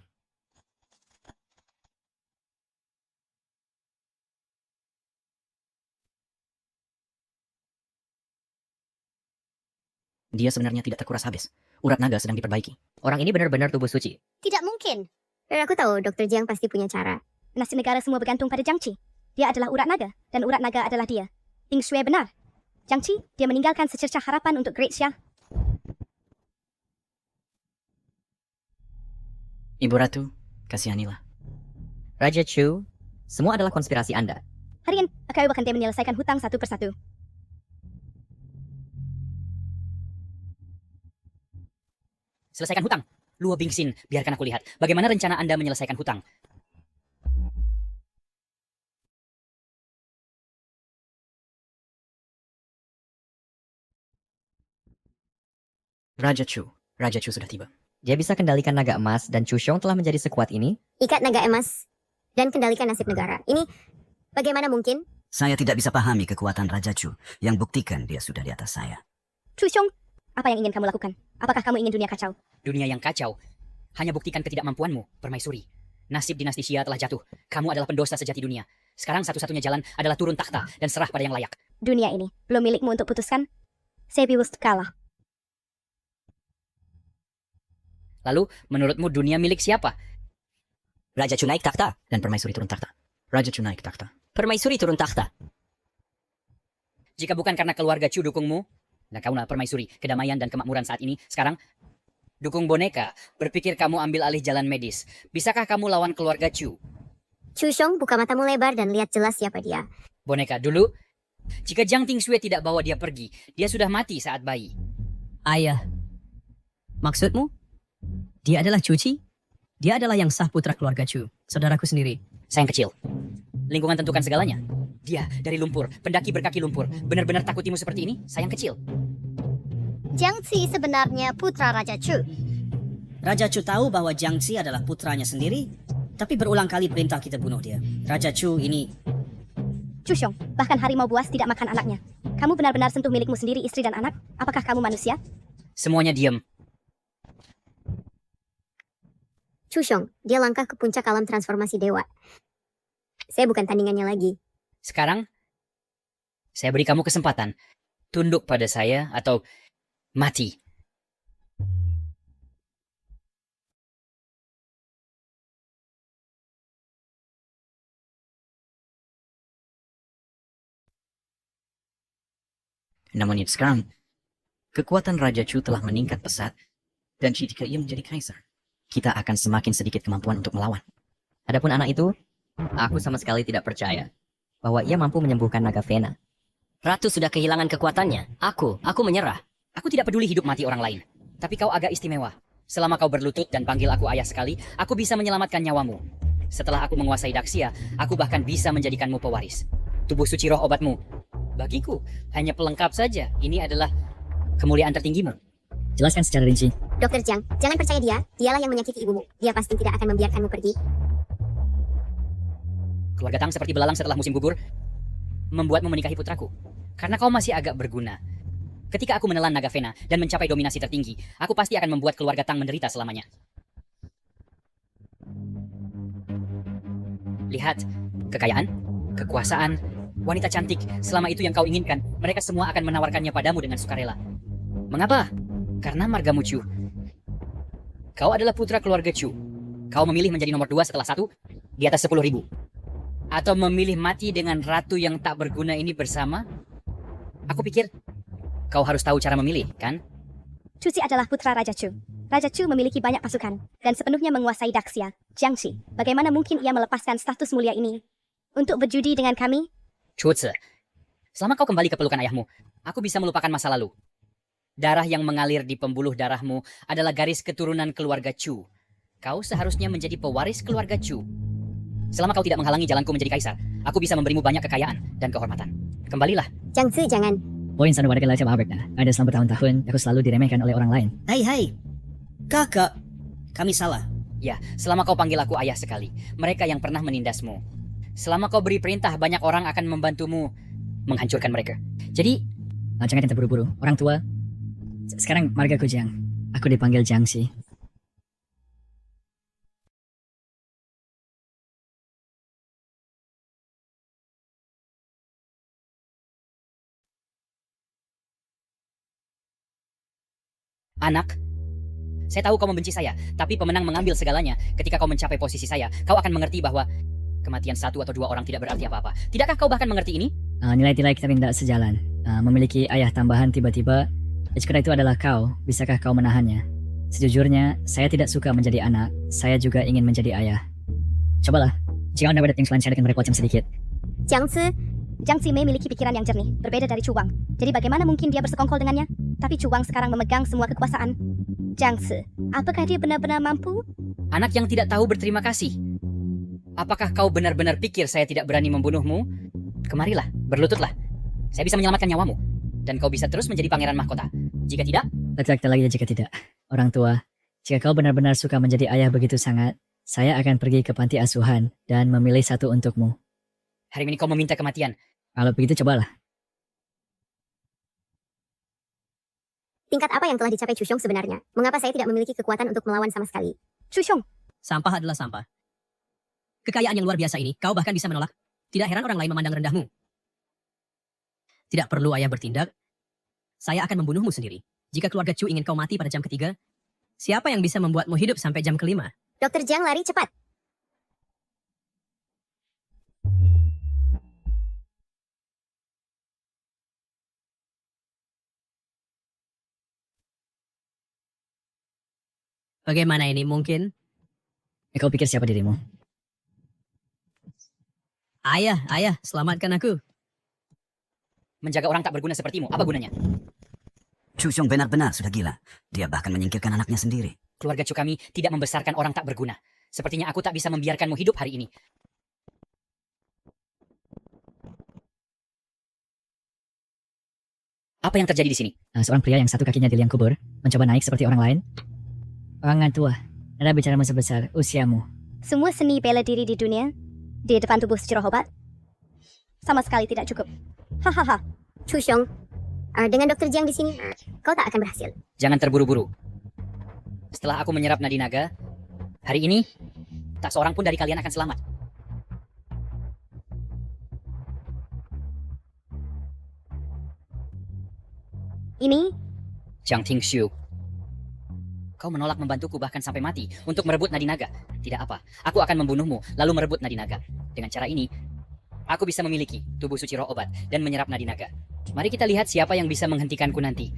Dia sebenarnya tidak terkuras habis. Urat naga sedang diperbaiki. Orang ini benar-benar tubuh suci. Tidak mungkin. Aku tahu Dr. Jiang pasti punya cara. Nasib negara semua bergantung pada Jiangxi. Dia adalah urat naga, dan urat naga adalah dia. Ting Shui benar. Jiangxi, dia meninggalkan secercah harapan untuk Great Xia. Ibu Ratu, kasihanilah. Raja Chu, semua adalah konspirasi Anda. Hari ini, aku akan menyelesaikan hutang satu persatu. Selesaikan hutang. Luo Bingxin, biarkan aku lihat. Bagaimana rencana Anda menyelesaikan hutang? Raja Chu sudah tiba. Dia bisa kendalikan naga emas dan Chu Xiong telah menjadi sekuat ini. Ikat naga emas dan kendalikan nasib negara. Ini bagaimana mungkin? Saya tidak bisa pahami kekuatan Raja Chu yang buktikan dia sudah di atas saya. Chu Xiong, Apa yang ingin kamu lakukan? Apakah kamu ingin dunia kacau? Dunia yang kacau hanya buktikan ketidakmampuanmu, permaisuri. Nasib dinasti Xia telah jatuh. Kamu adalah pendosa sejati dunia. Sekarang satu-satunya jalan adalah turun takhta dan serah pada yang layak. Dunia ini belum milikmu untuk putuskan. Sebius kalah. Lalu, menurutmu dunia milik siapa? Raja Chu naik takhta. Dan permaisuri turun takhta. Raja Chu naik takhta. Permaisuri turun takhta. Jika bukan karena keluarga Chu dukungmu, nah kaulah permaisuri, kedamaian dan kemakmuran saat ini, sekarang dukung boneka, berpikir kamu ambil alih jalan medis. Bisakah kamu lawan keluarga Chu? Chushong, buka matamu lebar dan lihat jelas siapa dia. Boneka, dulu, jika Jiang Tingsue tidak bawa dia pergi, dia sudah mati saat bayi. Ayah, maksudmu? Dia adalah Cuci? Dia adalah yang sah putra keluarga Chu, saudaraku sendiri. Sayang kecil, lingkungan tentukan segalanya. Dia dari lumpur, pendaki berkaki lumpur. Benar-benar takutimu seperti ini, sayang kecil. Jiang Ci sebenarnya putra Raja Chu. Raja Chu tahu bahwa Jiang Ci adalah putranya sendiri, tapi berulang kali perintah kita bunuh dia. Raja Chu ini... Chushong, bahkan harimau buas tidak makan anaknya. Kamu benar-benar sentuh milikmu sendiri, istri dan anak? Apakah kamu manusia? Semuanya diam. Chushong, dia langkah ke puncak alam transformasi dewa. Saya bukan tandingannya lagi. Sekarang, saya beri kamu kesempatan. Tunduk pada saya atau mati. Namun sekarang, kekuatan Raja Chu telah meningkat pesat, dan jika ia menjadi kaisar, kita akan semakin sedikit kemampuan untuk melawan. Adapun anak itu, aku sama sekali tidak percaya bahwa ia mampu menyembuhkan naga Vena. Ratu sudah kehilangan kekuatannya. Aku menyerah. Aku tidak peduli hidup mati orang lain. Tapi kau agak istimewa. Selama kau berlutut dan panggil aku ayah sekali, aku bisa menyelamatkan nyawamu. Setelah aku menguasai Daxia, aku bahkan bisa menjadikanmu pewaris. Tubuh suci roh obatmu, bagiku, hanya pelengkap saja. Ini adalah kemuliaan tertinggimu. Jelaskan secara rinci. Dr. Jiang, jangan percaya dia. Dialah yang menyakiti ibumu. Dia pasti tidak akan membiarkanmu pergi. Keluarga Tang seperti belalang setelah musim gugur, membuatmu menikahi putraku. Karena kau masih agak berguna. Ketika aku menelan naga Vena dan mencapai dominasi tertinggi, aku pasti akan membuat keluarga Tang menderita selamanya. Lihat, kekayaan, kekuasaan, wanita cantik, selama itu yang kau inginkan, mereka semua akan menawarkannya padamu dengan sukarela. Mengapa? Karena margamu Chu. Kau adalah putra keluarga Chu. Kau memilih menjadi nomor 2 setelah 1 di atas 10.000. Atau memilih mati dengan ratu yang tak berguna ini bersama? Aku pikir kau harus tahu cara memilih, kan? Cuci adalah putra Raja Chu. Raja Chu memiliki banyak pasukan dan sepenuhnya menguasai Daxia. Jiangxi, bagaimana mungkin ia melepaskan status mulia ini untuk berjudi dengan kami? Cuce, selama kau kembali ke pelukan ayahmu, aku bisa melupakan masa lalu. Darah yang mengalir di pembuluh darahmu adalah garis keturunan keluarga Chu. Kau seharusnya menjadi pewaris keluarga Chu. Selama kau tidak menghalangi jalanku menjadi kaisar, aku bisa memberimu banyak kekayaan dan kehormatan. Kembalilah. Jiangxi, jangan. Poin sana pada kelacam abekna. Ada selama bertahun-tahun, aku selalu diremehkan oleh orang lain. Hai, kakak, kami salah. Ya, selama kau panggil aku ayah sekali, mereka yang pernah menindasmu. Selama kau beri perintah, banyak orang akan membantumu menghancurkan mereka. Jadi, jangan terburu-buru. Orang tua, sekarang marga Jiang. Aku dipanggil Jiangxi. Anak, saya tahu kau membenci saya, tapi pemenang mengambil segalanya. Ketika kau mencapai posisi saya, kau akan mengerti bahwa kematian 1 atau 2 orang tidak berarti apa-apa. Tidakkah kau bahkan mengerti ini? Nilai-nilai kita tidak sejalan. Memiliki ayah tambahan tiba-tiba, jika itu adalah kau, bisakah kau menahannya? Sejujurnya, saya tidak suka menjadi anak. Saya juga ingin menjadi ayah. Cobalah, jika Anda ada yang saya akan berpocong sedikit. Jiangxi memiliki pikiran yang jernih, berbeda dari Chu Wang. Jadi bagaimana mungkin dia bersekongkol dengannya? Tapi Chu Wang sekarang memegang semua kekuasaan. Jiangxi, apakah dia benar-benar mampu? Anak yang tidak tahu berterima kasih. Apakah kau benar-benar pikir saya tidak berani membunuhmu? Kemarilah, berlututlah. Saya bisa menyelamatkan nyawamu. Dan kau bisa terus menjadi pangeran mahkota. Jika tidak... Letakkan lagi jika tidak. Orang tua, jika kau benar-benar suka menjadi ayah begitu sangat, saya akan pergi ke panti asuhan dan memilih satu untukmu. Hari ini kau meminta kematian. Kalau begitu, cobalah. Tingkat apa yang telah dicapai Chushong sebenarnya? Mengapa saya tidak memiliki kekuatan untuk melawan sama sekali? Chushong, Sampah adalah sampah. Kekayaan yang luar biasa ini, kau bahkan bisa menolak. Tidak heran orang lain memandang rendahmu. Tidak perlu ayah bertindak. Saya akan membunuhmu sendiri. Jika keluarga Chu ingin kau mati pada jam ketiga, siapa yang bisa membuatmu hidup sampai jam kelima? Dr. Jiang lari cepat. Bagaimana ini mungkin? Kau pikir siapa dirimu? Ayah, selamatkan aku. Menjaga orang tak berguna sepertimu, apa gunanya? Chu Xiong benar-benar sudah gila. Dia bahkan menyingkirkan anaknya sendiri. Keluarga Chu kami tidak membesarkan orang tak berguna. Sepertinya aku tak bisa membiarkanmu hidup hari ini. Apa yang terjadi di sini? Seorang pria yang satu kakinya di liang kubur mencoba naik seperti orang lain. Orang tua, Anda bicara sebesar usiamu. semua seni bela diri di dunia di depan tubuh secerah obat sama sekali tidak cukup. Hahaha. Chushong, dengan Dr. Jiang di sini, kau tak akan berhasil. Jangan terburu-buru. Setelah aku menyerap nadi naga, hari ini tak seorang pun dari kalian akan selamat. Ini Jiang Tingshu, kau menolak membantuku bahkan sampai mati untuk merebut nadi naga. Tidak apa, aku akan membunuhmu lalu merebut nadi naga. Dengan cara ini, aku bisa memiliki tubuh suci roh obat dan menyerap nadi naga. Mari kita lihat siapa yang bisa menghentikanku nanti.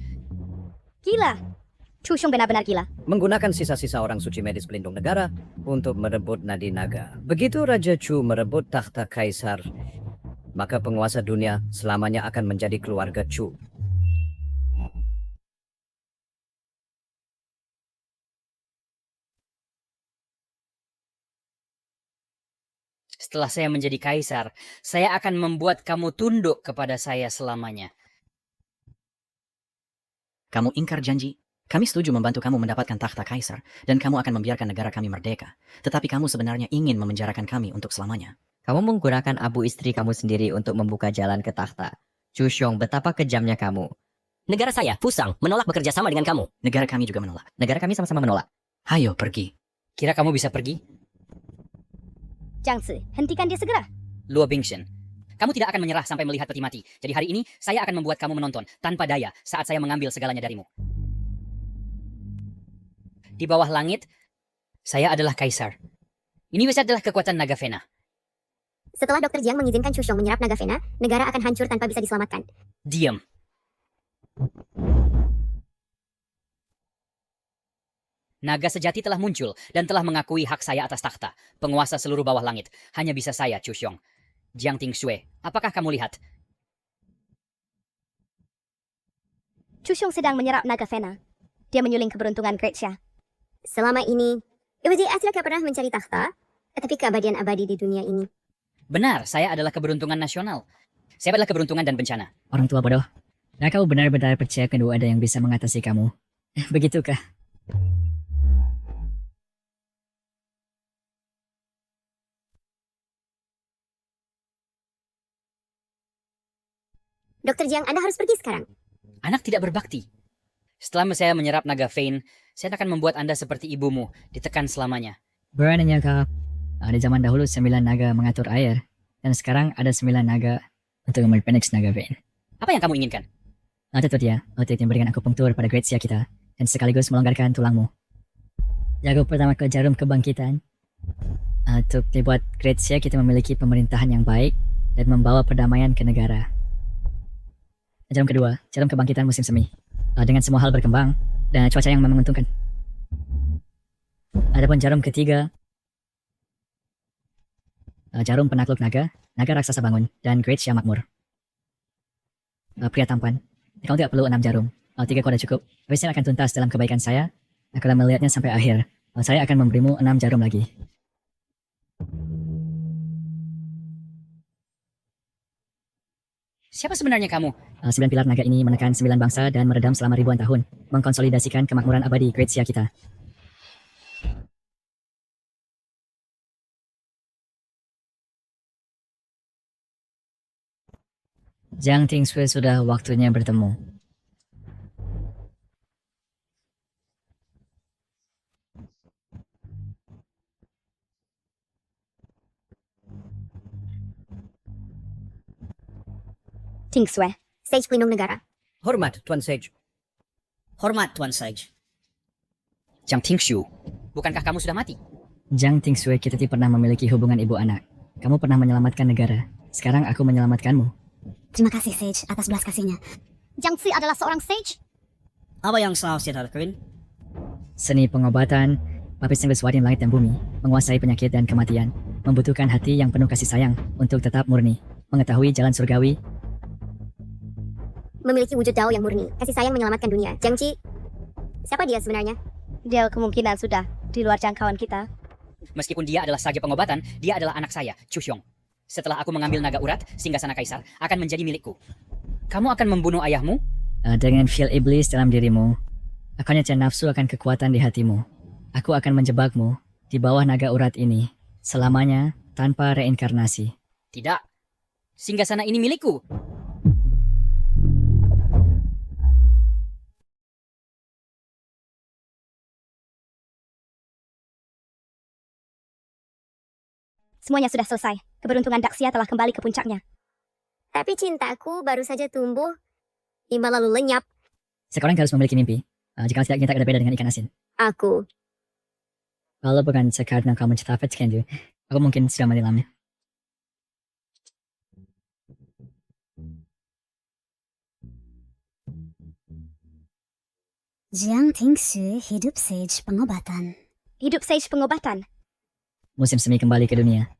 gila. Chushong benar-benar gila. Menggunakan sisa-sisa orang suci medis pelindung negara untuk merebut nadi naga. Begitu Raja Chu merebut takhta kaisar, maka penguasa dunia selamanya akan menjadi keluarga Chu. Setelah saya menjadi kaisar, saya akan membuat kamu tunduk kepada saya selamanya. Kamu ingkar janji. Kami setuju membantu kamu mendapatkan takhta kaisar, dan kamu akan membiarkan negara kami merdeka. Tetapi kamu sebenarnya ingin memenjarakan kami untuk selamanya. Kamu menggunakan abu istri kamu sendiri untuk membuka jalan ke takhta. Chushong, betapa kejamnya kamu. Negara saya, Fusang, menolak bekerja sama dengan kamu. Negara kami juga menolak. Negara kami sama-sama menolak. Hayo pergi. Kira kamu bisa pergi? Jiang Zi, hentikan dia segera. Luo Bingshen, kamu tidak akan menyerah sampai melihat peti mati. Jadi hari ini, saya akan membuat kamu menonton tanpa daya saat saya mengambil segalanya darimu. Di bawah langit, saya adalah kaisar. Ini adalah kekuatan naga Vena. Setelah Dr. Jiang mengizinkan Chushong menyerap naga Vena, negara akan hancur tanpa bisa diselamatkan. Diam. Naga sejati telah muncul dan telah mengakui hak saya atas takhta. Penguasa seluruh bawah langit. Hanya bisa saya, Chushong. Jiang Tingshui, apakah kamu lihat? Chushong sedang menyerap naga Vena. Dia menyuling keberuntungan Great Xia. Selama ini, Ibu tidak pernah mencari takhta, tetapi keabadian abadi di dunia ini. Benar, saya adalah keberuntungan nasional. Saya adalah keberuntungan dan bencana. Orang tua bodoh. Nah, kau benar-benar percaya kedua ada yang bisa mengatasi kamu? Begitukah? Dr. Jiang, Anda harus pergi sekarang. Anak tidak berbakti. Setelah saya menyerap naga Vane, saya akan membuat Anda seperti ibumu, ditekan selamanya. Beraninya kau. Di zaman dahulu 9 naga mengatur air, dan sekarang ada 9 naga untuk memperpendek naga Vane. Apa yang kamu inginkan? Itu dia, untuk memberikan akupunktur pada Great Xia kita, dan sekaligus melonggarkan tulangmu. Jago pertama ke jarum kebangkitan. Untuk dibuat Great Xia kita memiliki pemerintahan yang baik, dan membawa perdamaian ke negara. Jarum kedua, jarum kebangkitan musim semi. Dengan semua hal berkembang dan cuaca yang menguntungkan. Adapun jarum ketiga, jarum penakluk naga, naga raksasa bangun, dan Great Xia makmur. Pria tampan, kamu tidak perlu 6 jarum. 3 koda cukup. Tapi saya akan tuntas dalam kebaikan saya. Aku akan melihatnya sampai akhir. Saya akan memberimu 6 jarum lagi. Siapa sebenarnya kamu? 9 pilar naga ini menekan 9 bangsa dan meredam selama ribuan tahun, mengkonsolidasikan kemakmuran abadi Great Xia kita. Jiang Tingshui sudah waktunya bertemu. Ting Sue. Sage pelindung negara. Hormat, Tuan Sage. Hormat, Tuan Sage. Jiang Tingshu, bukankah kamu sudah mati? Jiang Tingsue, kita tidak pernah memiliki hubungan ibu anak. Kamu pernah menyelamatkan negara. Sekarang aku menyelamatkanmu. Terima kasih Sage atas belas kasihnya. Jiang Ci adalah seorang sage? Apa yang seharusnya dilakukan? Seni pengobatan, lapisan sesuatu langit dan bumi, menguasai penyakit dan kematian, membutuhkan hati yang penuh kasih sayang untuk tetap murni, mengetahui jalan surgawi. Memiliki wujud Dao yang murni, kasih sayang menyelamatkan dunia. Jiang Ci, siapa dia sebenarnya? Dia kemungkinan sudah di luar jangkauan kita. Meskipun dia adalah sage pengobatan, dia adalah anak saya, Chu Xiong. Setelah aku mengambil naga urat, singgasana kaisar akan menjadi milikku. Kamu akan membunuh ayahmu? Dengan feel iblis dalam dirimu, aku hanya nafsu akan kekuatan di hatimu. Aku akan menjebakmu di bawah naga urat ini, selamanya tanpa reinkarnasi. Tidak. Singgasana ini milikku. Semuanya sudah selesai. Keberuntungan Daxia telah kembali ke puncaknya. Tapi cintaku baru saja tumbuh, timbal lalu lenyap. Sekarang harus memiliki mimpi. Jika tidak, kita ada beda dengan ikan asin. Aku. Kalau bukan sekarang kamu mencapai itu, aku mungkin sudah menyelamnya. Jiang Tingshu hidup Sage pengobatan. Hidup sage pengobatan? Musim semi kembali ke dunia.